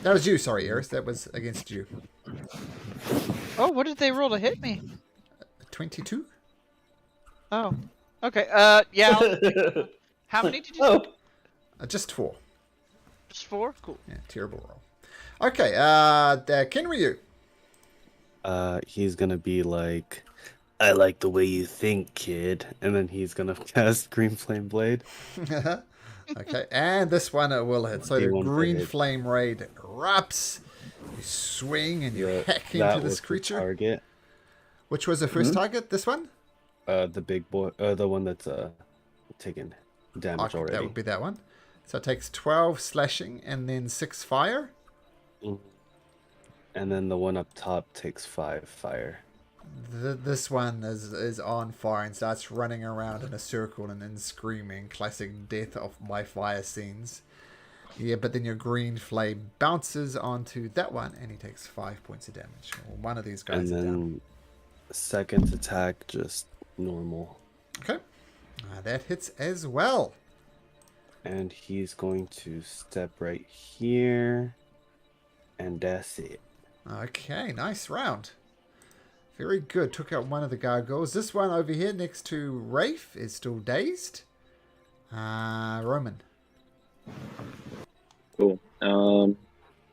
That was you, sorry, Eris. That was against you. Oh, what did they roll to hit me? 22? Oh. Okay. Yeah. How many did you? Oh. Just 4. Just 4? Cool. Yeah, terrible roll. Okay, Kenryu. He's gonna be like, I like the way you think, kid. And then he's gonna cast Green Flame Blade. Okay, and this one it will hit. So the D1 green hit. flame raid erupts. You swing and you Yeah, hack that into this was the creature. target. Which was the first target? This one? The big boy, the one that's taking damage Okay, already. that would be that one. So it takes 12 slashing and then 6 fire. And then the one up top takes 5 fire. This one is on fire and starts running around in a circle and then screaming. Classic death of by fire scenes. Yeah, but then your green flame bounces onto that one and he takes 5 points of damage. Well, one of these guys And is down. then second attack, just normal. Okay. That hits as well. And he's going to step right here. And that's it. Okay, nice round. Very good. Took out one of the gargoyles. This one over here next to Rafe is still dazed. Roman. Cool.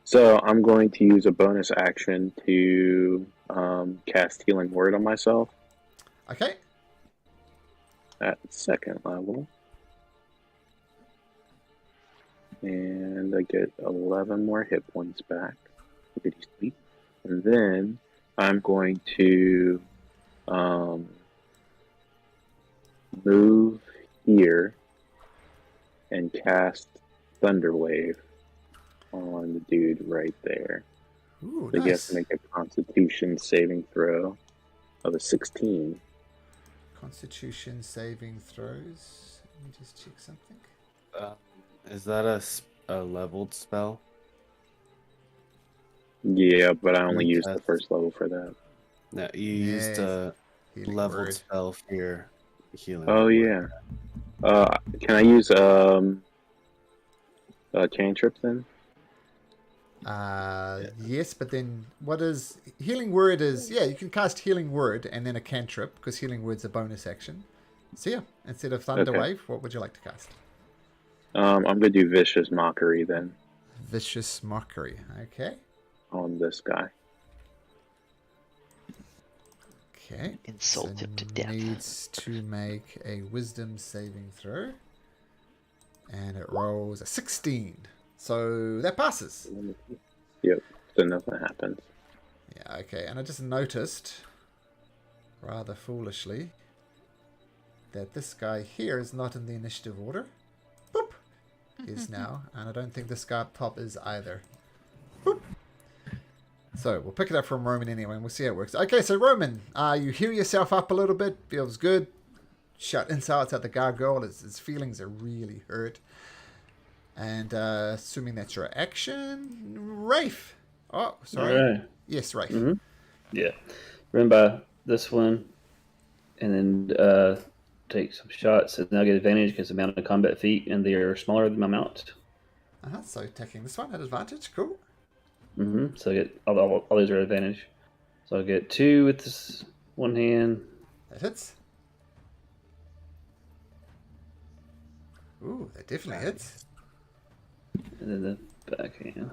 So I'm going to use a bonus action to cast Healing Word on myself Okay. at second level. And I get 11 more hit points back. Pretty sweet. And then I'm going to move here and cast Thunder Wave on the dude right there. Ooh, So you have nice. to make a Constitution saving throw of a 16. Constitution saving throws. Let me just check something. Is that a leveled spell? Yeah, but I only You used the cast- first level for that. No, you used a Healing leveled word. spell for your healing. Oh yeah. Can I use cantrips then? Yes, but then what is healing word is, yeah, you can cast healing word and then a cantrip because healing word's a bonus action. So yeah, instead of thunder Okay. wave, what would you like to cast? I'm gonna do Vicious Mockery then Vicious mockery. Okay. on this guy. Okay. Insult So him to death. Needs to make a wisdom saving throw. And it rolls a 16. So that passes. Yep. So nothing happens. Yeah, okay. And I just noticed, rather foolishly, that this guy here is not in the initiative order. Boop! Is now. And I don't think this guy up top is either. Boop! So we'll pick it up from Roman anyway, and we'll see how it works. Okay, so Roman, you heal yourself up a little bit. Feels good. Shut insides at the gargoyle. His feelings are really hurt. And assuming that's your action, Rafe. Oh, sorry. All right. Yes, Rafe. Mhm. Yeah. Run by this one, and then take some shots, and I'll get advantage because the amount of combat feet, and they are smaller than my mount. So attacking this one at advantage. Cool. So I get all these are advantage. So I'll get 2 with this one hand. That hits. Ooh, that definitely hits. And then the backhand.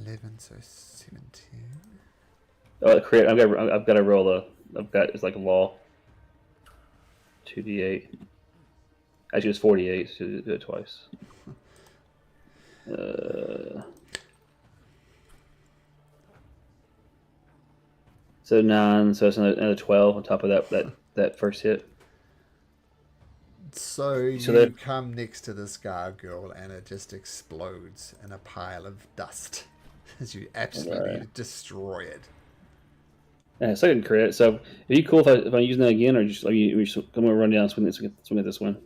11, so 17. Oh, crit! I've got to roll it's like a law. 2d8. Actually, it's 48. So do it twice. So 9. So it's another 12 on top of that first hit. So you that- come next to this gargoyle and it just explodes in a pile of dust as you absolutely destroy it. Yeah, second crit. So, are you cool if I'm using that again, or just I'm gonna run down and swing at this one?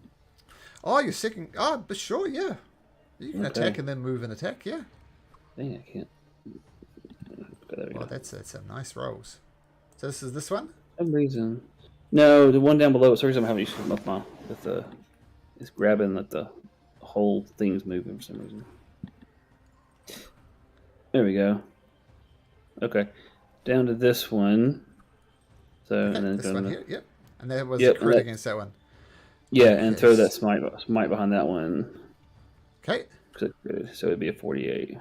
Oh, you're second. Oh, but sure, yeah. You can Okay. attack and then move and attack, yeah. Dang, I can't. There we Well, go. that's some nice rolls. So this is this one? For some reason. No, the one down below. For some reason, I'm having issues with the. It's grabbing that the whole thing's moving for some reason. There we go. Okay, down to this one. So Okay, and then this one here, yep. And there was Yep, a crit against that one. Yeah, Okay. and throw that smite behind that one. Okay. So it'd be a 48.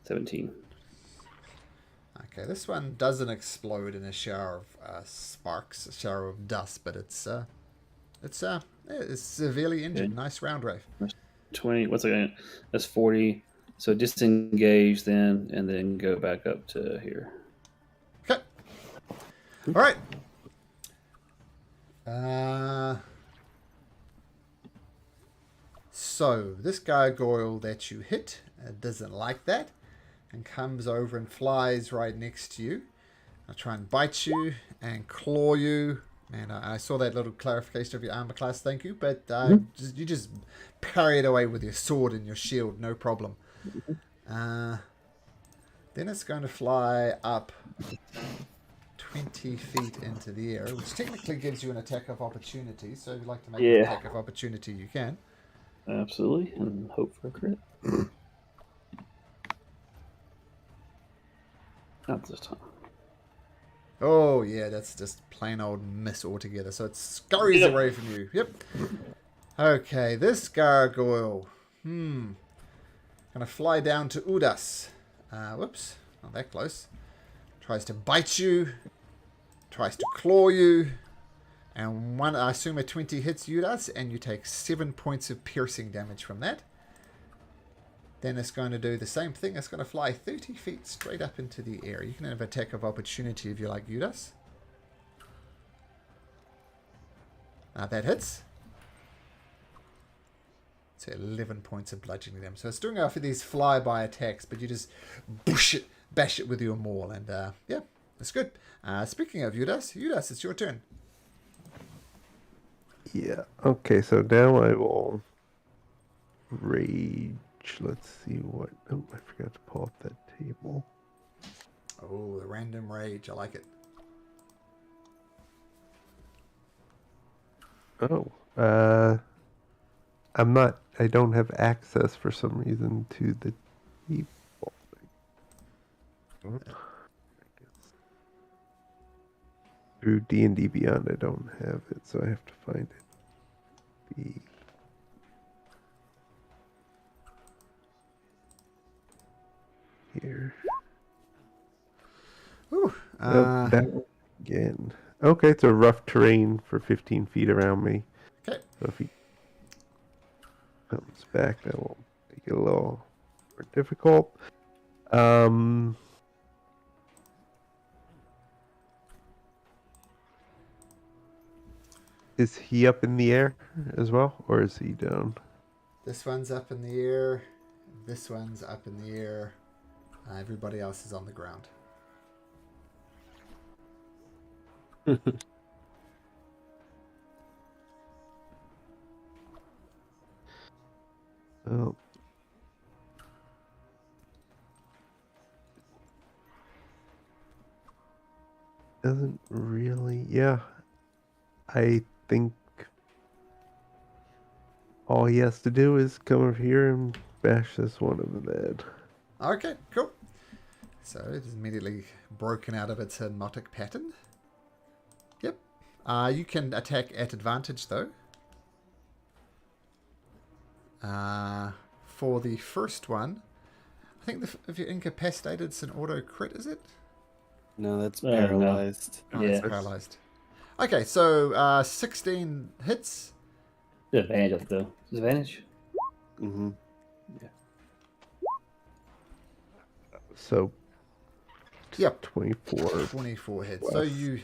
17. Okay, this one doesn't explode in a shower of sparks, a shower of dust, but it's severely injured. Okay. Nice round, Rafe. 20. What's it? That's 40. So disengage then, and then go back up to here. Okay. All right. So this gargoyle that you hit doesn't like that, and comes over and flies right next to you. I'll try and bite you and claw you. And I saw that little clarification of your armor class, thank you. But you just parry it away with your sword and your shield, no problem. Then it's going to fly up 20 feet into the air, which technically gives you an attack of opportunity. So if you'd like to make an attack of opportunity, you can. Absolutely, and hope for a crit. Not this time. Oh, yeah, that's just plain old miss altogether. So it scurries away from you. Yep. Okay, this gargoyle. Gonna fly down to Udas. Whoops, not that close. Tries to bite you. Tries to claw you. And I assume a 20 hits Udas, and you take 7 points of piercing damage from that. Then it's going to do the same thing. It's going to fly 30 feet straight up into the air. You can have attack of opportunity if you like, Udas. That hits. So 11 points of bludgeoning damage. So it's doing off of these flyby attacks, but you just bash it with your maul. And yeah, that's good. Speaking of Udas, it's your turn. Yeah. Okay, so now I will rage. Let's see what... Oh, I forgot to pull up that table. Oh, the random rage. I like it. Oh. I don't have access for some reason to the table. Through D&D Beyond, I don't have it, so I have to find it. Here. Ooh, That one again. Okay, it's a rough terrain for 15 feet around me. Okay. So if he comes back, that will make it a little more difficult. Is he up in the air as well, or is he down? This one's up in the air. This one's up in the air. Everybody else is on the ground. Oh. Doesn't really... Yeah. I think all he has to do is come over here and bash this one in the head. Okay, cool. So it is immediately broken out of its hypnotic pattern. Yep. You can attack at advantage though. For the first one, I think if you're incapacitated, it's an auto crit, is it? No, that's No. paralyzed. Oh, Yeah. it's paralyzed. Okay, so 16 hits. Disadvantage, though. Disadvantage? Mm-hmm. So, Yep. 24. 24 hits. Plus. So you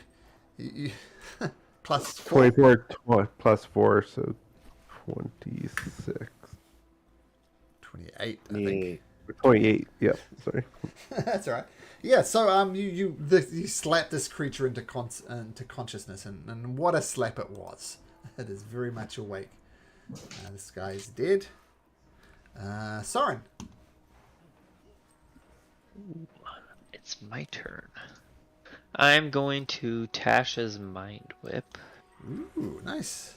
plus 4. 24 plus 4, so 26. 28, I think. 28, yep, sorry. That's all right. Yeah, so you slap this creature into consciousness, and what a slap it was. It is very much awake. This guy is dead. Soren. It's my turn. I'm going to Tasha's Mind Whip Ooh, nice.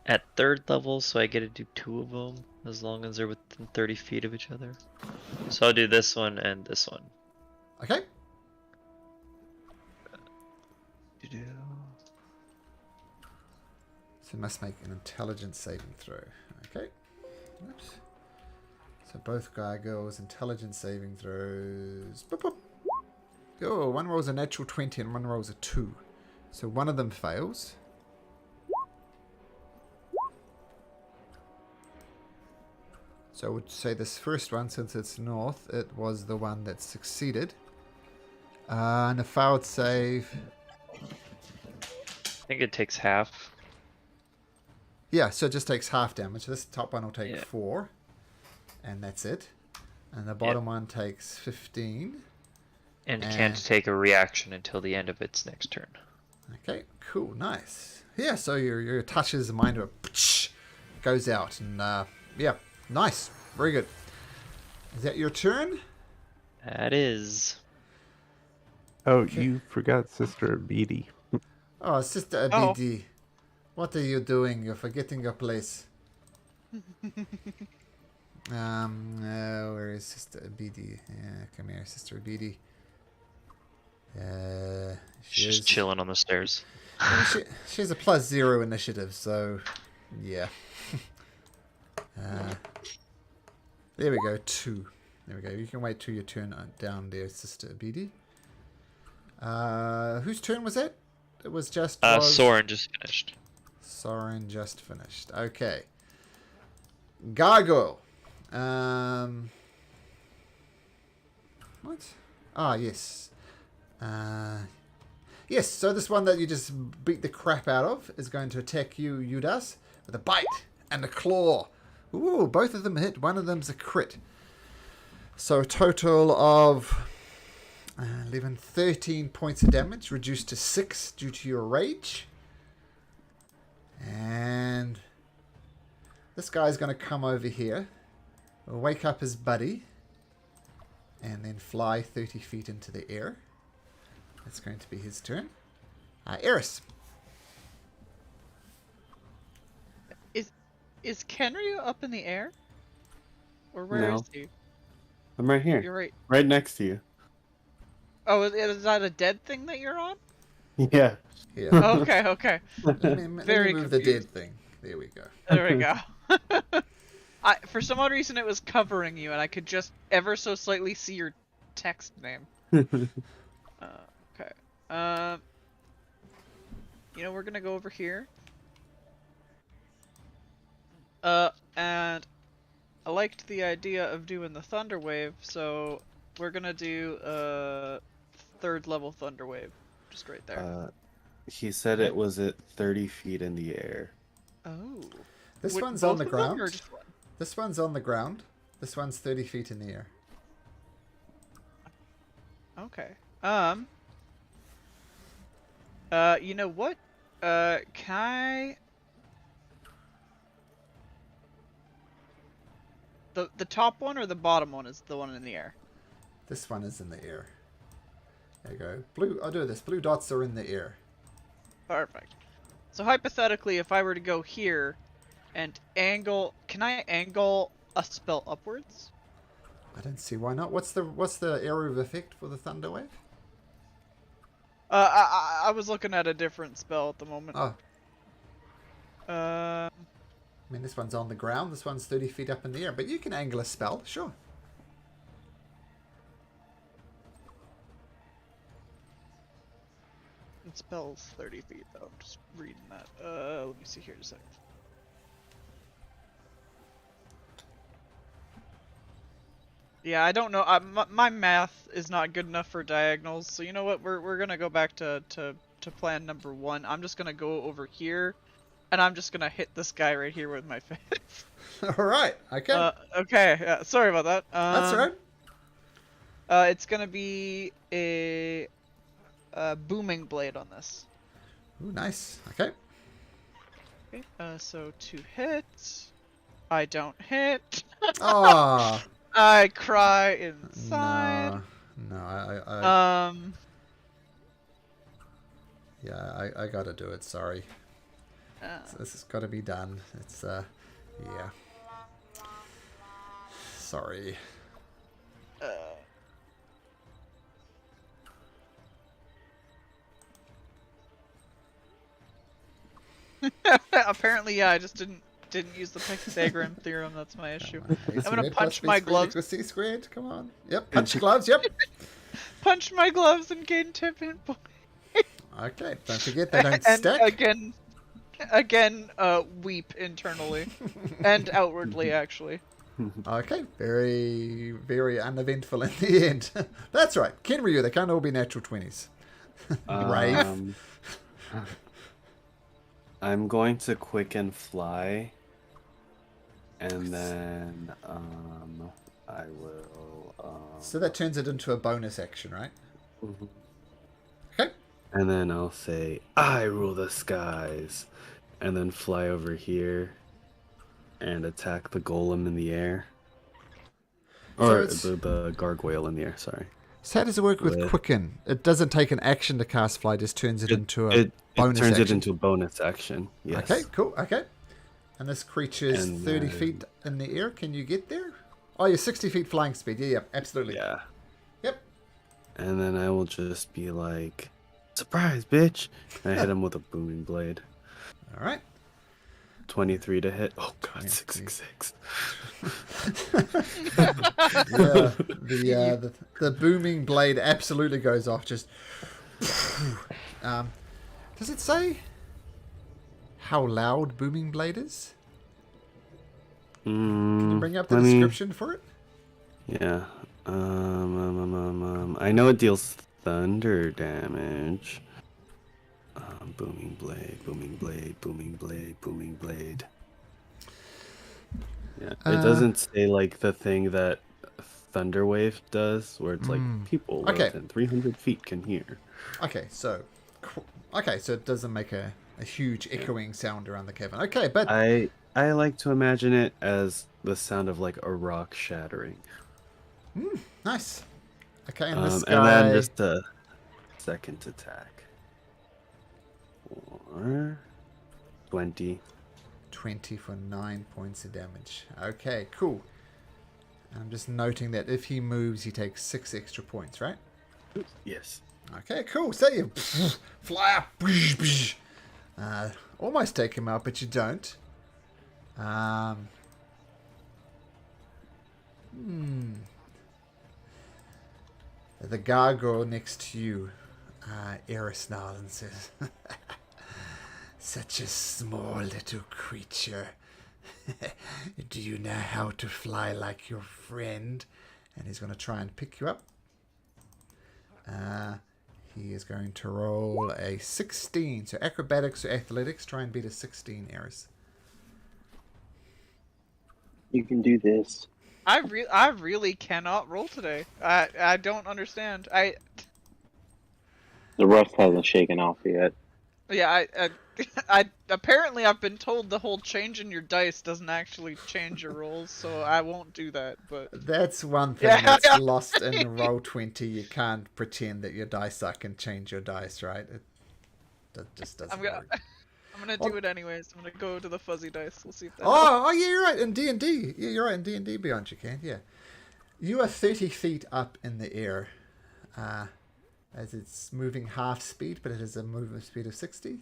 at 3rd level, so I get to do 2 of them as long as they're within 30 feet of each other. So I'll do this one and this one. Okay. So must make an intelligence saving throw. Okay. Oops. So both guy girls intelligence saving throws. Boop, boop. Oh, one rolls a natural 20 and one rolls a 2. So one of them fails. So I would say this first one, since it's north, it was the one that succeeded. And a failed save. I think it takes half. Yeah, so it just takes half damage. This top one will take Yeah. 4. And that's it. And the bottom one takes 15. And it can't take a reaction until the end of its next turn. Okay, cool, nice. Yeah, so your touches the mind of goes out, and yeah, nice, very good. Is that your turn? That is. Oh, you forgot Sister Beatty. Oh, Sister Abidi, what are you doing? You're forgetting your place. Where is Sister Abidi? Yeah, come here, Sister Abidi. She's just chilling on the stairs. She's a +0 initiative, so yeah. There we go, 2. There we go. You can wait till your turn down there, Sister Abidi. Whose turn was that? It was just Soren just finished. Soren just finished. Okay. Gargoyle. What? Ah, yes. Yes, so this one that you just beat the crap out of is going to attack you, Udas, with a bite and a claw. Ooh, both of them hit. One of them's a crit. So a total of 11, 13 points of damage, reduced to 6 due to your rage. And this guy's going to come over here, wake up his buddy, and then fly 30 feet into the air. That's going to be his turn. Eris. Is Kenryu up in the air? Or where No. is he? I'm right here. You're right. Right next to you. Oh, is that a dead thing that you're on? Yeah. Yeah. Okay, okay. Let me Very move the confused. dead thing. There we go. There we go. For some odd reason, it was covering you, and I could just ever so slightly see your text name. Okay. You know, we're gonna go over here. And I liked the idea of doing the Thunder Wave, so we're gonna do a 3rd level Thunder Wave, just right there. He said it was at 30 feet in the air. Oh. This With one's on both the of them, ground. or just one? This one's on the ground. This one's 30 feet in the air. Okay. You know what? Can I... The top one or the bottom one is the one in the air? This one is in the air. There you go. Blue. I'll do this. Blue dots are in the air. Perfect. So hypothetically, if I were to go here and angle... Can I angle a spell upwards? I don't see why not. What's the area of effect for the thunder wave? I was looking at a different spell at the moment. Oh, Uh, I mean, this one's on the ground. This one's 30 feet up in the air. But you can angle a spell, sure. it spells 30 feet though. I'm just reading that. Let me see here in a second. Yeah, I don't know. My math is not good enough for diagonals, so you know what? We're gonna go back to plan number 1. I'm just gonna go over here, and I'm just gonna hit this guy right here with my fist. All right. Okay. Okay. Yeah, sorry about that. That's all right. It's gonna be a booming blade on this. Ooh, nice. Okay. Okay. So 2 hits. I don't hit. Ah. I cry inside. No, yeah, I gotta do it. Sorry. This has got to be done. It's yeah. Sorry. Apparently, yeah. I just didn't use the Pythagorean theorem. That's my issue. I'm gonna punch my gloves. C squared. Come on. Yep. Punch your gloves. Yep. Punch my gloves and gain 10 hit points. Okay. Don't forget they don't and stack. Again, weep internally and outwardly, actually. Okay. Very, very uneventful in the end. That's right. Kenryu, they can't all be natural 20s. Brave. I'm going to quicken fly, and then I will. So that turns it into a bonus action, right? Mhm. Okay. And then I'll say, "I rule the skies," and then fly over here and attack the golem in the air, or the gargoyle in the air. Sorry. So how does it work with Quicken? It doesn't take an action to cast fly, just turns it into a bonus turns action. it into a bonus action. Yes. Okay, cool. Okay. And this creature's 30 feet in the air. Can you get there? Oh, you're 60 feet flying speed. Yeah, absolutely. Yeah. Yep. And then I will just be like, "Surprise, bitch!" And I hit him with a booming blade. All right. 23 to hit. Oh god, 666. Yeah, the booming blade absolutely goes off. Just does it say how loud booming blade is? Can you bring up the description for it? Yeah. I know it deals thunder damage. Booming blade, booming blade, booming blade, booming blade. Yeah, it doesn't say like the thing that Thunderwave does, where it's like people within 300 feet can hear. Okay, so it doesn't make a huge echoing sound around the cavern. Okay, but I like to imagine it as the sound of like a rock shattering. Nice. Okay, and this and guy. then just a second attack. 20. 20 for 9 points of damage. Okay, cool. I'm just noting that if he moves, he takes 6 extra points, right? Yes. Okay, cool. So you fly up. Almost take him out, but you don't. The gargoyle next to you, Eris Narlin says, "Such a small little creature. Do you know how to fly like your friend?" And he's going to try and pick you up. He is going to roll a 16. So acrobatics or athletics. Try and beat a 16, Eris. You can do this. I really cannot roll today. I don't understand. The rust hasn't shaken off yet. Yeah, I apparently I've been told the whole changing your dice doesn't actually change your rolls, so I won't do that. But that's one thing that's lost in Roll20. You can't pretend that your dice suck and change your dice, right? That just doesn't work. I'm gonna do it anyways. I'm gonna go to the fuzzy dice. We'll see if that. Oh, yeah, you're right. In D&D, yeah, you're right. In D&D Beyond, you can. Yeah. You are 30 feet up in the air. As it's moving half speed, but it has a movement speed of 60.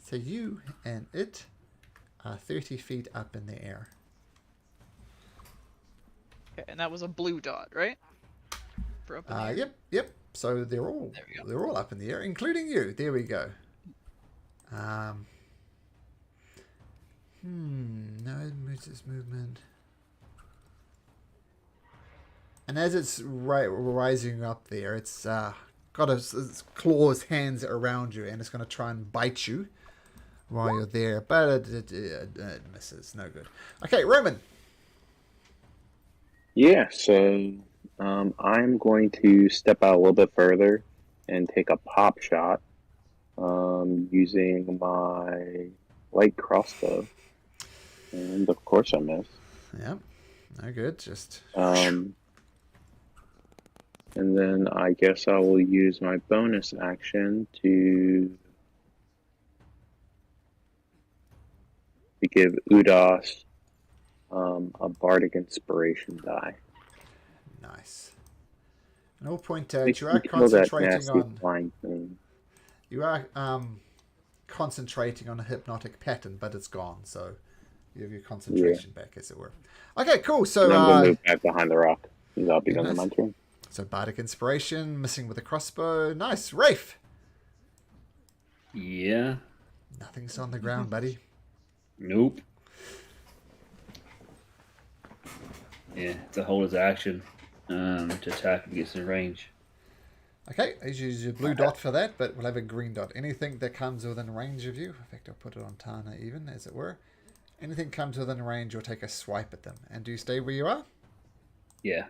So you and it are 30 feet up in the air. Okay, and that was a blue dot, right? For up in the air? Yep. So they're all up in the air, including you. There we go. No, it moves its movement. And as it's rising up there, it's got its claws, hands around you, and it's going to try and bite you while you're there. But it misses. No good. Okay, Roman. Yeah, so I'm going to step out a little bit further and take a pop shot using my light crossbow. And of course I miss. Yep. No good. Just... and then I guess I will use my bonus action to give Udas a bardic inspiration die. Nice. And I'll point out you are concentrating on flying thing. You are concentrating on a hypnotic pattern, but it's gone, so you have your concentration back, as it were. Okay, cool. So I'm gonna move back behind the rock. That'll be on my turn. So bardic inspiration, missing with a crossbow. Nice, Rafe. Yeah. Nothing's on the ground, buddy. Nope. Yeah, to hold his action to attack if he gets in range. Okay, I use your blue dot for that, but we'll have a green dot. Anything that comes within range of you, in fact, I'll put it on Tana even, as it were. Anything comes within range, you'll take a swipe at them. And do you stay where you are? Yeah.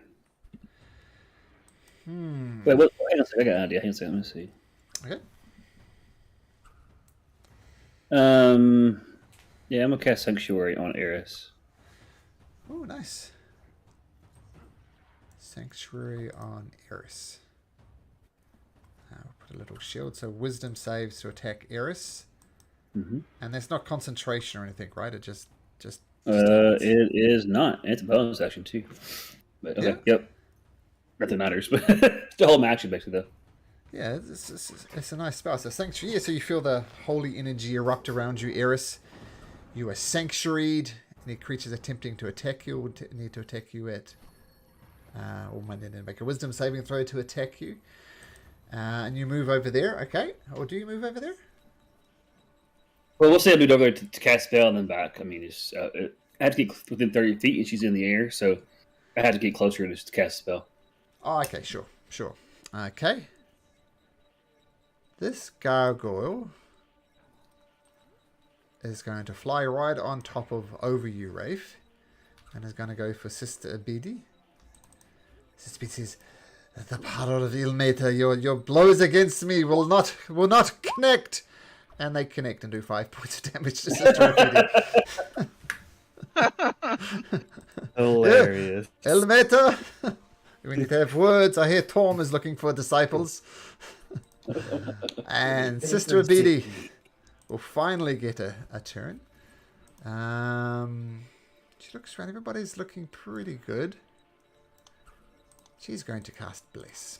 Wait, what? Hang on a second. I got an idea. Hang on a second. Let me see. Okay. Yeah, I'm gonna cast Sanctuary on Eris. Oh, nice. Sanctuary on Eris. I'll put a little shield. So wisdom saves to attack Eris. Mm-hmm. And that's not concentration or anything, right? It just it is not. It's a bonus action too. But okay, yep. Nothing matters, but the whole action basically though. Yeah, it's a nice spell. So sanctuary. Yeah, so you feel the holy energy erupt around you, Eris. You are sanctuaried. Any creatures attempting to attack you will need to attack you at, or might need to make a wisdom saving throw to attack you. And you move over there, okay? Or do you move over there? Well, we'll say I moved over to cast spell and then back. I mean, it's, I had to get within 30 feet and she's in the air, so I had to get closer to cast spell. Oh, okay, sure. Okay. This gargoyle is going to fly right on top of over you, Rafe, and is going to go for Sister Abidi. Sister Abidi says, "The power of Ilmater, your blows against me will not connect." And they connect and do 5 points of damage to Sister Abidi. Hilarious. Ilmater, we need to have words. I hear Torm is looking for disciples. And Sister Abidi will finally get a turn. She looks around. Everybody's looking pretty good. She's going to cast Bless.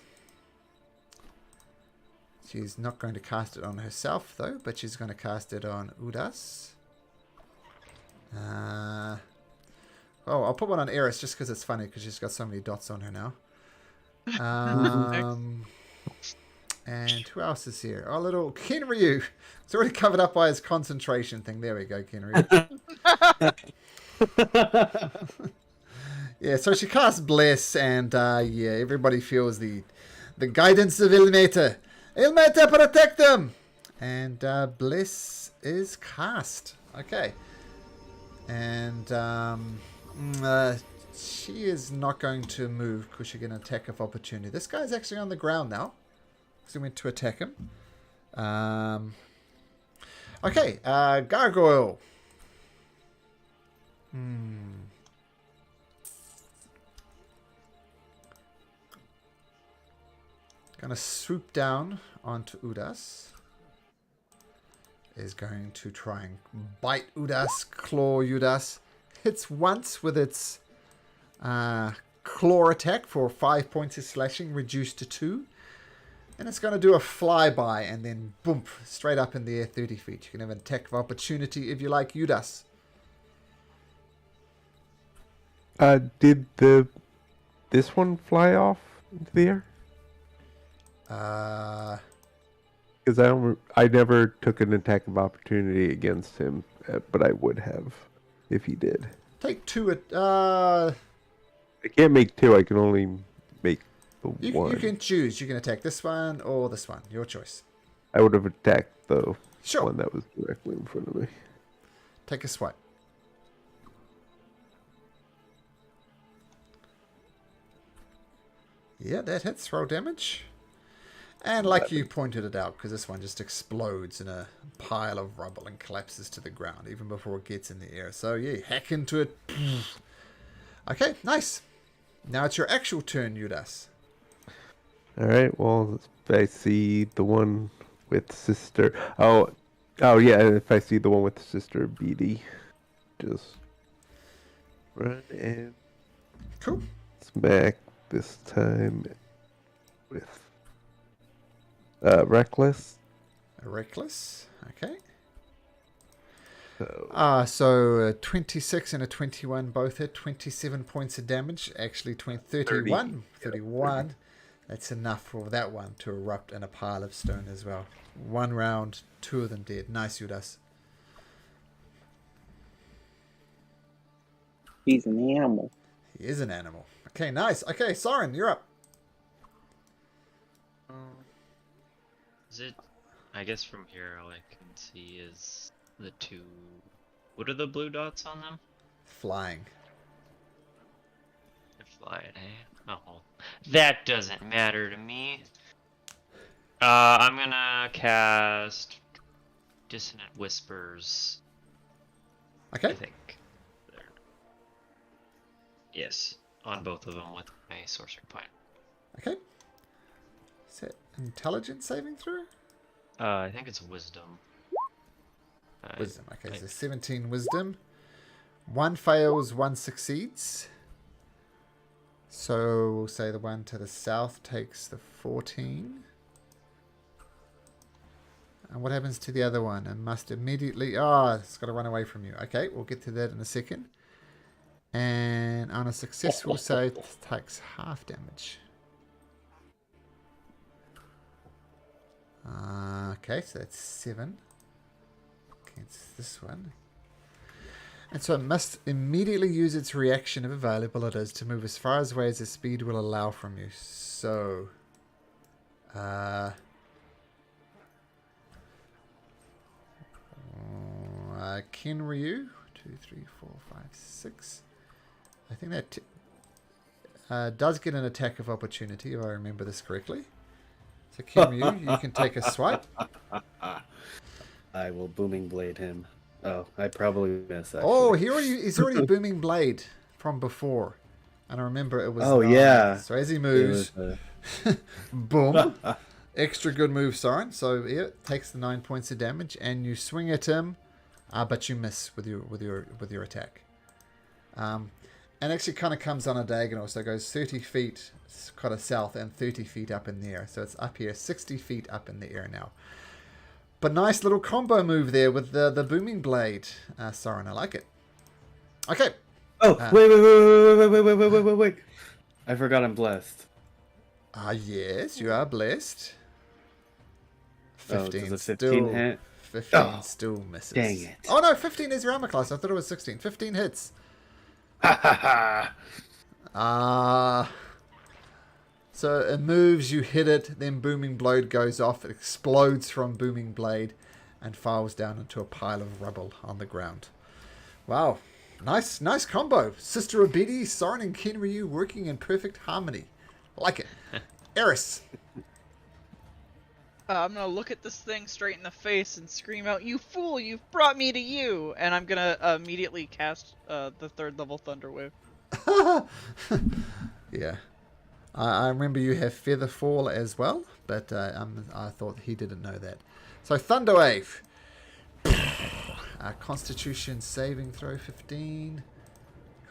She's not going to cast it on herself, though, but she's going to cast it on Udas. I'll put one on Eris just because it's funny, because she's got so many dots on her now. And who else is here? Oh, little Kenryu. It's already covered up by his concentration thing. There we go, Kenryu. Yeah, so she casts Bless, and everybody feels the guidance of Ilmater. Ilmater, protect them! And Bless is cast. Okay. And she is not going to move because she's going to attack of opportunity. This guy's actually on the ground now. So we went to attack him. Okay, gargoyle. Gonna swoop down onto Udas. Is going to try and bite Udas, claw Udas. Hits once with its claw attack for 5 points of slashing, reduced to 2. And it's going to do a flyby and then boom, straight up in the air 30 feet. You can have an attack of opportunity if you like, Udas. Did this one fly off into the air? Because I never took an attack of opportunity against him, but I would have if he did. Take 2. I can't make 2. I can only make the 1. You can choose. You can attack this one or this one. Your choice. I would have attacked the Sure. one that was directly in front of me. Take a swipe. Yeah, that hits. Roll damage. And like you pointed it out, because this one just explodes in a pile of rubble and collapses to the ground even before it gets in the air. So yeah, hack into it. Okay, nice. Now it's your actual turn, Udas. Alright, well, if I see the one with Sister... Oh yeah, if I see the one with Sister BD, just run and Cool. smack this time with Reckless. Reckless. Okay. So, So 26 and a 21 both hit. 27 points of damage. Actually, 31. 31. That's enough for that one to erupt in a pile of stone as well. 1 round, 2 of them dead. Nice, Udas. He's an animal. He is an animal. Okay, nice. Okay, Soren, you're up. Is it? I guess from here all I can see is the 2. What are the blue dots on them? Flying. They're flying, eh? Oh, that doesn't matter to me. I'm gonna cast Dissonant Whispers. Okay. I think. There. Yes, on both of them with my sorcery point. Okay. Is that intelligence saving throw? I think it's Wisdom. Wisdom. Okay, so 17 wisdom. 1 fails, 1 succeeds. So we'll say the one to the south takes the 14. And what happens to the other one? It must immediately... Oh, it's got to run away from you. Okay, we'll get to that in a second. And on a success, we'll say it takes half damage. Okay, so that's 7 against this one. And so it must immediately use its reaction, if available it is, to move as far away as the speed will allow from you. So, Kinryu, 2, 3, 4, 5, 6. I think that does get an attack of opportunity, if I remember this correctly. So Kinryu, you can take a swipe. I will booming blade him. Oh, I probably missed that. Oh, he's already booming blade from before. And I remember it was... Oh, yeah. So as he moves, boom. Extra good move, Soren. So yeah, it takes the 9 points of damage, and you swing at him, but you miss with your attack. And actually kind of comes on a diagonal, so it goes 30 feet kind of south and 30 feet up in the air. So it's up here, 60 feet up in the air now. But nice little combo move there with the booming blade, Soren. I like it. Okay. Oh, wait. I forgot I'm blessed. Yes, you are blessed. 15, does a 15 still, hit? 15 still misses. Dang it. Oh no, 15 is your armor class. I thought it was 16. 15 hits. So it moves, you hit it, then Booming Blade goes off. It explodes from Booming Blade and falls down into a pile of rubble on the ground. Wow. Nice combo. Sister Obedi, Soren, and Kinryu working in perfect harmony. Like it. Eris. I'm gonna look at this thing straight in the face and scream out, "You fool! You've brought me to you!" And I'm gonna immediately cast the 3rd level Thunder Wave. Yeah. I remember you have Feather Fall as well, but I thought he didn't know that. So Thunder Wave. Constitution saving throw 15.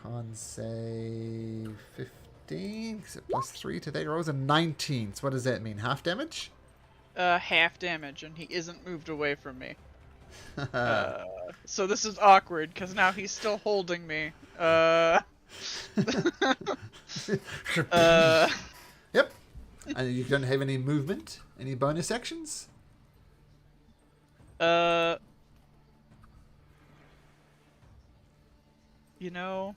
Con save 15. Is it plus 3 to that? Rolls a 19. So what does that mean? Half damage? Half damage, and he isn't moved away from me. So this is awkward, because now he's still holding me. Yep. And you don't have any movement? Any bonus actions? You know...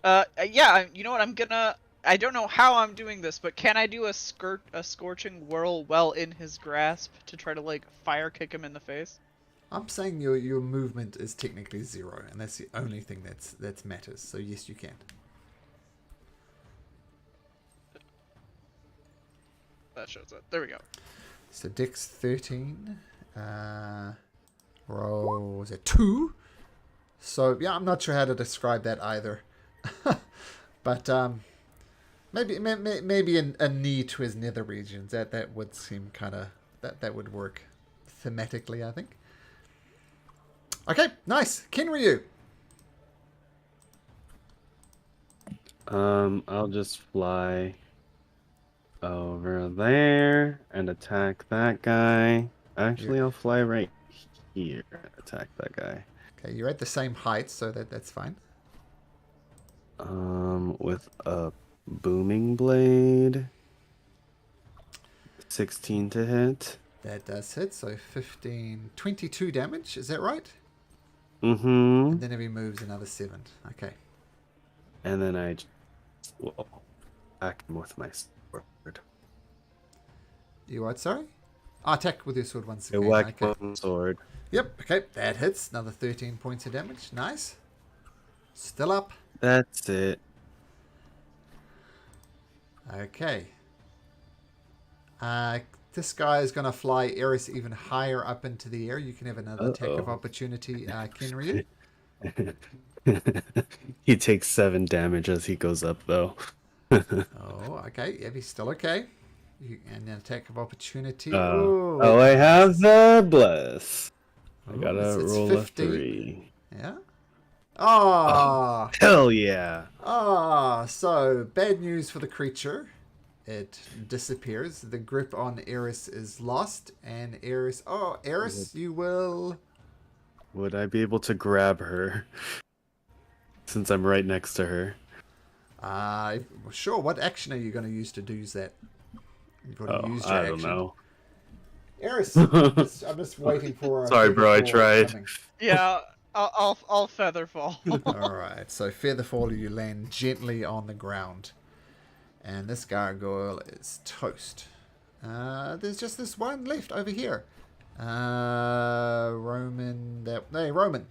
yeah, you know what, I don't know how I'm doing this, but can I do a scorching whirl well in his grasp to try to, like, fire kick him in the face? I'm saying your movement is technically 0, and that's the only thing that matters. So yes, you can. That shows it. There we go. So Dex 13. Roll was a 2. So yeah, I'm not sure how to describe that either. But maybe a knee to his nether regions. That would seem kind of that would work thematically, I think. Okay, nice. Kenryu. I'll just fly over there and attack that guy. Actually, I'll fly right here and attack that guy. Okay, you're at the same height, so that's fine. With a booming blade. 16 to hit. That does hit, so 15, 22 damage, is that right? Mm-hmm. And then if he moves, another 7. Okay. And then I will attack him with my sword. You what, sorry? Oh, attack with your sword once again. Whack Okay. my sword. Yep, okay, that hits. Another 13 points of damage. Nice. Still up. That's it. Okay. This guy is going to fly Eris even higher up into the air. You can have another attack of opportunity, Kenryu. He takes 7 damage as he goes up, though. Oh, okay. Yeah, he's still okay. And an attack of opportunity. Oh, I have the bless. I gotta it's roll 50. a 3. Yeah. Oh, hell yeah. So bad news for the creature. It disappears. The grip on Eris is lost, and Eris... Oh, Eris, you will... Would I be able to grab her? Since I'm right next to her. Sure. What action are you going to use to do that? You've already used your I action. don't know. Eris, I'm just waiting for... Sorry, bro, I tried. Coming. Yeah, I'll feather fall. Alright, so Featherfall, you land gently on the ground. And this gargoyle is toast. There's just this one left over here. Roman. Hey, Roman.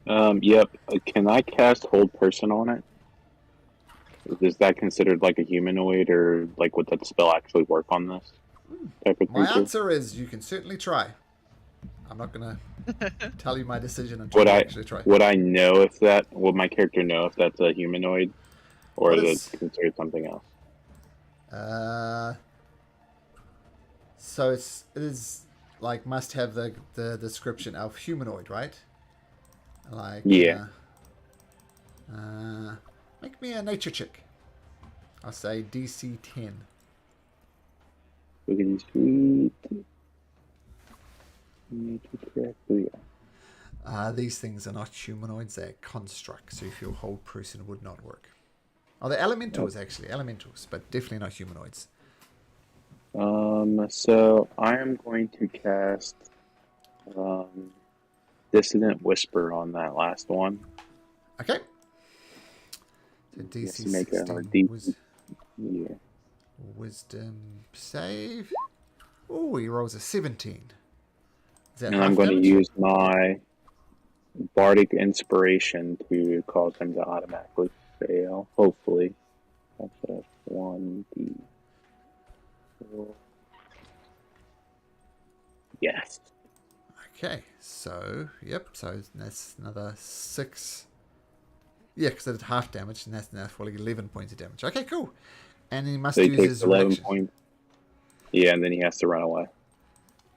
Yep. Can I cast Hold Person on it? Is that considered like a humanoid, or like would that spell actually work on this type of My creature? answer is you can certainly try. I'm not gonna tell you my decision until you actually try. Would I know if that? Would my character know if that's a humanoid, or is it considered something else? So it is like must have the description of humanoid, right? Like Yeah. Make me a nature check. I'll say DC 10. Look at these feet. Nature check. Oh, yeah. These things are not humanoids, they're constructs, so if your whole person would not work. Oh, they're elementals, actually. Elementals, but definitely not humanoids. So I am going to cast Dissonant Whisper on that last one. Okay. So Yes, DC make a 16 yeah. wisdom save. Oh, he rolls a 17. Is that And I'm half going damage? to use my Bardic Inspiration to cause him to automatically fail. Hopefully. That's a 1d4. Yes. Okay, so, yep, so that's another 6. Yeah, because it's half damage, and that's now fully 11 points of damage. Okay, cool. And he must So he use takes his 11 reaction. points. Yeah, and then he has to run away.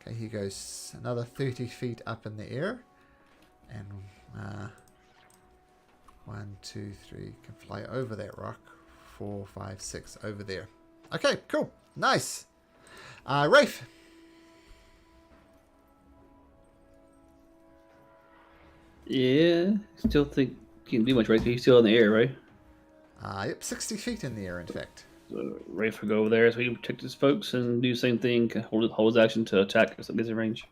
Okay, he goes another 30 feet up in the air. And 1, 1, 2, 3. Can fly over that rock. 4, 5, 6 over there. Okay, cool. Nice. Rafe. Yeah, still think you can do much, right? He's still in the air, right? Yep, 60 feet in the air, in fact. So Rafe will go over there as we protect his folks and do the same thing. Hold his action to attack if it gets in range.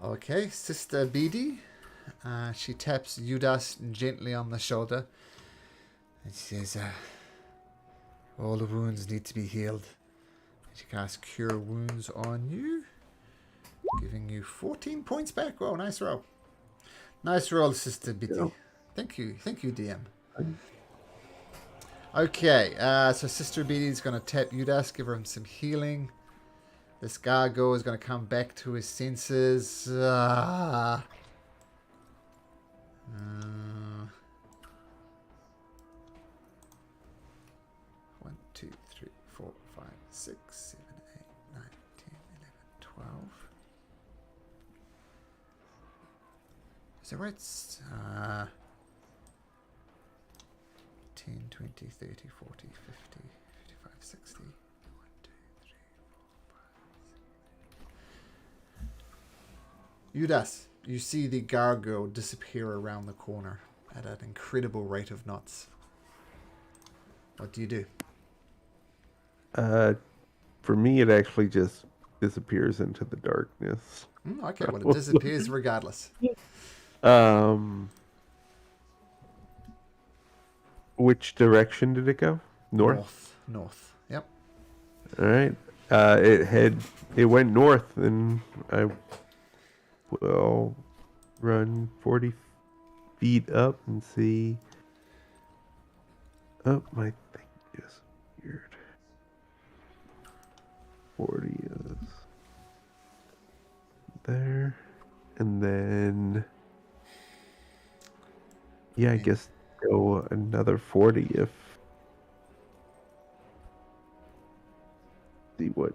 Okay, Sister Beady. She taps Judas gently on the shoulder. And she says, all the wounds need to be healed. She casts Cure Wounds on you. Giving you 14 points back. Oh, nice roll. Nice roll, Sister Beady. Yeah. Thank you, DM. Okay, so Sister Beady is going to tap Judas, give him some healing. This gargoyle is going to come back to his senses. 1, 2, 3, 4, 5, 6, 7, 8, 9, 10, 11, 12. Is that right? 10, 20, 30, 40, 50, 55, 60. 1, 2, 3, 4, 5. Judas, you see the gargoyle disappear around the corner at an incredible rate of knots. What do you do? For me, it actually just disappears into the darkness. Okay, well, it disappears regardless. Which direction did it go? North? North. Yep. All right. It went north, and I will run 40 feet up and see. Oh, my thing just weird. 40 is there, and then yeah, I guess go another 40 if. See what.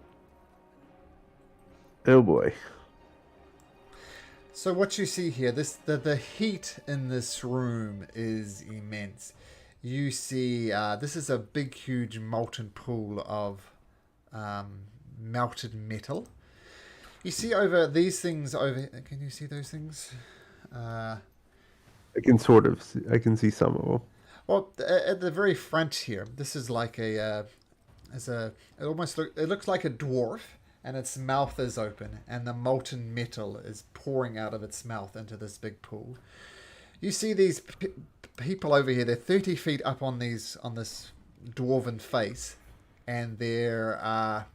Oh boy. So what you see here, the heat in this room is immense. You see, this is a big, huge molten pool of melted metal. You see over these things over. Can you see those things? I can sort of see, I can see some of them. Well, at the very front here, this is like it looks like a dwarf, and its mouth is open, and the molten metal is pouring out of its mouth into this big pool. You see these people over here. They're 30 feet up on this dwarven face, and they're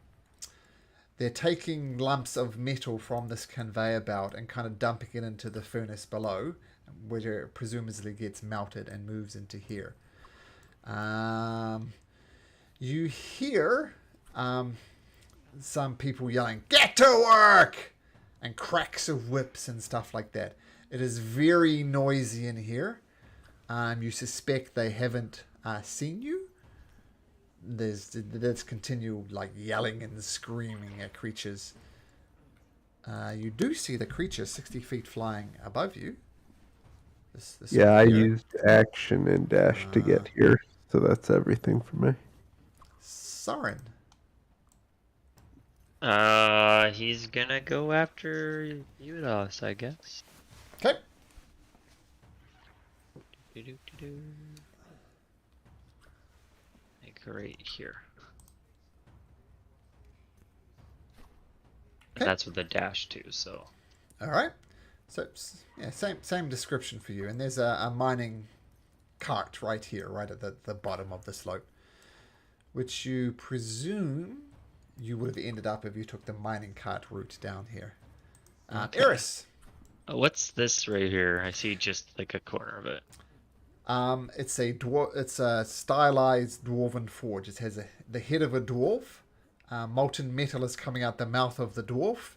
taking lumps of metal from this conveyor belt and kind of dumping it into the furnace below, where it presumably gets melted and moves into here. You hear some people yelling, "Get to work!" and cracks of whips and stuff like that. It is very noisy in here. You suspect they haven't seen you. There's continual like yelling and screaming at creatures. You do see the creature 60 feet flying above you. This Yeah, I used action and dash to get here, so that's everything for me. Soren. He's gonna go after Udos, I guess. Okay. Like right here. Okay. And that's with the dash too, so. All right. So yeah, same description for you. And there's a mining cart right here, right at the bottom of the slope, which you presume you would have ended up if you took the mining cart route down here. Okay. Eris. What's this right here? I see just like a corner of it. It's a stylized dwarven forge. It has the head of a dwarf. Molten metal is coming out the mouth of the dwarf.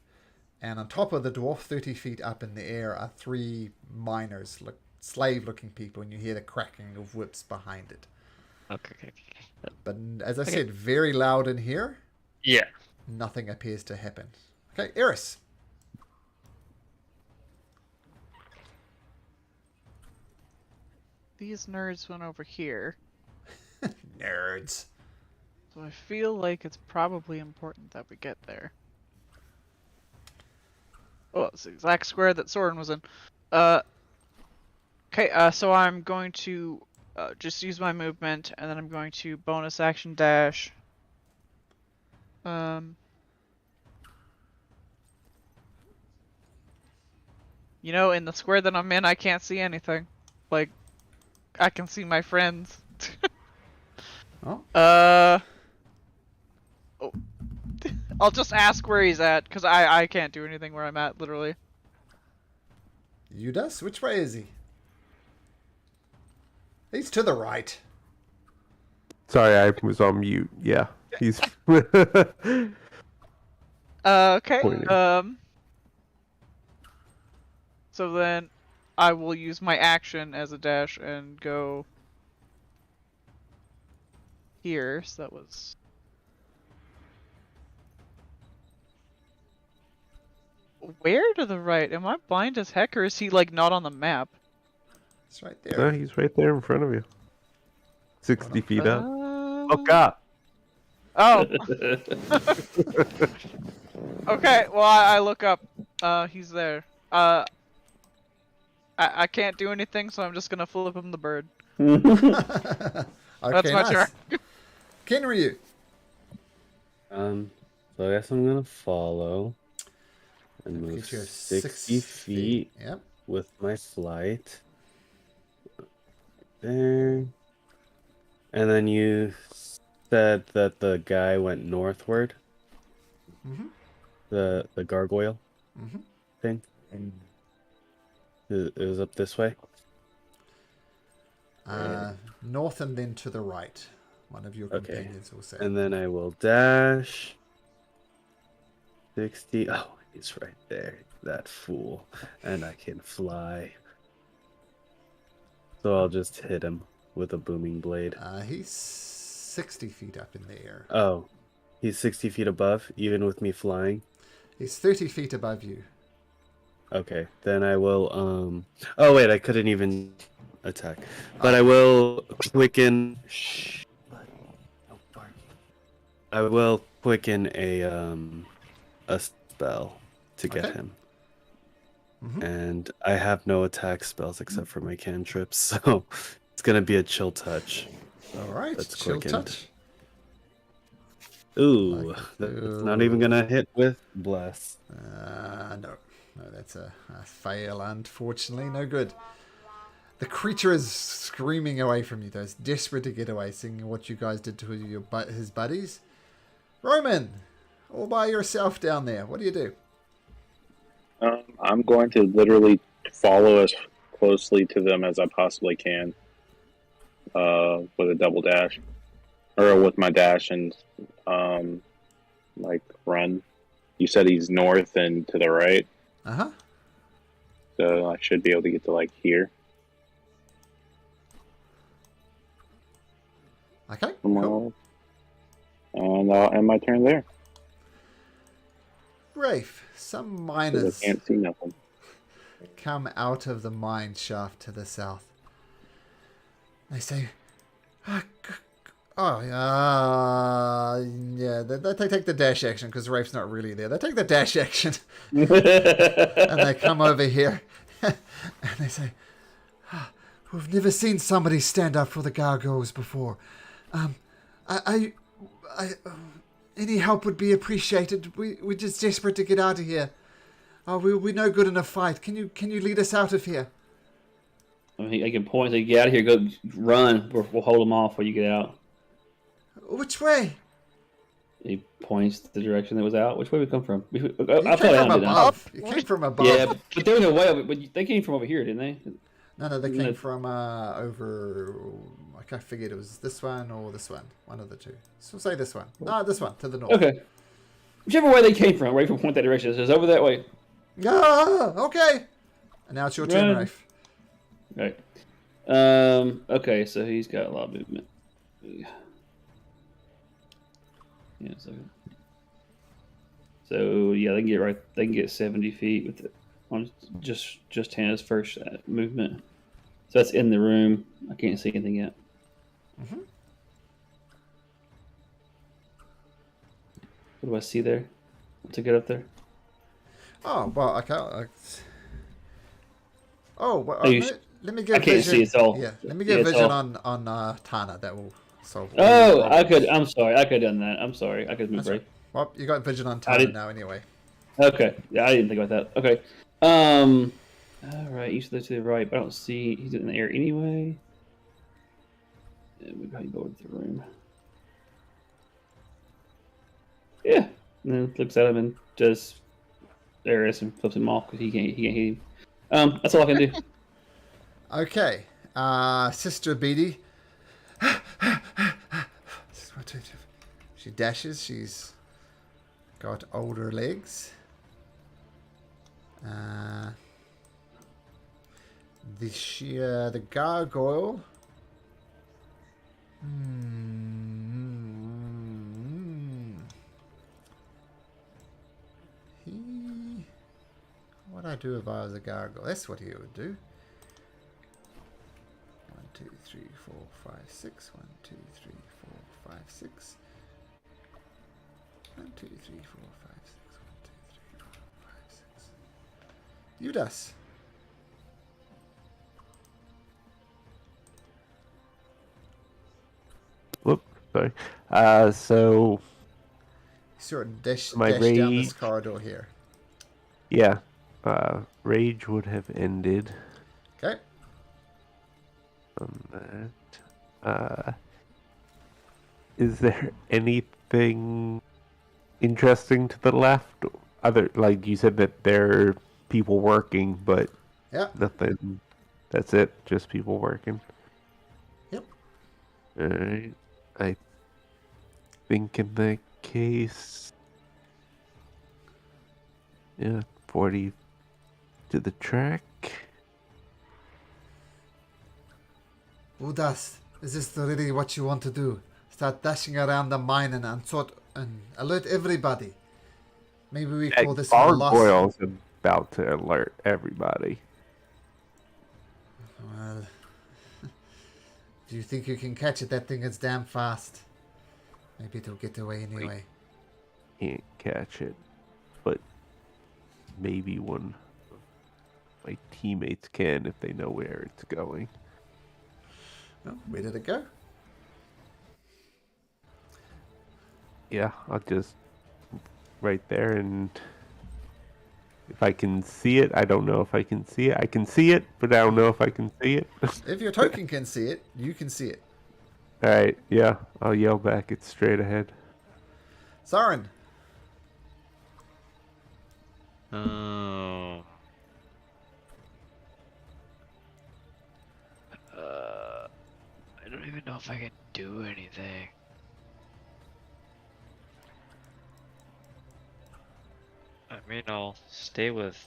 And on top of the dwarf, 30 feet up in the air, are 3 miners, slave-looking people, and you hear the cracking of whips behind it. Okay. But as I said, very loud in here. Yeah. Nothing appears to happen. Okay, Eris. these nerds went over here. Nerds. So I feel like it's probably important that we get there. Oh, it's the exact square that Soren was in. Okay, so I'm going to just use my movement, and then I'm going to bonus action dash. You know, in the square that I'm in, I can't see anything. Like, I can see my friends. Oh. Oh. I'll just ask where he's at, because I can't do anything where I'm at, literally. Judas, which way is he? He's to the right. Sorry, I was on mute. Yeah, he's. Okay. Pointing. So then I will use my action as a dash and go here. So that was... Where to the right? Am I blind as heck, or is he, like, not on the map? It's right there. No, he's right there in front of you. 60 feet up. Look Oh. up. Okay, well, I look up. He's there. I can't do anything, so I'm just gonna flip him the bird. Okay, That's my turn. Kenryu. So I guess I'm gonna follow and move Get you 60 feet Yep. with my flight. There. And then you said that the guy went northward. Mm-hmm. The gargoyle thing. It was up this way. North and then to the right. One of your companions will say. And then I will dash 60. Oh, he's right there. That fool. And I can fly. So I'll just hit him with a booming blade. He's 60 feet up in the air. Oh, he's 60 feet above, even with me flying? He's 30 feet above you. Okay, then I will, Oh, wait, I couldn't even attack. But I will quicken... Shh. No barking. I will quicken a spell to get him. And I have no attack spells except for my cantrips, so it's gonna be a chill touch. Alright, That's chill quickened. touch. Ooh, that's not even gonna hit with bless. No, that's a fail, unfortunately. No good. The creature is screaming away from you, though. It's desperate to get away, seeing what you guys did to his buddies. Roman, all by yourself down there. What do you do? I'm going to literally follow as closely to them as I possibly can with a double dash. Or with my dash and, run. You said he's north and to the right. Uh-huh. So I should be able to get to, here. Okay, cool. And I'll end my turn there. Rafe, some 'Cause miners I can't see nothing. come out of the mine shaft to the south. They say, yeah, they take the dash action because Rafe's not really there. They take the dash action and they come over here and they say, we've never seen somebody stand up for the gargoyles before. Any help would be appreciated. We're just desperate to get out of here. We're no good in a fight. Can you lead us out of here? I mean, I can point to get out of here. Go run. We'll hold them off while you get out. Which way? He points the direction that was out. Which way we come from? You came from above. You came from above. Yeah, but there was no way. But they came from over here, didn't they? No, they came from over. I figured it was this one or this one. One of the two. So say this one. No, this one to the north. Okay. Whichever way they came from, Rafe will point that direction. It says over that way. Okay. And now it's your turn, Rafe. Right. Okay, so he's got a lot of movement. Yeah, so yeah, they can get 70 feet with it on just Hannah's first movement. So that's in the room. I can't see anything yet. Mm-hmm. What do I see there? To get up there? Oh, well, okay. Oh, well, Are you let me get I can't vision. see. It's all. Yeah, let me get it's vision all- on Tana. That will solve. all Oh, your I could. problems. I'm sorry. I could have done that. I'm sorry. I could move That's right. right. Well, you got vision on I Tana didn't- now, anyway. Okay. Yeah, I didn't think about that. Okay. All right. Each of those to the right, but I don't see. He's in the air anyway. And we gotta go into the room. Yeah. And then looks at him and does Eris and flips him off because he can't hit him. That's all I can do. Okay. Sister Beatty. She dashes. She's got older legs. The gargoyle. What'd I do if I was a gargoyle? That's what he would do. 1, 2, 3, 4, 5, 6. 1, 2, 3, 4, 5, 6. 1, 2, 3, 4, 5, 6. 1, 2, 3, 4, 5, 6. Judas. Whoop, sorry. So Sort of dash My down this rage- corridor here. yeah, rage would have ended Okay. on that. Is there anything interesting to the left? Other, like you said that there are people working, but Yeah. nothing. That's it. Just people working. Yep. Alright. I think in that case, yeah, 40 to the track. Judas, is this really what you want to do? Start dashing around the mine and alert everybody. Maybe we call this one a loss. Gargoyle's about to alert everybody. Well, do you think you can catch it? That thing is damn fast. Maybe it'll get away anyway. Can't catch it, but maybe one of my teammates can if they know where it's going. Oh, where did it go? Yeah, I'll just right there, and if I can see it, I don't know if I can see it. I can see it, but I don't know if I can see it. If your token can see it, you can see it. Alright, yeah, I'll yell back. It's straight ahead. Saren. Oh. I don't even know if I can do anything. I mean, I'll stay with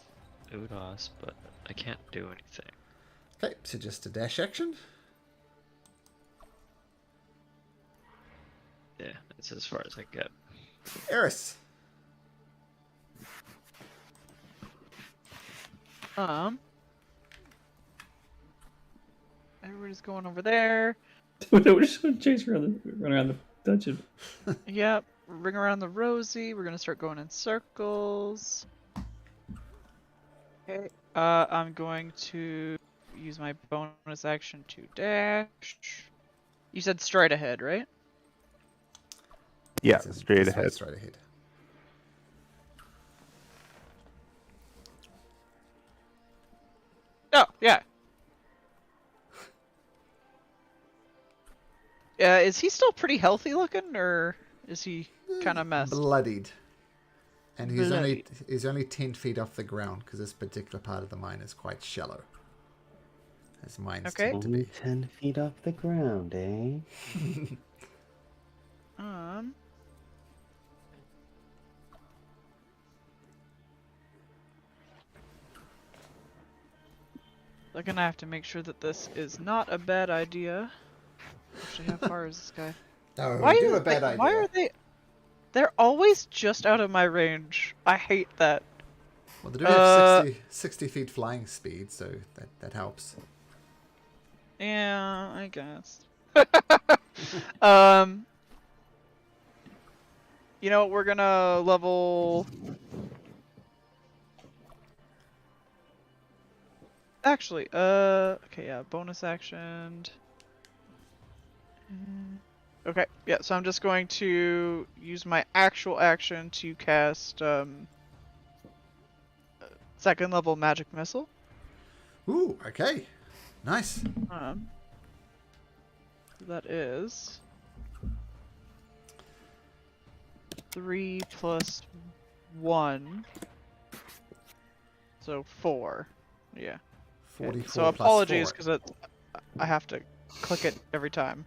Udas, but I can't do anything. Okay, so just a dash action. Yeah, it's as far as I get. Eris. Everybody's going over there. We're just gonna chase run around the dungeon. Yep. Ring around the rosy. We're gonna start going in circles. Okay. I'm going to use my bonus action to dash. You said straight ahead, right? Yeah, That's it. straight That's right, ahead. straight ahead. Oh, yeah. Is he still pretty healthy looking, or is he kind of messed? Bloodied. And he's Bloodied. only 10 feet off the ground because this particular part of the mine is quite shallow. As mines Okay. tend to Only be. 10 feet off the ground, eh? They're gonna have to make sure that this is not a bad idea. Actually, how far is this guy? No, Why do is a bad idea. Why are they? They're always just out of my range. I hate that. Well, they do have 60 feet flying speed, so that helps. Yeah, I guess. You know what? We're gonna level. Actually, okay, yeah, bonus action. Okay, yeah, so I'm just going to use my actual action to cast, second level magic missile. Ooh, okay. Nice. That is 3 plus 1, so 4. Yeah. Okay. 44 So plus apologies 4. because I have to click it every time.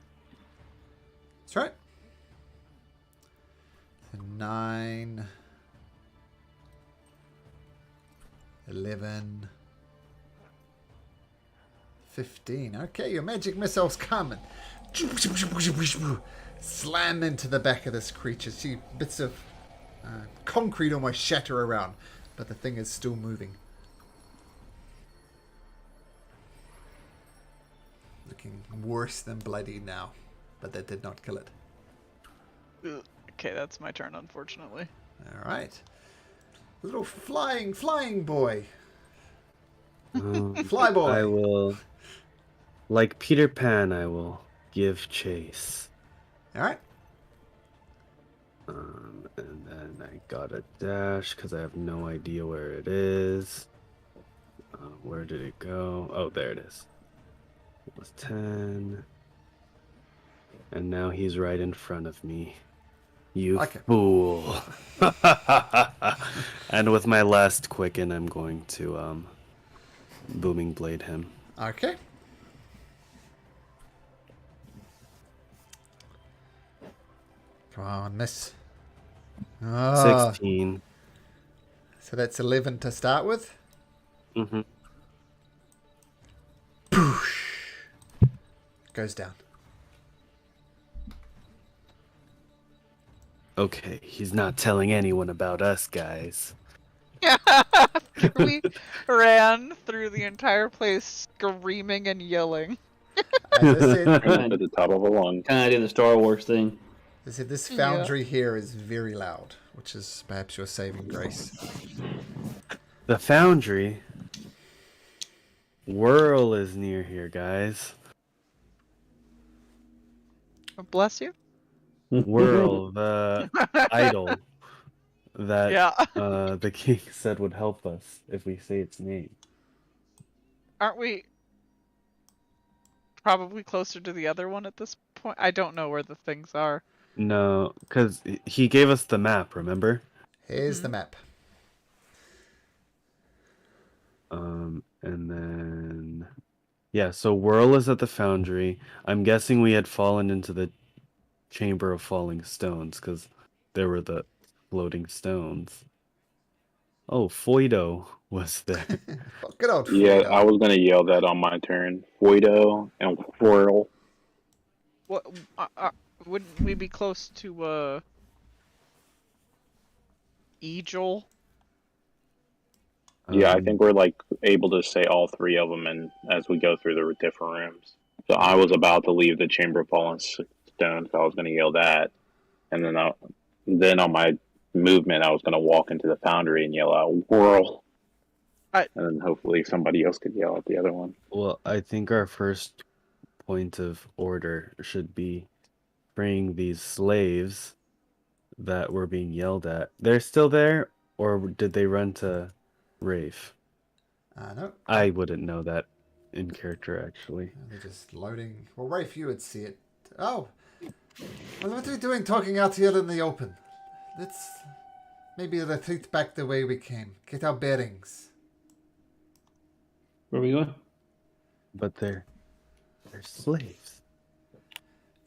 That's right. 9, 11, 15. Okay, your magic missile's coming. Slam into the back of this creature. See bits of concrete almost shatter around, but the thing is still moving. Looking worse than bloody now, but that did not kill it. Okay, that's my turn, unfortunately. All right. Little flying boy. Fly boy. I will, like Peter Pan, I will give chase. All right. And then I got a dash because I have no idea where it is. Where did it go? Oh, there it is. It was 10. And now he's right in front of me. You fool. And with my last quicken, I'm going to booming blade him. Okay. Come on, miss. 16. So that's 11 to start with. Mm-hmm. Poosh. Goes down. Okay, he's not telling anyone about us, guys. We ran through the entire place screaming and yelling. As I said, At the top of a lung. Kind of did the Star Wars thing. I said, this foundry here is very loud, which is perhaps your saving grace. The foundry? Whirl is near here, guys. Bless you. Whirl, the idol that Yeah. the king said would help us if we say its name. Aren't we probably closer to the other one at this point? I don't know where the things are. No, because he gave us the map, remember? Here's the map. And then... Yeah, so Whirl is at the foundry. I'm guessing we had fallen into the Chamber of Falling Stones, because there were the floating stones. Oh, Foido was there. Good old Yeah, Fredo. I was gonna yell that on my turn. Foido and Whirl. What? Wouldn't we be close to Egil? Yeah, I think we're like able to say all three of them, and as we go through the different rooms. So I was about to leave the Chamber of Fallen Stones, so I was gonna yell that, and then on my movement, I was gonna walk into the foundry and yell out "Whirl," and then hopefully somebody else could yell at the other one. Well, I think our first point of order should be freeing these slaves that were being yelled at. They're still there, or did they run to Rafe? No. I wouldn't know that in character, actually. They're just loading. Well, Rafe, you would see it. Oh. Well, what are we doing talking out here in the open? Let's maybe retreat back the way we came. Get our bearings. Where are we going? But they're slaves.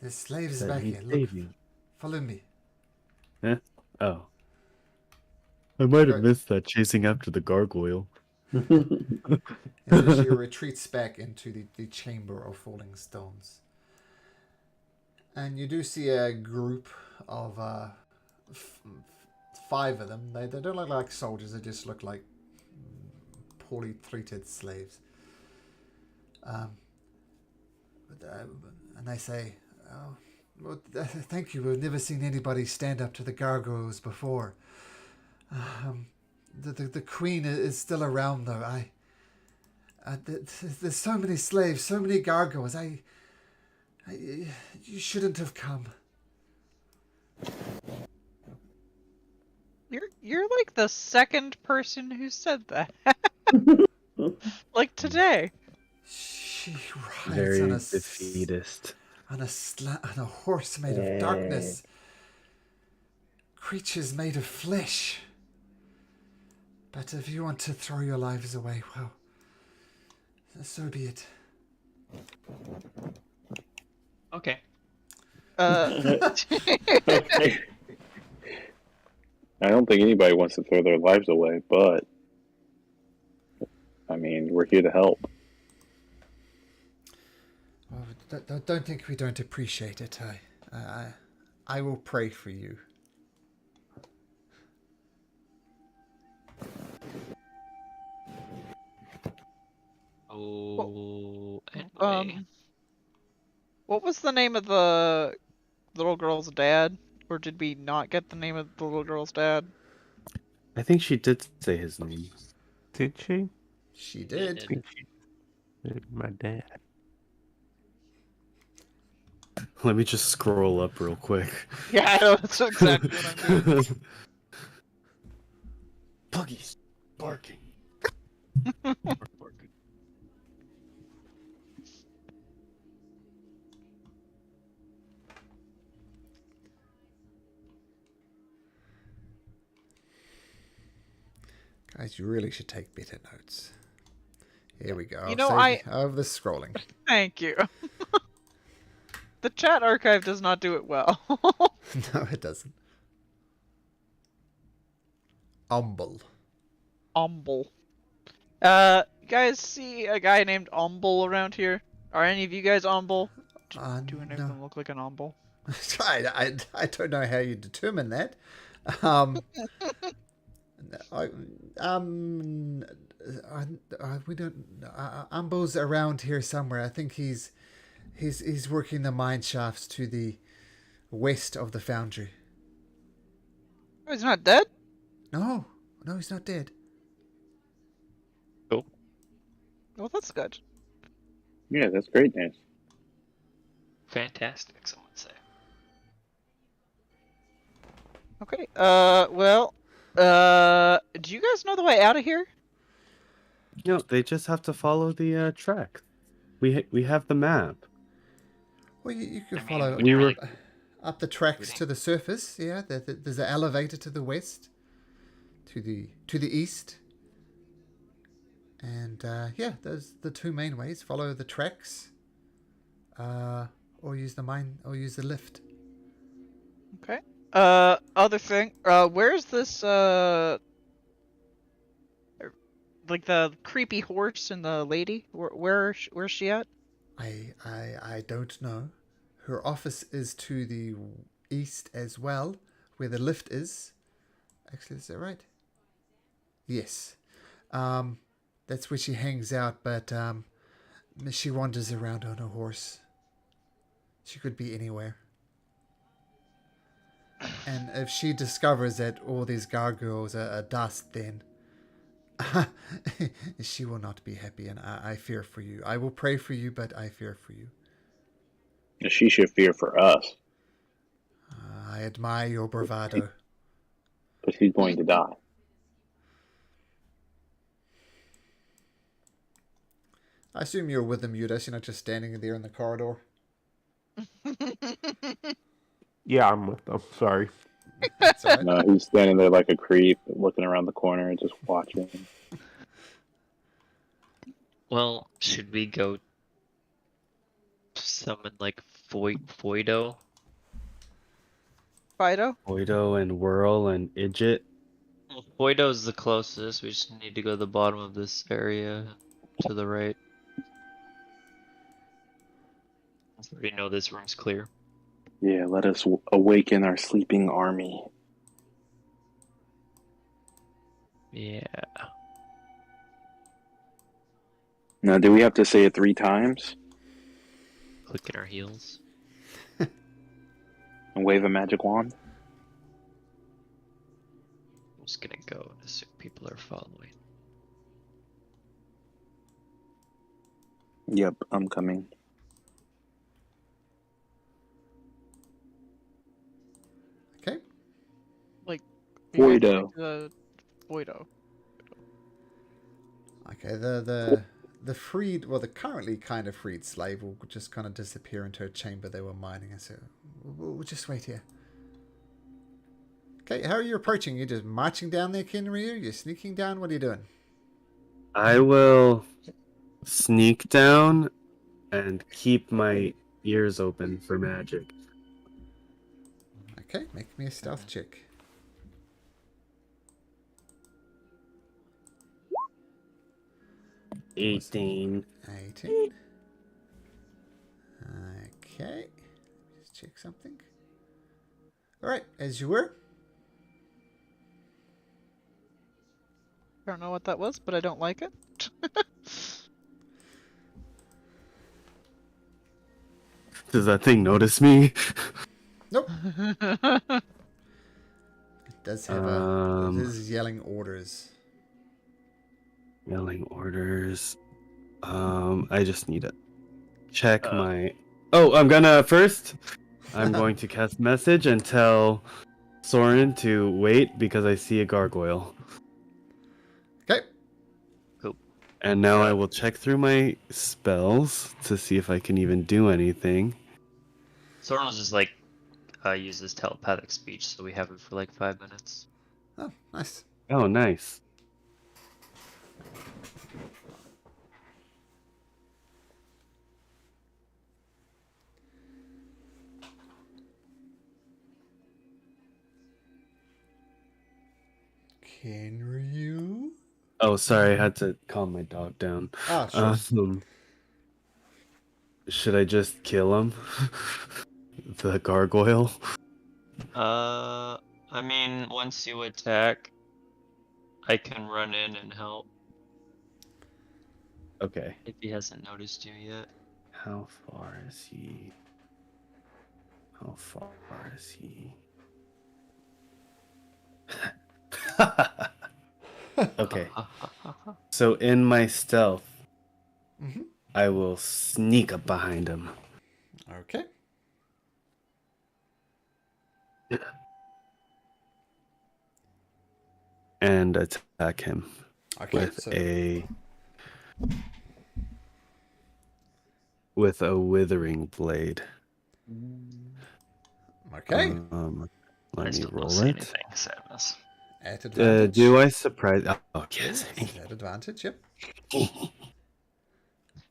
There's slaves that back he's here. Look, saving. follow me. Huh? Oh. I might have missed that chasing after the gargoyle. And then she retreats back into the Chamber of Falling Stones. And you do see a group of 5 of them. They don't look like soldiers. They just look like poorly treated slaves. and they say, "Oh, well, thank you. We've never seen anybody stand up to the gargoyles before. The queen is still around, though. There's so many slaves, so many gargoyles. You shouldn't have come." You're like the second person who said that. Like today. She rides Very on a defeatist. on a horse made of darkness. Creatures made of flesh. But if you want to throw your lives away, well, so be it. Okay. Okay. I don't think anybody wants to throw their lives away, but I mean, we're here to help. Well, don't think we don't appreciate it. I will pray for you. Oh, anyway. What was the name of the little girl's dad? Or did we not get the name of the little girl's dad? I think she did say his name. Did she? She did. My dad. Let me just scroll up real quick. Yeah, I know, that's exactly what I'm doing. Puggies barking. Guys, you really should take better notes. Here we go. You know, Over the scrolling. Thank you. The chat archive does not do it well. No, it doesn't. Umble. You guys see a guy named Umble around here? Are any of you guys Umble? Do any of No. them look like an Umble? I don't know how you determine that. We don't. Umble's around here somewhere. I think he's working the mine shafts to the west of the foundry. Oh, he's not dead? No, he's not dead. Cool. Well, that's good. Yeah, that's great news. Fantastic, some would say. Okay. Do you guys know the way out of here? No, they just have to follow the track. We have the map. Well, you can follow we were up the tracks to the surface. Yeah, there's an elevator to the west, to the east, and yeah, those the two main ways. Follow the tracks, or use the lift. Okay. Other thing. Where's this like the creepy horse and the lady? Where's she at? I don't know. Her office is to the east as well, where the lift is. Actually, is that right? Yes. That's where she hangs out, but she wanders around on her horse. She could be anywhere. And if she discovers that all these gargoyles are dust, then she will not be happy, and I fear for you. I will pray for you, but I fear for you. She should fear for us. I admire your bravado. But she's going to die. I assume you're with them, Eudas. You're not just standing there in the corridor. Yeah, I'm with them. Sorry. That's all right. No, he's standing there like a creep, looking around the corner and just watching. Well, should we go summon like Foido? Fido? Oido and Whirl and Idjit. Well, Foido's the closest. We just need to go to the bottom of this area to the right. I already know this room's clear. Yeah, let us awaken our sleeping army. Yeah. Now, do we have to say it 3 times? clicking our heels. And wave a magic wand. I'm just gonna go and assume people are following. Yep, I'm coming. Okay. Like, Voido. Voido. Okay, the freed, well, the currently kind of freed slave will just kind of disappear into a chamber they were mining. So we'll just wait here. Okay, how are you approaching? You're just marching down there, Kenryu? You're sneaking down? What are you doing? I will sneak down and keep my ears open for magic. Okay, make me a stealth check. Awesome. 18. 18. Okay. Just check something. Alright, as you were. I don't know what that was, but I don't like it. Does that thing notice me? Nope. It does have it is yelling orders. Yelling orders. I just need to check my... Oh, I'm going to cast message and tell Soren to wait because I see a gargoyle. Okay. Cool. And now I will check through my spells to see if I can even do anything. Soren was just like, uses telepathic speech, so we have it for like 5 minutes. Oh, nice. Oh, nice. Kenryu? Oh, sorry, I had to calm my dog down. Ah, sure. Should I just kill him? The gargoyle? I mean, once you attack, I can run in and help. Okay. If he hasn't noticed you yet. How far is he? How far is he? Okay. So in my stealth, I will sneak up behind him. Okay. And attack him Okay, with a withering blade. Okay. Let me roll it. Anything, Samus. At advantage. Do I surprise? Oh, yes. At advantage, yep.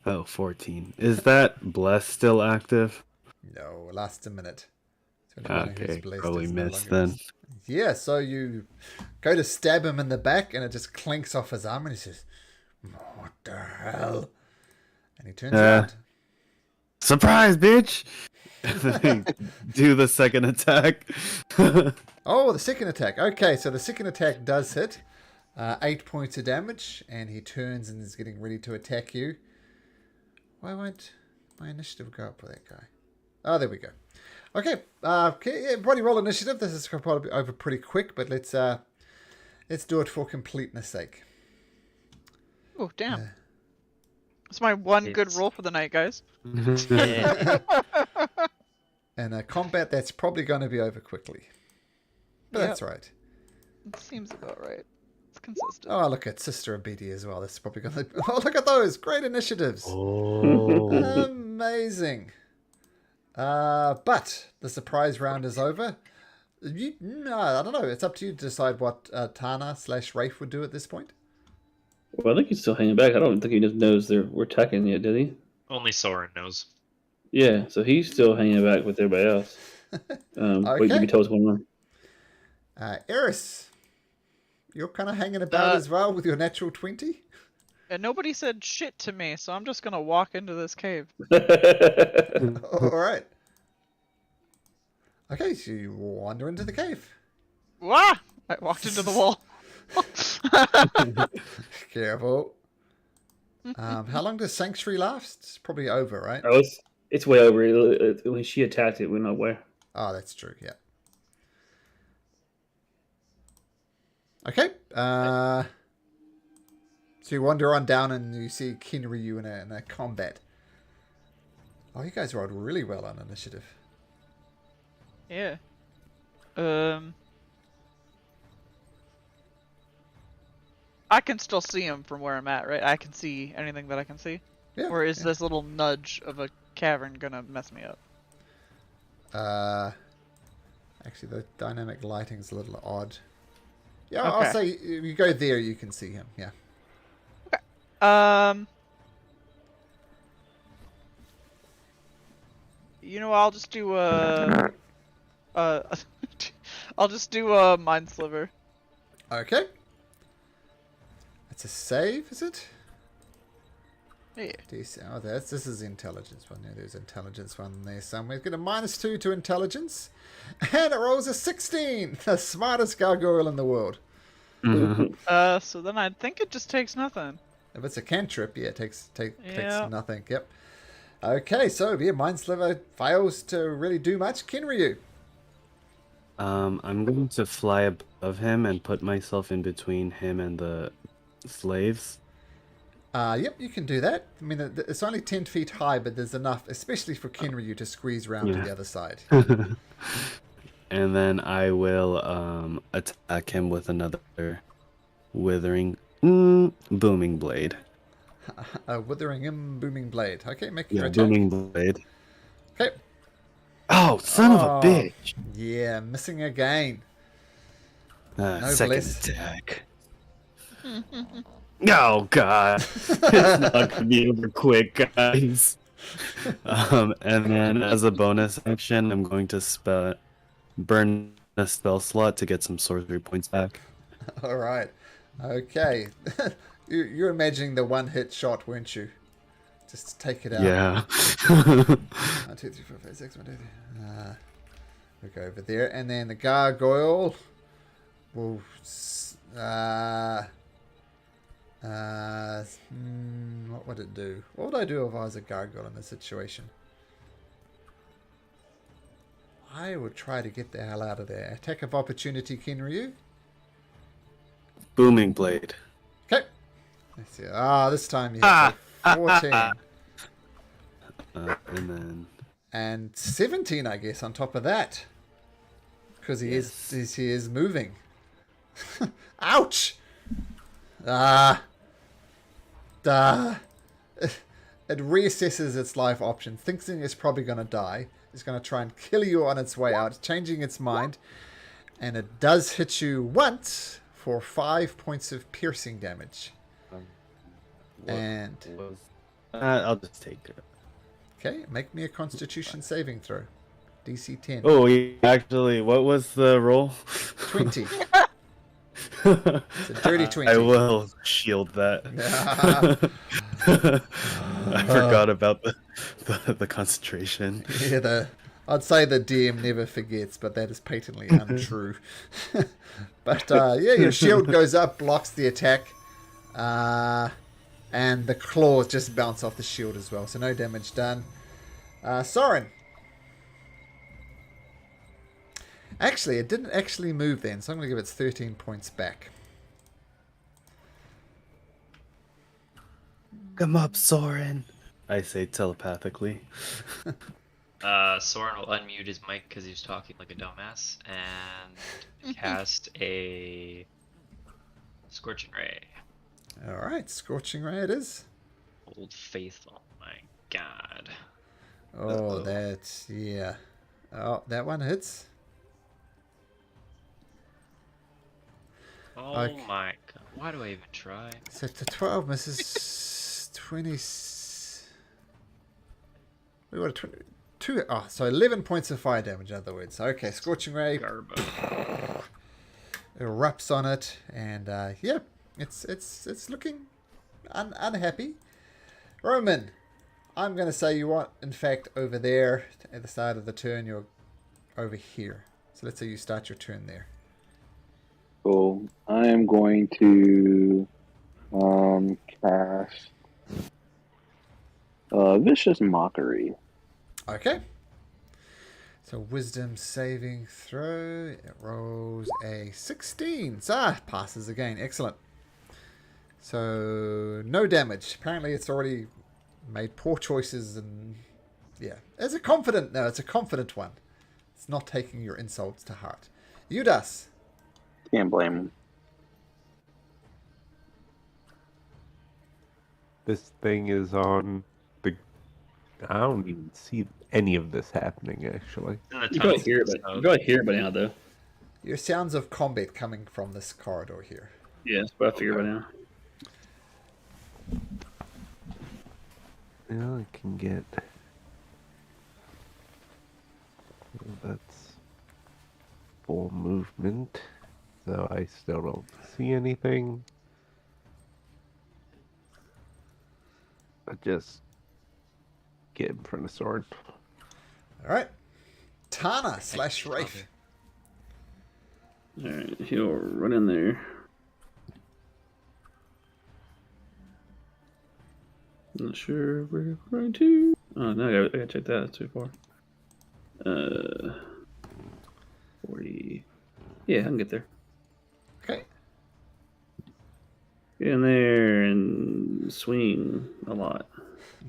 Oh, 14. Is that bless still active? No, lasts a minute. Okay, probably missed then. Yeah, so you go to stab him in the back and it just clinks off his arm and he says, "What the hell?" And he turns around. Surprise, bitch! Do the second attack. Oh, the second attack. Okay, so the second attack does hit. 8 points of damage, and he turns and is getting ready to attack you. Why won't my initiative go up for that guy? Oh, there we go. Okay, everybody roll initiative. This is probably over pretty quick, but let's do it for completeness sake. Oh, damn. That's my one good roll for the night, guys. And combat, that's probably going to be over quickly. But that's right. It seems about right. It's consistent. Oh, look at Sister Abedi as well. That's probably going to... Oh, look at those. Great initiatives. Oh. Amazing. But the surprise round is over. I don't know. It's up to you to decide what Tana/Rafe would do at this point. Well, I think he's still hanging back. I don't think he just knows we're attacking yet, did he? Only Soren knows. Yeah, so he's still hanging back with everybody else. Okay. Wait, you can tell what's going on. Eris, you're kind of hanging about as well with your natural 20. And nobody said shit to me, so I'm just gonna walk into this cave. All right. Okay, so you wander into the cave. Wah! I walked into the wall. Careful. How long does Sanctuary last? It's probably over, right? It's way over. When she attacked, it went nowhere. Oh, that's true. Yeah. Okay. So you wander on down and you see Kinryu in a combat. Oh, you guys rolled really well on initiative. Yeah. I can still see him from where I'm at, right? I can see anything that I can see? Yeah. Or is this little nudge of a cavern gonna mess me up? Actually, the dynamic lighting's a little odd. Yeah, Okay. I'll say you go there, you can see him. Yeah. You know, I'll just do I'll just do a mind sliver. Okay. That's a save, is it? Yeah. Decent. Oh, this is the intelligence one. Yeah, there's intelligence one there somewhere. Get a -2 to intelligence, and it rolls a 16. The smartest gargoyle in the world. So then I think it just takes nothing. If it's a cantrip, yeah, it takes Yeah. nothing. Yep. Okay, so yeah, Mind Sliver fails to really do much. Kinryu. I'm going to fly above him and put myself in between him and the slaves. Yep, you can do that. I mean, it's only 10 feet high, but there's enough, especially for Kinryu, to squeeze round to the other side. And then I will attack him with another withering booming blade. Withering booming blade. Okay, make your Yeah, attack. booming blade. Okay. Oh, son of a bitch! Yeah, missing again. No Second bless. attack. Oh god, it's not gonna be over quick, guys. And then as a bonus action, I'm going to burn a spell slot to get some sorcery points back. All right. Okay. You're imagining the one-hit shot, weren't you? Just take it out. Yeah. 1, 2, 3, 4, 5, 6, 1, 2, 3. We'll go over there, and then the gargoyle will. What would it do? What would I do if I was a gargoyle in this situation? I would try to get the hell out of there. Attack of opportunity, Kinryu. Booming blade. Okay. Let's see. This time you hit 14. And then. And 17, I guess, on top of that. Because he is moving. Ouch! It reassesses its life option, thinking it's probably going to die. It's going to try and kill you on its way out, changing its mind. And it does hit you once for 5 points of piercing damage. I'll just take it. Okay, make me a Constitution saving throw. DC 10. Oh, actually, what was the roll? 20. It's a dirty 20. I will shield that. I forgot about the concentration. Yeah, I'd say the DM never forgets, but that is patently untrue. But yeah, your shield goes up, blocks the attack, and the claws just bounce off the shield as well, so no damage done. Soren. Actually, it didn't actually move then, so I'm going to give it 13 points back. Come up, Soren. I say telepathically. Soren will unmute his mic because he's talking like a dumbass and cast a Scorching Ray. Alright, Scorching Ray it is. Old Faithful, my god. Oh, that's, yeah. Oh, that one hits. Oh Okay. my god, why do I even try? So the 12 misses 20. We got a 22. Oh, so 11 points of fire damage, in other words. Okay, Scorching Ray Garbo. erupts on it, and yeah, it's looking unhappy. Roman, I'm going to say you are, in fact, over there at the start of the turn. You're over here. So let's say you start your turn there. Cool. I am going to cast Vicious Mockery. Okay. So wisdom saving throw. It rolls a 16. Passes again. Excellent. So no damage. Apparently it's already made poor choices and yeah. It's a confident one. It's not taking your insults to heart. Udas. Can't blame him. This thing is on the. I don't even see any of this happening, actually. You probably hear it, but you probably hear it by now, though. Your sounds of combat coming from this corridor here. Yeah, that's what I figured by now. Yeah, I can get. That's full movement, so I still don't see anything. I just get in front of sword. All right. Tana / Rafe. Alright, he'll run in there. Not sure where we're going to. Oh, no, I gotta check that. That's too far. 40. Yeah, I can get there. Okay. Get in there and swing a lot.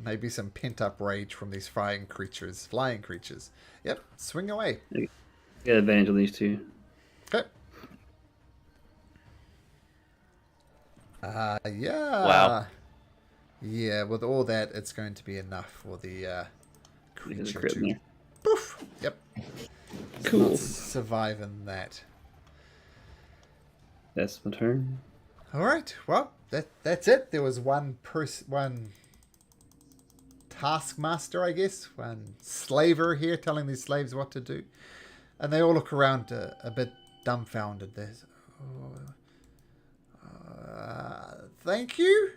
Maybe some pent-up rage from these flying creatures. Yep, swing away. Get advantage on these two. Okay. Yeah. Wow. Yeah, with all that, it's going to be enough for the There's a creature crit in to... there. Poof! Yep. Cool. Not surviving that. That's my turn. All right. Well, that's it. There was one taskmaster, I guess, one slaver here telling these slaves what to do, and they all look around a bit dumbfounded. There's, thank you.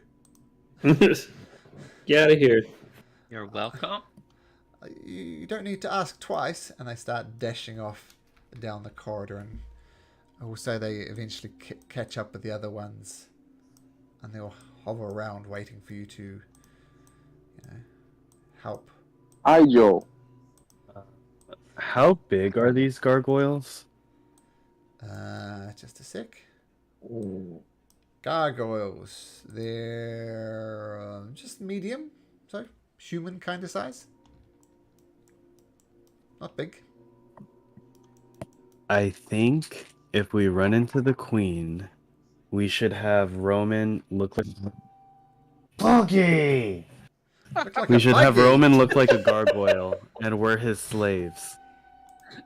Get out of here. You're welcome. You don't need to ask twice. And they start dashing off down the corridor, and also they eventually catch up with the other ones, and they'll hover around waiting for you to, help. Hi, Joe. How big are these gargoyles? Just a sec. Gargoyles. They're just medium, so human kind of size. Not big. I think if we run into the queen, we should have Roman look like... Buggy! Look like We a should have buggy. Roman look like a gargoyle, and we're his slaves.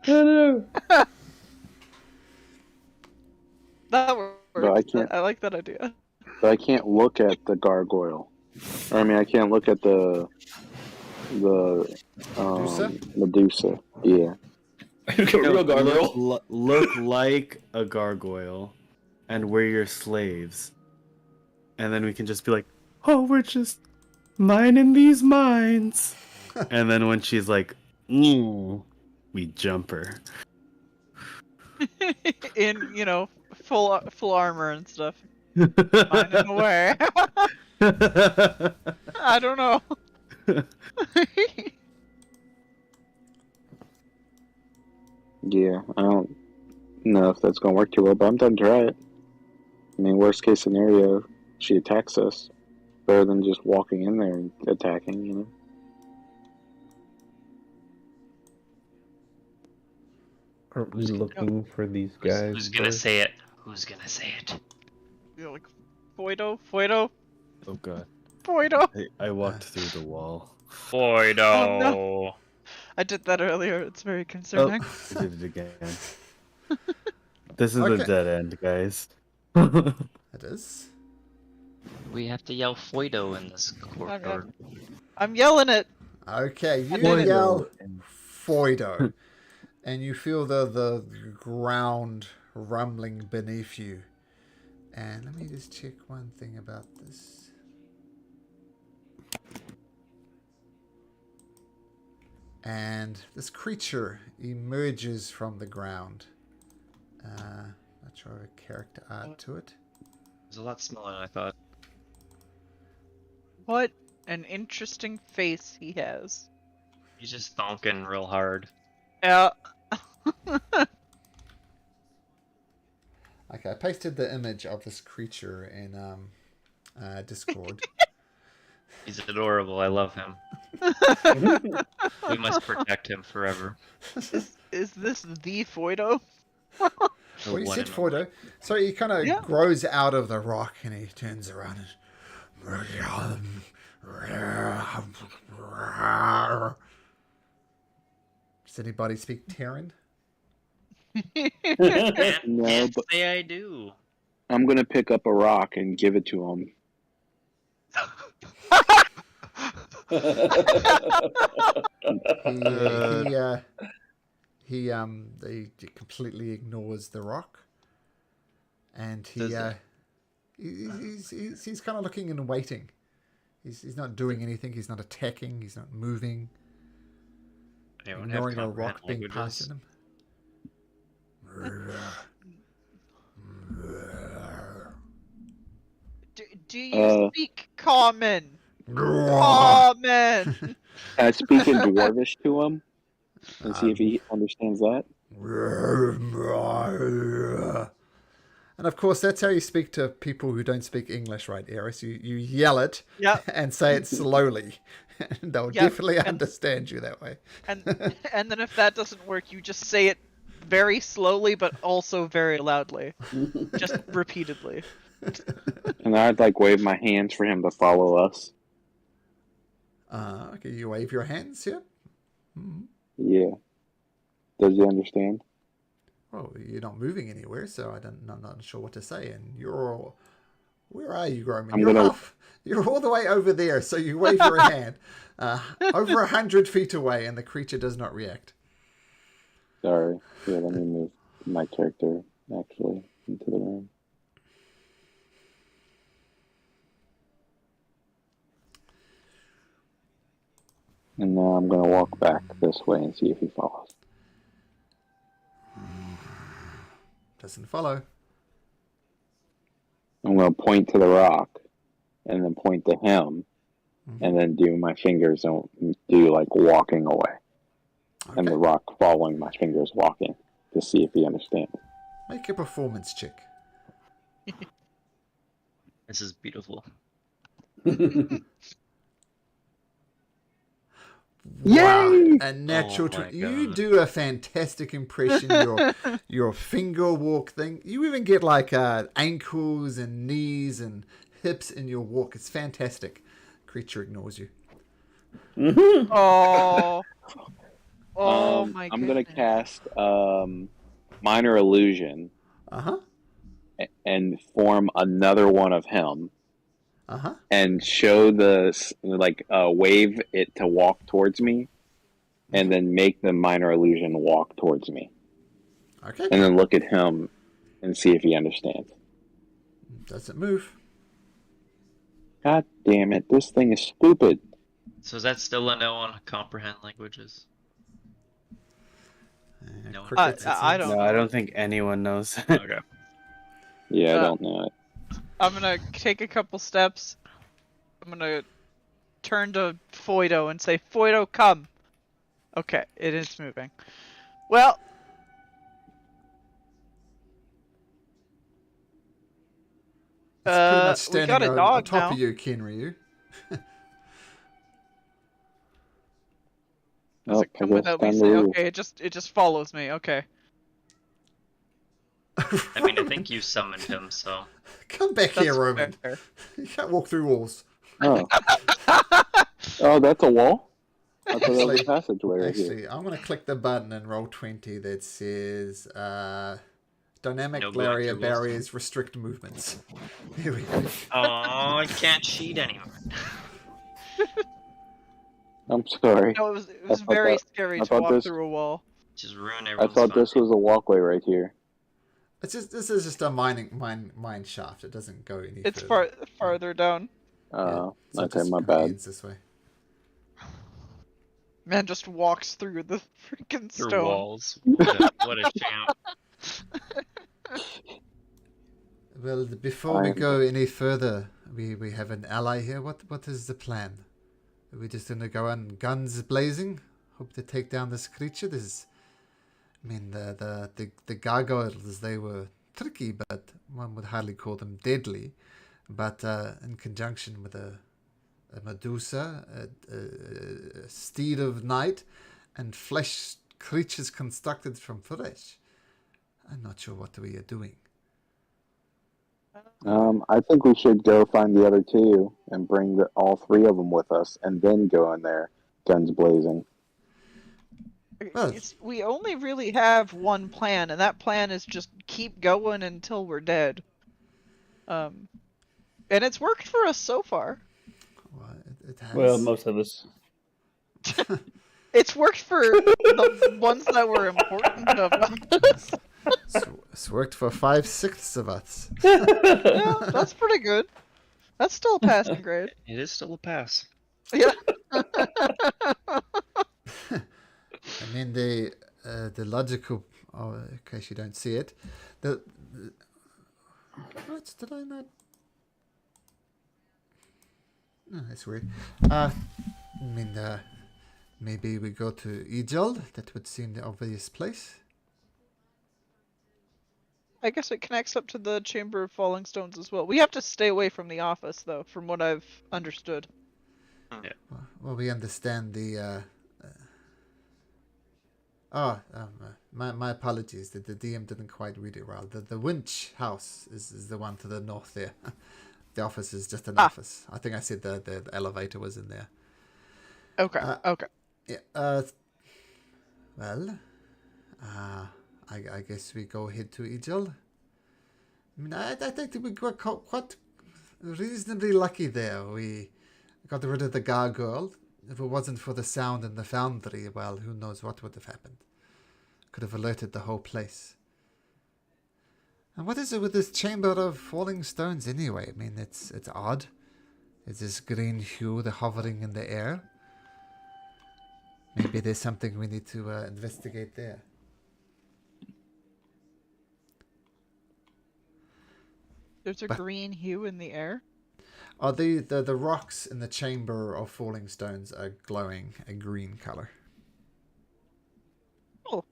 That works. But I can't. I like that idea. But I can't look at the gargoyle. Or, I mean, I can't look at the Medusa. Yeah. Real gargoyle. Look like a gargoyle, and we're your slaves. And then we can just be like, oh, we're just mining these mines. And then when she's like, we jump her. In full armor and stuff. Mining away. I don't know. Yeah, I don't know if that's gonna work too well, but I'm done to try it. I mean, worst case scenario, she attacks us. Better than just walking in there and attacking, you know? Aren't we looking for these guys? Who's gonna say it? Who's gonna say it? You're like, Foido? Oh god. Foido! I walked through the wall. Foido. Oh, no. I did that earlier. It's very concerning. I did it again. This is Okay. the dead end, guys. It is. We have to yell Foido in this corridor. I'm yelling it. Okay, you Foido. yell Foido, and you feel the ground rumbling beneath you. And let me just check one thing about this. And this creature emerges from the ground. Not sure of a character art to it. It's a lot smaller than I thought. What an interesting face he has. He's just thonking real hard. Yeah. Okay, I pasted the image of this creature in Discord. He's adorable. I love him. We must protect him forever. Is this the Foido? Well, you said Fordo. So he kind of grows out of the rock and he turns around and... Does anybody speak Terran? No, but Say I do. I'm gonna pick up a rock and give it to him. He completely ignores the rock, and he's kind of looking and waiting. He's not doing anything. He's not attacking. He's not moving. Ignoring a rock being passed at him. Do you speak common? Common. I speak in Dwarvish to him and see if he understands that. And of course, that's how you speak to people who don't speak English, right, Eris? You yell it and say it slowly. And they'll definitely understand you that way. And then if that doesn't work, you just say it very slowly, but also very loudly. Just repeatedly. And I'd like wave my hands for him to follow us. Okay, you wave your hands here? Mm-hmm. Yeah. Does he understand? Well, you're not moving anywhere, so I'm not sure what to say. And where are you, Groman? You're all the way over there, so you wave your hand. Over 100 feet away, and the creature does not react. Sorry. Yeah, let me move my character, actually, into the room. And now I'm going to walk back this way and see if he follows. Doesn't follow. I'm going to point to the rock and then point to him and then do my fingers and do like walking away. Okay. And the rock following my fingers walking to see if he understands. Make a performance check. This is beautiful. Wow. Yay! A natural you do a fantastic impression. Your finger walk thing. You even get like ankles and knees and hips in your walk. It's fantastic. Creature ignores you. Oh. Oh my god. I'm gonna cast minor illusion. And form another one of him. And show wave it to walk towards me, and then make the minor illusion walk towards me. Okay. And then look at him and see if he understands. Doesn't move. God damn it! This thing is stupid. So is that still a no on comprehend languages? No, I don't. No, I don't think anyone knows. Okay. Yeah, I don't know it. I'm gonna take a couple steps. I'm gonna turn to Foido and say, Foido, come. Okay, it is moving. Well. It's pretty much standing we got a dog on top now. of you, Kenryu. Does it come without me saying? Okay, it just follows me. Okay. I mean, I think you summoned him, so. Come back here, Roman. Fair. You can't walk through walls. Oh. Oh, that's a wall? I thought that was a passageway right here. Actually, I'm going to click the button in roll 20 that says dynamic barriers restrict movements. Here we go. Oh, I can't cheat anymore. I'm sorry. No, it was very scary to walk through a wall. Just ruin I everyone's thought fun. this was a walkway right here. This is just a mine shaft. It doesn't go any It's further. farther down. Oh, So it okay, just my bad. remains this way. Man just walks through the freaking Through stone. walls. What a champ. Well, before we go any further, we have an ally here. What is the plan? Are we just going to go on guns blazing? hope to take down this creature. The gargoyles, they were tricky, but one would hardly call them deadly. But in conjunction with a Medusa, a steed of night, and flesh creatures constructed from flesh, I'm not sure what we are doing. I think we should go find the other two and bring all three of them with us, and then go in there, guns blazing. Well, We only really have one plan, and that plan is just keep going until we're dead. And it's worked for us so far. well, it has. Well, most of us. It's worked for the ones that were important of us. It's worked for 5/6 of us. Yeah, that's pretty good. That's still a passing grade. It is still a pass. Yeah. I mean, the logical. Oh, in case you don't see it, what did I not? No, that's weird. Maybe we go to Ejel. That would seem the obvious place. I guess it connects up to the Chamber of Falling Stones as well. We have to stay away from the office, though, from what I've understood. Yeah. Well, we understand the. My apologies. The DM didn't quite read it well. The winch house is the one to the north there. The office is just an office. I think I said the elevator was in there. Okay. Okay. Yeah. I guess we go ahead to Ejel. I mean, I think we got quite reasonably lucky there. We got rid of the gargoyle. If it wasn't for the sound in the foundry, well, who knows what would have happened. Could have alerted the whole place. And what is it with this Chamber of Falling Stones anyway? I mean, it's odd. It's this green hue, the hovering in the air. Maybe there's something we need to investigate there. There's a green hue in the air. Oh, the rocks in the Chamber of Falling Stones are glowing a green color. Oh.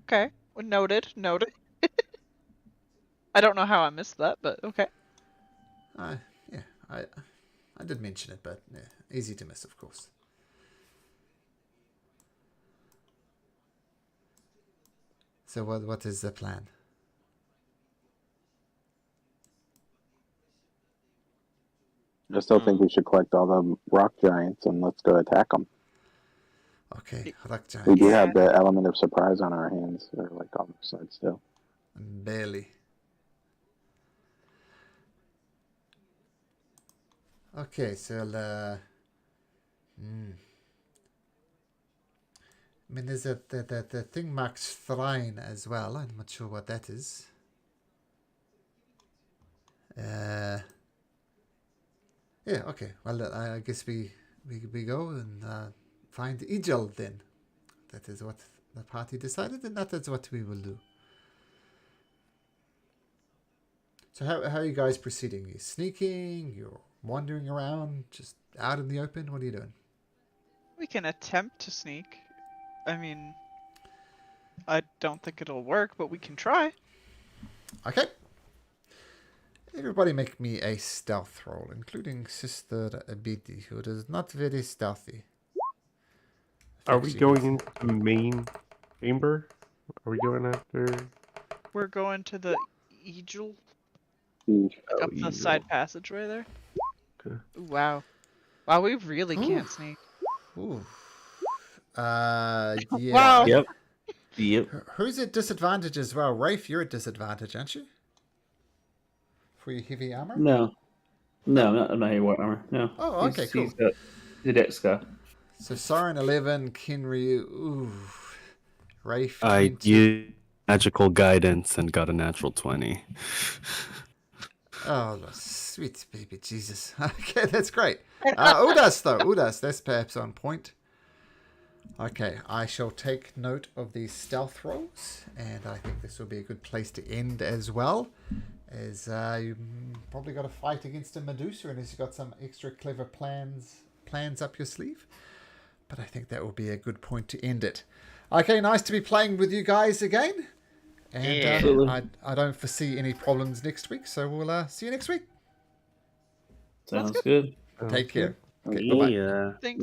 Okay. Well, noted. Noted. I don't know how I missed that, but okay. Yeah, I did mention it, but yeah, easy to miss, of course. So what is the plan? I still think we should collect all the rock giants and let's go attack them. Okay, rock giants. We do have the element of surprise on our hands, or like on our side still. Barely. Okay, so I mean, there's the thing marked shrine as well. I'm not sure what that is. Yeah, okay. Well, I guess we go and find Ejel then. That is what the party decided, and that is what we will do. So how are you guys proceeding? You sneaking? You're wandering around? Just out in the open? What are you doing? We can attempt to sneak. I mean, I don't think it'll work, but we can try. Okay. Everybody make me a stealth roll, including Sister Abiti, who is not very stealthy. Are we going into the main chamber? Are we going after? We're going to the Ejel. Up the Ejel. side passageway there. Okay. Ooh, wow. Wow, we really can't sneak. Ooh. Yeah. Wow. Yep. Who's at disadvantage as well? Rafe, you're at disadvantage, aren't you? For your heavy armor? No, I'm not here. What armor? No. Oh, okay, cool. He's the Dex guy. So Soren 11, Kinryu, ooh. Rafe 20. I used magical guidance and got a natural 20. Oh, sweet baby Jesus. Okay, that's great. Udas, that's perhaps on point. Okay, I shall take note of these stealth rolls, and I think this will be a good place to end as well, as you probably got to fight against a Medusa, and he's got some extra clever plans plans up your sleeve. But I think that will be a good point to end it. Okay, nice to be playing with you guys again. And I don't foresee any problems next week, so we'll see you next week. Sounds good. Take care. Okay, Yeah. bye-bye. Thanks.